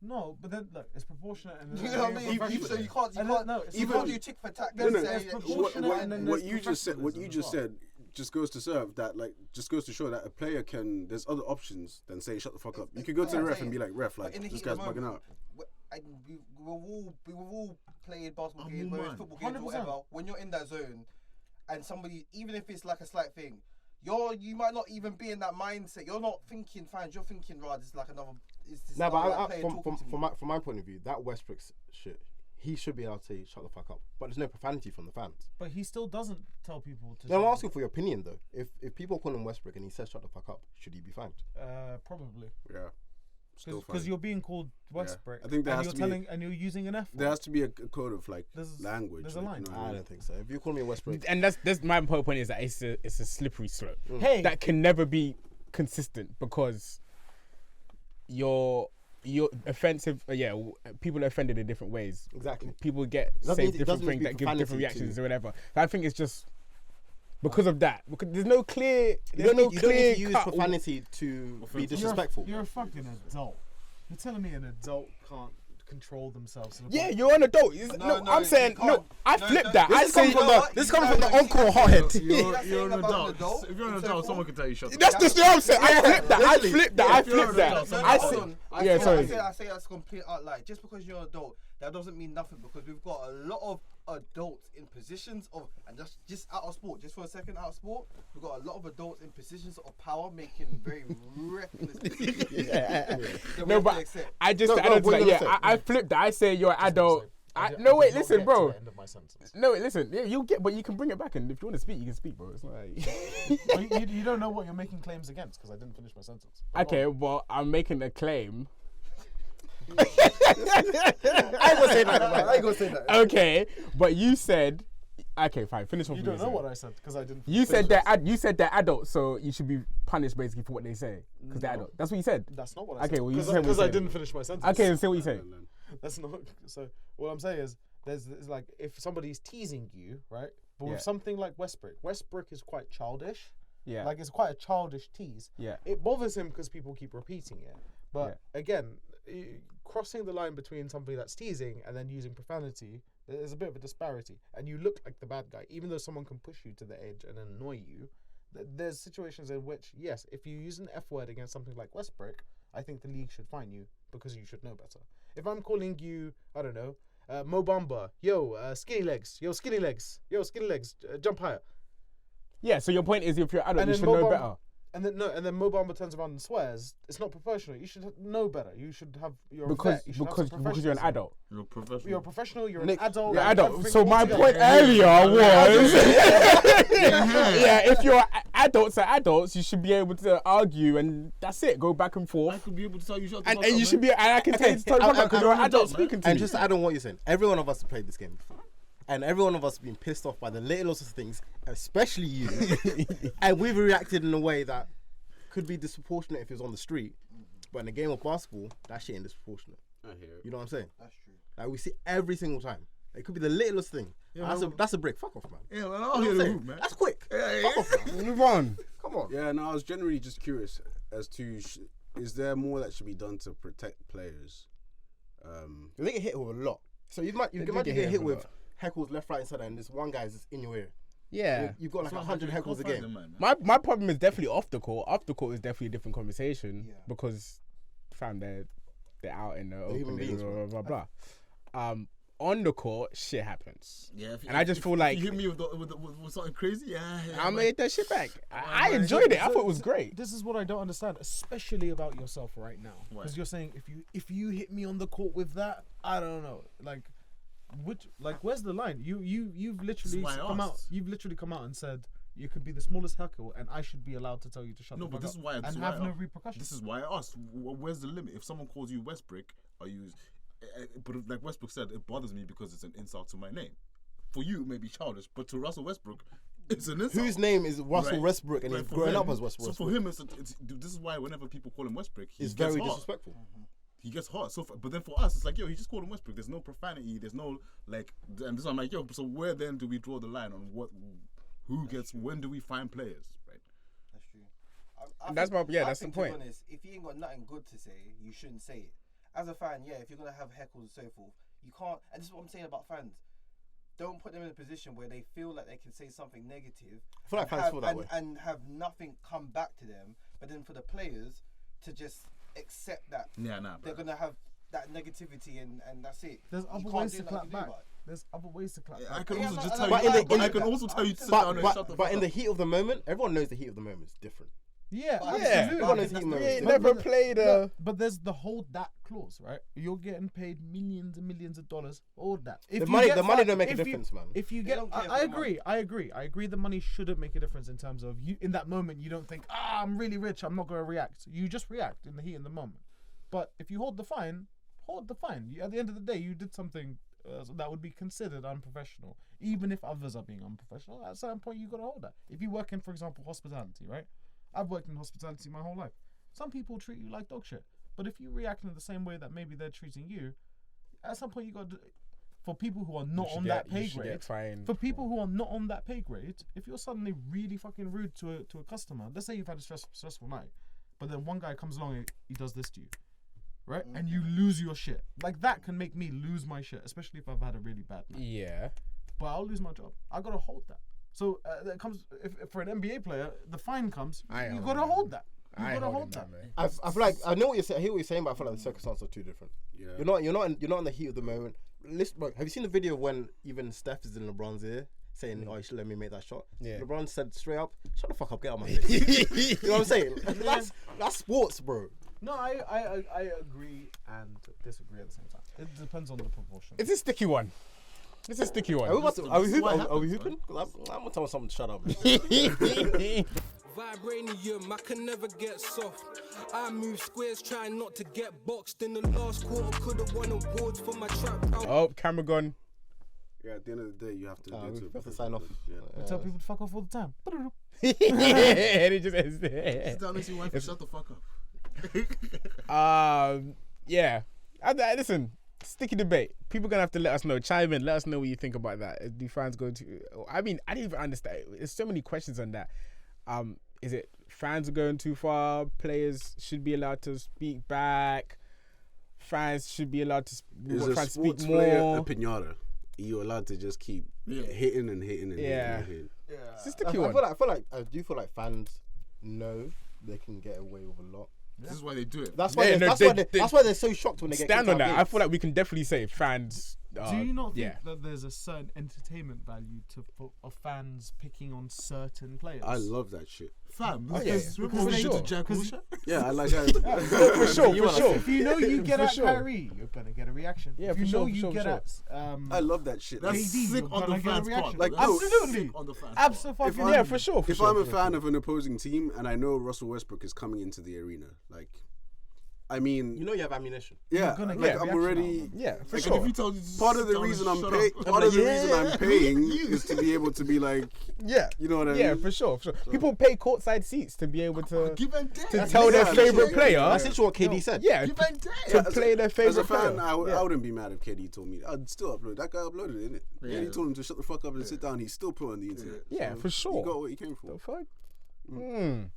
[SPEAKER 7] No, but then look, it's proportionate. And
[SPEAKER 8] You know what I mean? So you can't do tick for tack.
[SPEAKER 6] No, no.
[SPEAKER 8] Say,
[SPEAKER 7] it's
[SPEAKER 8] yeah,
[SPEAKER 7] proportionate
[SPEAKER 6] What,
[SPEAKER 7] and then
[SPEAKER 6] what
[SPEAKER 7] there's
[SPEAKER 6] you just said,
[SPEAKER 7] professionalism as well.
[SPEAKER 6] just goes to serve that, like, just goes to show that a player can. There's other options than saying shut the fuck up. You could go to the ref and be like, ref, like
[SPEAKER 8] in the
[SPEAKER 6] this
[SPEAKER 8] heat of
[SPEAKER 6] guy's
[SPEAKER 8] the
[SPEAKER 6] bugging
[SPEAKER 8] moment,
[SPEAKER 6] out.
[SPEAKER 8] we were all playing basketball
[SPEAKER 5] I'm
[SPEAKER 8] games,
[SPEAKER 5] all
[SPEAKER 8] whether
[SPEAKER 5] man.
[SPEAKER 8] it's football games,
[SPEAKER 7] 100%.
[SPEAKER 8] whatever. When you're in that zone, and somebody, even if it's like a slight thing, you might not even be in that mindset. You're not thinking fans. You're thinking, right, it's like another. It's this
[SPEAKER 9] No,
[SPEAKER 8] other
[SPEAKER 9] but
[SPEAKER 8] player
[SPEAKER 9] from
[SPEAKER 8] talking to me.
[SPEAKER 9] from my point of view, that Westbrook shit, he should be able to say shut the fuck up. But there's no profanity from the fans.
[SPEAKER 7] But he still doesn't tell people to.
[SPEAKER 9] No, I'm asking for your opinion though. If people call him Westbrook and he says shut the fuck up, should he be fined?
[SPEAKER 7] Probably
[SPEAKER 6] Yeah, still
[SPEAKER 7] because
[SPEAKER 6] fine.
[SPEAKER 7] you're being called Westbrook.
[SPEAKER 6] I think there
[SPEAKER 7] and
[SPEAKER 6] has
[SPEAKER 7] you're
[SPEAKER 6] to be-
[SPEAKER 7] and you're using an F.
[SPEAKER 6] There has to be a code of like
[SPEAKER 7] There's-
[SPEAKER 6] language.
[SPEAKER 7] there's a
[SPEAKER 6] like,
[SPEAKER 7] line.
[SPEAKER 6] you know what
[SPEAKER 9] I
[SPEAKER 6] mean?
[SPEAKER 9] don't think so. If you call me Westbrook,
[SPEAKER 2] And that's my whole point is that it's a slippery slope.
[SPEAKER 7] Hey.
[SPEAKER 2] That can never be consistent because you're offensive. People are offended in different ways.
[SPEAKER 9] exactly.
[SPEAKER 2] People get
[SPEAKER 9] Doesn't
[SPEAKER 2] say
[SPEAKER 9] need- it
[SPEAKER 2] different
[SPEAKER 9] doesn't need
[SPEAKER 2] things
[SPEAKER 9] to be
[SPEAKER 2] that give different
[SPEAKER 9] profanity
[SPEAKER 2] reactions
[SPEAKER 9] to-
[SPEAKER 2] or whatever. So I think it's just because of that. Because there's no clear.
[SPEAKER 9] You
[SPEAKER 2] There's
[SPEAKER 9] don't
[SPEAKER 2] no
[SPEAKER 9] need, you don't
[SPEAKER 2] clear
[SPEAKER 9] need to use
[SPEAKER 2] cut-
[SPEAKER 9] profanity to be
[SPEAKER 5] Offensive.
[SPEAKER 9] disrespectful.
[SPEAKER 7] You're a fucking adult. You're telling me an adult can't control themselves. to the
[SPEAKER 2] Yeah,
[SPEAKER 7] point-
[SPEAKER 2] you're an adult. No, I'm saying no. I flipped that. I say this comes from the uncle hothead.
[SPEAKER 5] You're an adult. If you're an adult, someone can tell you shut the
[SPEAKER 2] That's
[SPEAKER 5] fuck
[SPEAKER 2] just what I'm saying. I flipped that. I flipped that. I
[SPEAKER 5] if you're
[SPEAKER 2] flipped
[SPEAKER 5] an
[SPEAKER 2] that.
[SPEAKER 5] adult,
[SPEAKER 2] I
[SPEAKER 5] hold
[SPEAKER 2] said,
[SPEAKER 5] on.
[SPEAKER 2] yeah, sorry.
[SPEAKER 8] I say that's a complete lie. Just because you're an adult, that doesn't mean nothing because we've got a lot of adults in positions of, and just out of sport, just for a second, out of sport, we've got a lot of adults in positions of power making very reckless decisions. that we
[SPEAKER 2] No,
[SPEAKER 8] have to
[SPEAKER 2] but
[SPEAKER 8] accept.
[SPEAKER 2] I just
[SPEAKER 9] No,
[SPEAKER 2] added to
[SPEAKER 9] what
[SPEAKER 2] that.
[SPEAKER 9] you
[SPEAKER 2] Yeah,
[SPEAKER 9] gonna say?
[SPEAKER 2] I flipped that. I say you're an adult.
[SPEAKER 7] I did
[SPEAKER 2] No,
[SPEAKER 7] not
[SPEAKER 2] wait,
[SPEAKER 7] get
[SPEAKER 2] listen,
[SPEAKER 7] to
[SPEAKER 2] bro.
[SPEAKER 7] the end of my sentence.
[SPEAKER 2] No, wait, listen. Yeah, you'll get, but you can bring it back, and if you want to speak, you can speak, bro. It's like.
[SPEAKER 7] Well, you don't know what you're making claims against because I didn't finish my sentence.
[SPEAKER 2] Okay, well, I'm making a claim.
[SPEAKER 9] I ain't gonna say that. I ain't gonna say that.
[SPEAKER 2] Okay, but you said. Okay, fine. Finish off.
[SPEAKER 7] You
[SPEAKER 2] what
[SPEAKER 7] don't know
[SPEAKER 2] said.
[SPEAKER 7] what I said because I didn't.
[SPEAKER 2] You
[SPEAKER 7] finish
[SPEAKER 2] said
[SPEAKER 7] it.
[SPEAKER 2] that. You said they're adults, so you should be punished basically for what they say because they're adults. That's what you said.
[SPEAKER 7] That's not what I
[SPEAKER 2] Okay,
[SPEAKER 7] said.
[SPEAKER 2] well, you said what you
[SPEAKER 7] Because I
[SPEAKER 2] said.
[SPEAKER 7] didn't finish my sentence.
[SPEAKER 2] Okay, then say what you say.
[SPEAKER 7] That's not. So what I'm saying is, there's like if somebody's teasing you, right? But
[SPEAKER 2] Yeah.
[SPEAKER 7] with something like Westbrook is quite childish.
[SPEAKER 2] Yeah.
[SPEAKER 7] Like it's quite a childish tease.
[SPEAKER 2] Yeah.
[SPEAKER 7] It bothers him because people keep repeating it. But again, crossing the line between something that's teasing and then using profanity, there's a bit of a disparity, and you look like the bad guy, even though someone can push you to the edge and annoy you. There's situations in which, yes, if you use an F word against something like Westbrook, I think the league should fine you because you should know better. If I'm calling you, I don't know, Mo Bamba, skinny legs, skinny legs, skinny legs, jump higher.
[SPEAKER 2] Yeah, so your point is if you're adult,
[SPEAKER 7] And
[SPEAKER 2] you
[SPEAKER 7] then
[SPEAKER 2] should know better.
[SPEAKER 7] And then Mo Bamba turns around and swears. It's not proportional. You should know better. You should have you're
[SPEAKER 2] Because
[SPEAKER 7] a vet. You should have some
[SPEAKER 2] because you're an
[SPEAKER 7] professionalism.
[SPEAKER 2] adult.
[SPEAKER 5] You're a professional.
[SPEAKER 7] You're a professional. You're
[SPEAKER 9] Nick,
[SPEAKER 7] an adult.
[SPEAKER 2] You're
[SPEAKER 7] like,
[SPEAKER 2] adult.
[SPEAKER 7] everything
[SPEAKER 2] So my
[SPEAKER 7] altogether.
[SPEAKER 2] point earlier was, yeah, if you're adults are adults, you should be able to argue, and that's it. Go back and
[SPEAKER 5] I
[SPEAKER 2] forth,
[SPEAKER 5] could be able to tell you shut the
[SPEAKER 2] and
[SPEAKER 5] fuck
[SPEAKER 2] and
[SPEAKER 5] up,
[SPEAKER 2] you should
[SPEAKER 5] man.
[SPEAKER 2] be. And I can tell you because you're an adult speaking to
[SPEAKER 9] And
[SPEAKER 2] me.
[SPEAKER 9] just to add on what you're saying, every one of us have played this game before. And every one of us have been pissed off by the littlest of things, especially you. And we've reacted in a way that could be disproportionate if it was on the street. But in a game of basketball, that shit ain't disproportionate.
[SPEAKER 6] I hear it.
[SPEAKER 9] You know what I'm saying?
[SPEAKER 8] That's true.
[SPEAKER 9] Like we see every single time. It could be the littlest thing. That's a break. Fuck off, man.
[SPEAKER 5] Yeah, man,
[SPEAKER 9] You know
[SPEAKER 5] I'll
[SPEAKER 9] what
[SPEAKER 5] hear
[SPEAKER 9] I'm
[SPEAKER 5] the
[SPEAKER 9] saying?
[SPEAKER 5] root, man.
[SPEAKER 9] That's quick. Fuck off, man.
[SPEAKER 2] Move on.
[SPEAKER 9] Come on.
[SPEAKER 6] Yeah, no, I was generally just curious as to is there more that should be done to protect players?
[SPEAKER 9] They get hit with a lot. So you might imagine get hit with heckles left, right, and center, and this one guy is just in your ear.
[SPEAKER 2] Yeah.
[SPEAKER 9] You've got like 100 heckles a game.
[SPEAKER 2] My problem is definitely off the court. Off the court is definitely a different conversation because, fam, they're out in the open,
[SPEAKER 9] human beings,
[SPEAKER 2] blah, blah, blah, blah. On the court, shit happens.
[SPEAKER 5] Yeah,
[SPEAKER 2] And I just feel like
[SPEAKER 5] you hit me with something crazy.
[SPEAKER 2] I made that shit back. I enjoyed it. I thought it was great.
[SPEAKER 7] This is what I don't understand, especially about yourself right now,
[SPEAKER 5] Why?
[SPEAKER 7] because you're saying if you hit me on the court with that, I don't know, where's the line? You've literally
[SPEAKER 5] why I
[SPEAKER 7] come out.
[SPEAKER 5] asked.
[SPEAKER 7] You've literally come out and said you could be the smallest heckle, and I should be allowed to tell you to shut
[SPEAKER 5] No,
[SPEAKER 7] the
[SPEAKER 5] but
[SPEAKER 7] fuck
[SPEAKER 5] this
[SPEAKER 7] up
[SPEAKER 5] is why.
[SPEAKER 7] and have no repercussions.
[SPEAKER 5] This is why I asked. Where's the limit? If someone calls you Westbrook, are you? But like Westbrook said, it bothers me because it's an insult to my name. For you, it may be childish, but to Russell Westbrook, it's an insult.
[SPEAKER 9] Whose name is Russell
[SPEAKER 5] Right.
[SPEAKER 9] Westbrook, and
[SPEAKER 5] Right,
[SPEAKER 9] he's
[SPEAKER 5] for
[SPEAKER 9] growing
[SPEAKER 5] him-
[SPEAKER 9] up as Russell
[SPEAKER 5] So
[SPEAKER 9] Westbrook.
[SPEAKER 5] for him, this is why whenever people call him Westbrook, he
[SPEAKER 9] It's
[SPEAKER 5] gets
[SPEAKER 9] very
[SPEAKER 5] hot.
[SPEAKER 9] disrespectful.
[SPEAKER 5] He gets hot. So, but then for us, it's like, yo, he just called him Westbrook. There's no profanity. There's no like, and this I'm like, yo. So where then do we draw the line on who gets? When do we find players? Right.
[SPEAKER 8] That's true.
[SPEAKER 2] That's
[SPEAKER 8] think-
[SPEAKER 2] my- yeah,
[SPEAKER 8] I
[SPEAKER 2] that's the
[SPEAKER 8] think,
[SPEAKER 2] point.
[SPEAKER 8] To be honest, if you ain't got nothing good to say, you shouldn't say it. As a fan, yeah, if you're gonna have heckles and so forth, you can't. And this is what I'm saying about fans. Don't put them in a position where they feel like they can say something negative.
[SPEAKER 9] I feel like fans feel that way.
[SPEAKER 8] And have nothing come back to them. But then for the players to just accept that
[SPEAKER 5] Yeah, nah,
[SPEAKER 8] they're
[SPEAKER 5] bro.
[SPEAKER 8] gonna have that negativity and that's it.
[SPEAKER 7] There's
[SPEAKER 8] You
[SPEAKER 7] other
[SPEAKER 8] can't
[SPEAKER 7] ways
[SPEAKER 8] do
[SPEAKER 7] to
[SPEAKER 8] nothing
[SPEAKER 7] clap
[SPEAKER 8] do
[SPEAKER 7] back.
[SPEAKER 8] about it.
[SPEAKER 7] There's other ways to clap
[SPEAKER 5] I
[SPEAKER 7] back.
[SPEAKER 5] can
[SPEAKER 8] Yeah,
[SPEAKER 5] also
[SPEAKER 8] no,
[SPEAKER 5] just
[SPEAKER 8] no,
[SPEAKER 5] tell
[SPEAKER 8] but
[SPEAKER 5] you.
[SPEAKER 8] in the-
[SPEAKER 5] But I
[SPEAKER 8] in
[SPEAKER 5] can
[SPEAKER 8] the-
[SPEAKER 5] also tell you to sit
[SPEAKER 9] But,
[SPEAKER 5] down and
[SPEAKER 9] but,
[SPEAKER 5] shut the
[SPEAKER 9] but
[SPEAKER 5] fuck
[SPEAKER 9] in
[SPEAKER 5] up.
[SPEAKER 9] the heat of the moment, everyone knows the heat of the moment is different.
[SPEAKER 7] Yeah,
[SPEAKER 8] But
[SPEAKER 2] Yeah.
[SPEAKER 8] absolutely.
[SPEAKER 9] Everyone
[SPEAKER 8] I
[SPEAKER 9] is
[SPEAKER 8] think
[SPEAKER 9] human.
[SPEAKER 8] that's
[SPEAKER 2] You ain't
[SPEAKER 8] the-
[SPEAKER 2] never played a.
[SPEAKER 7] But there's the hold that clause, right? You're getting paid millions and millions of dollars. Hold that. If
[SPEAKER 9] The
[SPEAKER 7] you
[SPEAKER 9] money
[SPEAKER 7] get
[SPEAKER 9] don't
[SPEAKER 7] fined-
[SPEAKER 9] make a
[SPEAKER 7] if you-
[SPEAKER 9] difference, man.
[SPEAKER 7] If you
[SPEAKER 8] They
[SPEAKER 7] get,
[SPEAKER 8] don't care
[SPEAKER 7] I
[SPEAKER 8] for the money.
[SPEAKER 7] agree. I agree. The money shouldn't make a difference in terms of you. In that moment, you don't think, I'm really rich. I'm not going to react. You just react in the heat in the moment. But if you hold the fine, hold the fine. At the end of the day, you did something that would be considered unprofessional, even if others are being unprofessional. At a certain point, you got to hold that. If you work in, for example, hospitality, right? I've worked in hospitality my whole life. Some people treat you like dog shit, but if you react in the same way that maybe they're treating you, at some point you got to. For people who are not on that pay grade, for people who are not on that pay grade, if you're suddenly really fucking rude to a customer, let's say you've had a stressful night, but then one guy comes along and he does this to you, right? And you lose your shit. Like that can make me lose my shit, especially if I've had a really bad night.
[SPEAKER 2] Yeah.
[SPEAKER 7] But I'll lose my job. I gotta hold that. So that comes if for an NBA player, the fine comes. You gotta hold that. You gotta hold that.
[SPEAKER 9] I feel like I know what you're saying. I hear what you're saying, but I feel like the circumstances are too different.
[SPEAKER 6] Yeah.
[SPEAKER 9] You're not in the heat of the moment. Listen, bro, have you seen the video when even Steph is in LeBron's ear saying, "Oh, you should let me make that shot"?
[SPEAKER 2] Yeah.
[SPEAKER 9] LeBron said straight up, "Shut the fuck up, get out of my face." You know what I'm saying? That's sports, bro.
[SPEAKER 7] No, I agree and disagree at the same time. It depends on the proportion.
[SPEAKER 2] It's a sticky one. It's a sticky one.
[SPEAKER 9] Are we hooping?
[SPEAKER 5] what
[SPEAKER 9] Are we
[SPEAKER 5] happens,
[SPEAKER 9] hooping? 'Cause I'm gonna tell someone to shut up. Man.
[SPEAKER 1] Vibranium, I can never get soft. I move squares, trying not to get boxed. In the last quarter, could've won awards for my trap house.
[SPEAKER 2] Oh, camera gone.
[SPEAKER 6] Yeah, at the end of the day, you have to.
[SPEAKER 9] We
[SPEAKER 6] do
[SPEAKER 9] have to sign off.
[SPEAKER 6] Yeah.
[SPEAKER 7] I tell people to fuck off all the time.
[SPEAKER 2] And it just ends there.
[SPEAKER 5] Sit down and see wife and shut the fuck up.
[SPEAKER 2] Yeah. Listen, sticky debate. People gonna have to let us know. Chime in. Let us know what you think about that. Do fans go to? I mean, I didn't even understand. There's so many questions on that. Is it fans are going too far. Players should be allowed to speak back. Fans should be allowed to
[SPEAKER 6] Is a
[SPEAKER 2] try to
[SPEAKER 6] sports
[SPEAKER 2] speak
[SPEAKER 6] player
[SPEAKER 2] more.
[SPEAKER 6] a pinata? You're allowed to just keep hitting and hitting and
[SPEAKER 2] Yeah.
[SPEAKER 6] hitting and hitting.
[SPEAKER 2] It's a sticky
[SPEAKER 9] I
[SPEAKER 2] one.
[SPEAKER 9] do feel like fans know they can get away with a lot.
[SPEAKER 5] This is why they do it.
[SPEAKER 9] That's why.
[SPEAKER 2] Yeah,
[SPEAKER 9] That's why they're so shocked when they get
[SPEAKER 2] Stand
[SPEAKER 9] kicked
[SPEAKER 2] on
[SPEAKER 9] out
[SPEAKER 2] that.
[SPEAKER 9] of
[SPEAKER 2] I
[SPEAKER 9] games.
[SPEAKER 2] feel like we can definitely say fans.
[SPEAKER 7] Do you not think
[SPEAKER 2] yeah.
[SPEAKER 7] that there's a certain entertainment value of fans picking on certain players?
[SPEAKER 6] I love that shit.
[SPEAKER 5] Fam,
[SPEAKER 2] Oh, yeah, yeah.
[SPEAKER 5] remember when they
[SPEAKER 2] For
[SPEAKER 5] did
[SPEAKER 2] sure.
[SPEAKER 5] Jack Wilshere?
[SPEAKER 6] Yeah, I like that.
[SPEAKER 2] For sure, for sure.
[SPEAKER 7] If you know you get
[SPEAKER 2] For
[SPEAKER 7] at
[SPEAKER 2] sure.
[SPEAKER 7] Kyrie, you're gonna get a reaction.
[SPEAKER 2] Yeah,
[SPEAKER 7] if
[SPEAKER 2] for
[SPEAKER 7] you
[SPEAKER 2] sure,
[SPEAKER 7] know
[SPEAKER 2] for
[SPEAKER 7] you
[SPEAKER 2] sure,
[SPEAKER 7] get
[SPEAKER 2] for
[SPEAKER 7] at
[SPEAKER 6] I love that shit.
[SPEAKER 5] That's
[SPEAKER 7] KD,
[SPEAKER 5] sick
[SPEAKER 7] you're
[SPEAKER 5] on
[SPEAKER 7] gonna
[SPEAKER 5] the
[SPEAKER 7] get a
[SPEAKER 5] fans'
[SPEAKER 7] reaction.
[SPEAKER 5] part.
[SPEAKER 6] Like,
[SPEAKER 5] That's
[SPEAKER 7] absolutely.
[SPEAKER 5] sick on the fans'
[SPEAKER 7] Absolutely.
[SPEAKER 6] I'm-
[SPEAKER 2] Yeah, for sure. For
[SPEAKER 6] If
[SPEAKER 2] sure.
[SPEAKER 6] I'm a fan of an opposing team and I know Russell Westbrook is coming into the arena, like, I mean,
[SPEAKER 9] You know you have ammunition.
[SPEAKER 6] yeah,
[SPEAKER 7] gonna
[SPEAKER 6] like
[SPEAKER 7] get a
[SPEAKER 6] I'm
[SPEAKER 7] reaction
[SPEAKER 6] already.
[SPEAKER 7] out of
[SPEAKER 2] yeah, for
[SPEAKER 6] Like,
[SPEAKER 2] sure.
[SPEAKER 5] If you told you to
[SPEAKER 6] Part
[SPEAKER 5] sit
[SPEAKER 6] of the
[SPEAKER 5] down and
[SPEAKER 6] reason I'm
[SPEAKER 5] shut
[SPEAKER 6] paying,
[SPEAKER 5] up.
[SPEAKER 6] part of the reason I'm paying is to be able to be like,
[SPEAKER 2] Yeah,
[SPEAKER 6] you know what I mean?
[SPEAKER 2] yeah, for sure, for sure. People pay courtside seats to be able to
[SPEAKER 5] Give and take.
[SPEAKER 2] to tell their
[SPEAKER 6] yeah,
[SPEAKER 2] favorite
[SPEAKER 6] yeah.
[SPEAKER 2] player.
[SPEAKER 9] That's literally what KD said.
[SPEAKER 2] Yeah,
[SPEAKER 5] Give and take.
[SPEAKER 2] to play their
[SPEAKER 6] As a
[SPEAKER 2] favorite
[SPEAKER 6] fan,
[SPEAKER 2] player.
[SPEAKER 6] I wouldn't be mad if KD told me. I'd still upload. That guy uploaded it, innit?
[SPEAKER 5] Yeah.
[SPEAKER 6] KD told him to shut the fuck up and sit down. He's still put on the internet.
[SPEAKER 2] Yeah,
[SPEAKER 6] So
[SPEAKER 2] for sure.
[SPEAKER 6] He got what he came for.
[SPEAKER 2] The fuck? Mm.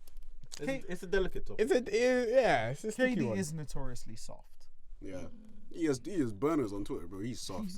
[SPEAKER 9] It's a delicate topic.
[SPEAKER 2] Yeah, it's a sticky
[SPEAKER 7] KD
[SPEAKER 2] one.
[SPEAKER 7] is notoriously soft.
[SPEAKER 6] Yeah. He has burners on Twitter, bro. He's soft.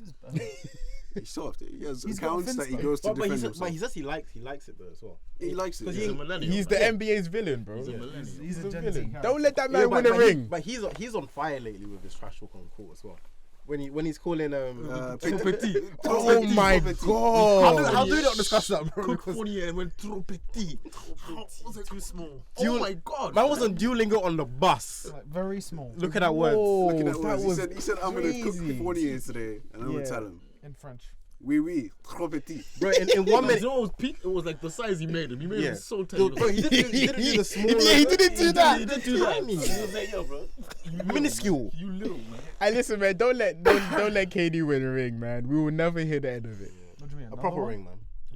[SPEAKER 6] He's soft. He has
[SPEAKER 7] He's got
[SPEAKER 6] accounts that he
[SPEAKER 7] Finsta.
[SPEAKER 6] goes to
[SPEAKER 9] But
[SPEAKER 6] defend
[SPEAKER 9] he
[SPEAKER 6] himself.
[SPEAKER 9] says he likes it though as well.
[SPEAKER 6] He likes it.
[SPEAKER 9] Because
[SPEAKER 6] Yeah.
[SPEAKER 5] He's a millennial.
[SPEAKER 2] He's the NBA's villain, bro.
[SPEAKER 5] He's a millennial.
[SPEAKER 7] He's a
[SPEAKER 2] The
[SPEAKER 7] Gen Z
[SPEAKER 2] villain.
[SPEAKER 7] character.
[SPEAKER 2] Don't let that man
[SPEAKER 9] Yeah,
[SPEAKER 2] win a ring.
[SPEAKER 9] But he's on fire lately with his trash talk on court as well. When he's calling
[SPEAKER 6] Trop petit.
[SPEAKER 2] Oh my god!
[SPEAKER 9] how do we not discuss that, bro?
[SPEAKER 5] Cook Fournier and went trop petit. How was it too small?
[SPEAKER 9] Duel-
[SPEAKER 5] Oh my god.
[SPEAKER 9] Man was on Duolingo on the bus.
[SPEAKER 7] Like, very small.
[SPEAKER 9] Look at that word.
[SPEAKER 2] Whoa,
[SPEAKER 6] Look at that
[SPEAKER 2] that
[SPEAKER 6] words.
[SPEAKER 2] was
[SPEAKER 6] He said I'm gonna cook
[SPEAKER 2] crazy.
[SPEAKER 6] Fournier today, and I'm
[SPEAKER 2] Yeah.
[SPEAKER 6] gonna tell him,
[SPEAKER 7] In French.
[SPEAKER 6] oui, trop petit.
[SPEAKER 9] Bro, in 1
[SPEAKER 5] You
[SPEAKER 9] minute.
[SPEAKER 5] know what was peak? It was like the size he made him. He made
[SPEAKER 9] Yeah.
[SPEAKER 5] him so tiny.
[SPEAKER 9] Bro, he didn't do the small.
[SPEAKER 2] Yeah, he didn't do that.
[SPEAKER 9] He didn't do that. He was like, yo, bro. Minuscule.
[SPEAKER 5] You little man.
[SPEAKER 2] Hey, listen, man. Don't let KD win a ring, man. We will never hear the end of it.
[SPEAKER 7] What do you mean?
[SPEAKER 9] A
[SPEAKER 7] another
[SPEAKER 9] proper
[SPEAKER 7] one?
[SPEAKER 9] ring, man.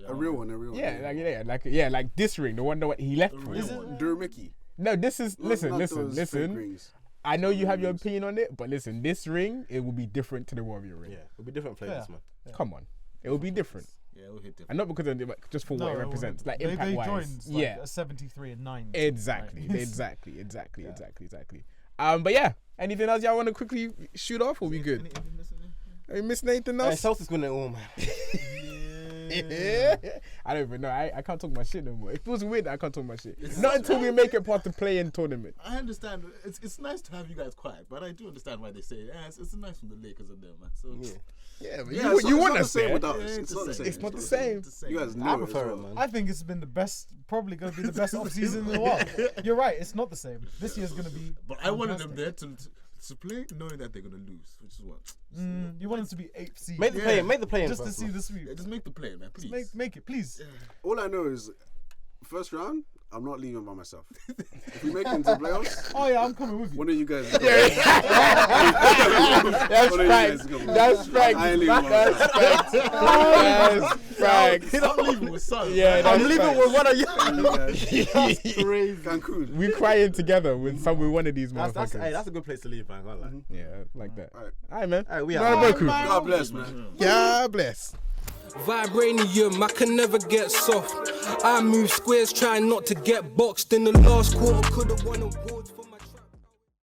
[SPEAKER 6] A real one, a real one.
[SPEAKER 2] Yeah, like this ring, the one that he left for.
[SPEAKER 5] real one.
[SPEAKER 6] Durmicky.
[SPEAKER 2] No, this is
[SPEAKER 6] Not
[SPEAKER 2] listen.
[SPEAKER 6] those fake
[SPEAKER 2] Listen.
[SPEAKER 6] rings.
[SPEAKER 2] I know you have your opinion on it, but listen, this ring it will be different to the Warrior ring.
[SPEAKER 9] Yeah, it'll be different flavors, man.
[SPEAKER 2] Come on, it will be different,
[SPEAKER 5] Yeah, we'll hit different.
[SPEAKER 2] and not because of the, just for what it represents, like impact
[SPEAKER 7] they
[SPEAKER 2] wise.
[SPEAKER 7] joined like
[SPEAKER 2] Yeah,
[SPEAKER 7] a 73 and 9.
[SPEAKER 2] exactly,
[SPEAKER 7] Right.
[SPEAKER 2] exactly. But yeah, anything else y'all want to quickly shoot off, or we good? Are you missing anything
[SPEAKER 9] Hey,
[SPEAKER 2] else?
[SPEAKER 9] Celtics winning it all, man.
[SPEAKER 2] I don't even know. I can't talk my shit no more. It feels weird that I can't talk my shit. Not until we make it past the play-in tournament.
[SPEAKER 5] I understand. It's nice to have you guys quiet, but I do understand why they say it. Yeah, it's nice from the Lakers and them, man. So
[SPEAKER 2] Yeah, but
[SPEAKER 6] Yeah,
[SPEAKER 2] you want
[SPEAKER 6] to
[SPEAKER 2] us there.
[SPEAKER 6] with us.
[SPEAKER 5] Yeah,
[SPEAKER 6] It's not the same.
[SPEAKER 2] It's not the same.
[SPEAKER 6] You guys know
[SPEAKER 9] I
[SPEAKER 6] it as
[SPEAKER 9] prefer
[SPEAKER 6] well.
[SPEAKER 9] it, man.
[SPEAKER 7] I think it's been the best, probably going to be the best offseason in the world. You're right, it's not the same. This year's going to be.
[SPEAKER 5] But I wanted them
[SPEAKER 7] fantastic.
[SPEAKER 5] there to play knowing that they're gonna lose, which is what.
[SPEAKER 7] You want them to be 8th seed.
[SPEAKER 9] Make the play, make the play.
[SPEAKER 7] just to see the sweep.
[SPEAKER 5] Yeah, just make the play, man, please.
[SPEAKER 7] Make it, please.
[SPEAKER 6] All I know is, first round, I'm not leaving by myself. If we make it into the playoffs,
[SPEAKER 7] Oh yeah, I'm coming with you.
[SPEAKER 6] one of you guys.
[SPEAKER 2] That's facts. That's facts.
[SPEAKER 6] I ain't leaving by
[SPEAKER 2] That's
[SPEAKER 6] myself.
[SPEAKER 2] facts. That's facts.
[SPEAKER 5] I'm leaving with son.
[SPEAKER 2] Yeah,
[SPEAKER 9] I'm
[SPEAKER 2] that's
[SPEAKER 9] leaving
[SPEAKER 2] facts.
[SPEAKER 9] with one of you.
[SPEAKER 6] Crazy. Cancun.
[SPEAKER 2] We crying together with one of these
[SPEAKER 9] That's
[SPEAKER 2] motherfuckers.
[SPEAKER 9] that's a good place to leave, man. I can't lie.
[SPEAKER 2] Yeah, like that.
[SPEAKER 6] Alright.
[SPEAKER 2] All right, man.
[SPEAKER 9] Alright, we
[SPEAKER 2] Not
[SPEAKER 9] out.
[SPEAKER 2] a Boku.
[SPEAKER 6] God bless, man.
[SPEAKER 2] God bless.
[SPEAKER 1] Vibranium, I can never get soft. I move squares, trying not to get boxed. In the last quarter, could've won awards for my.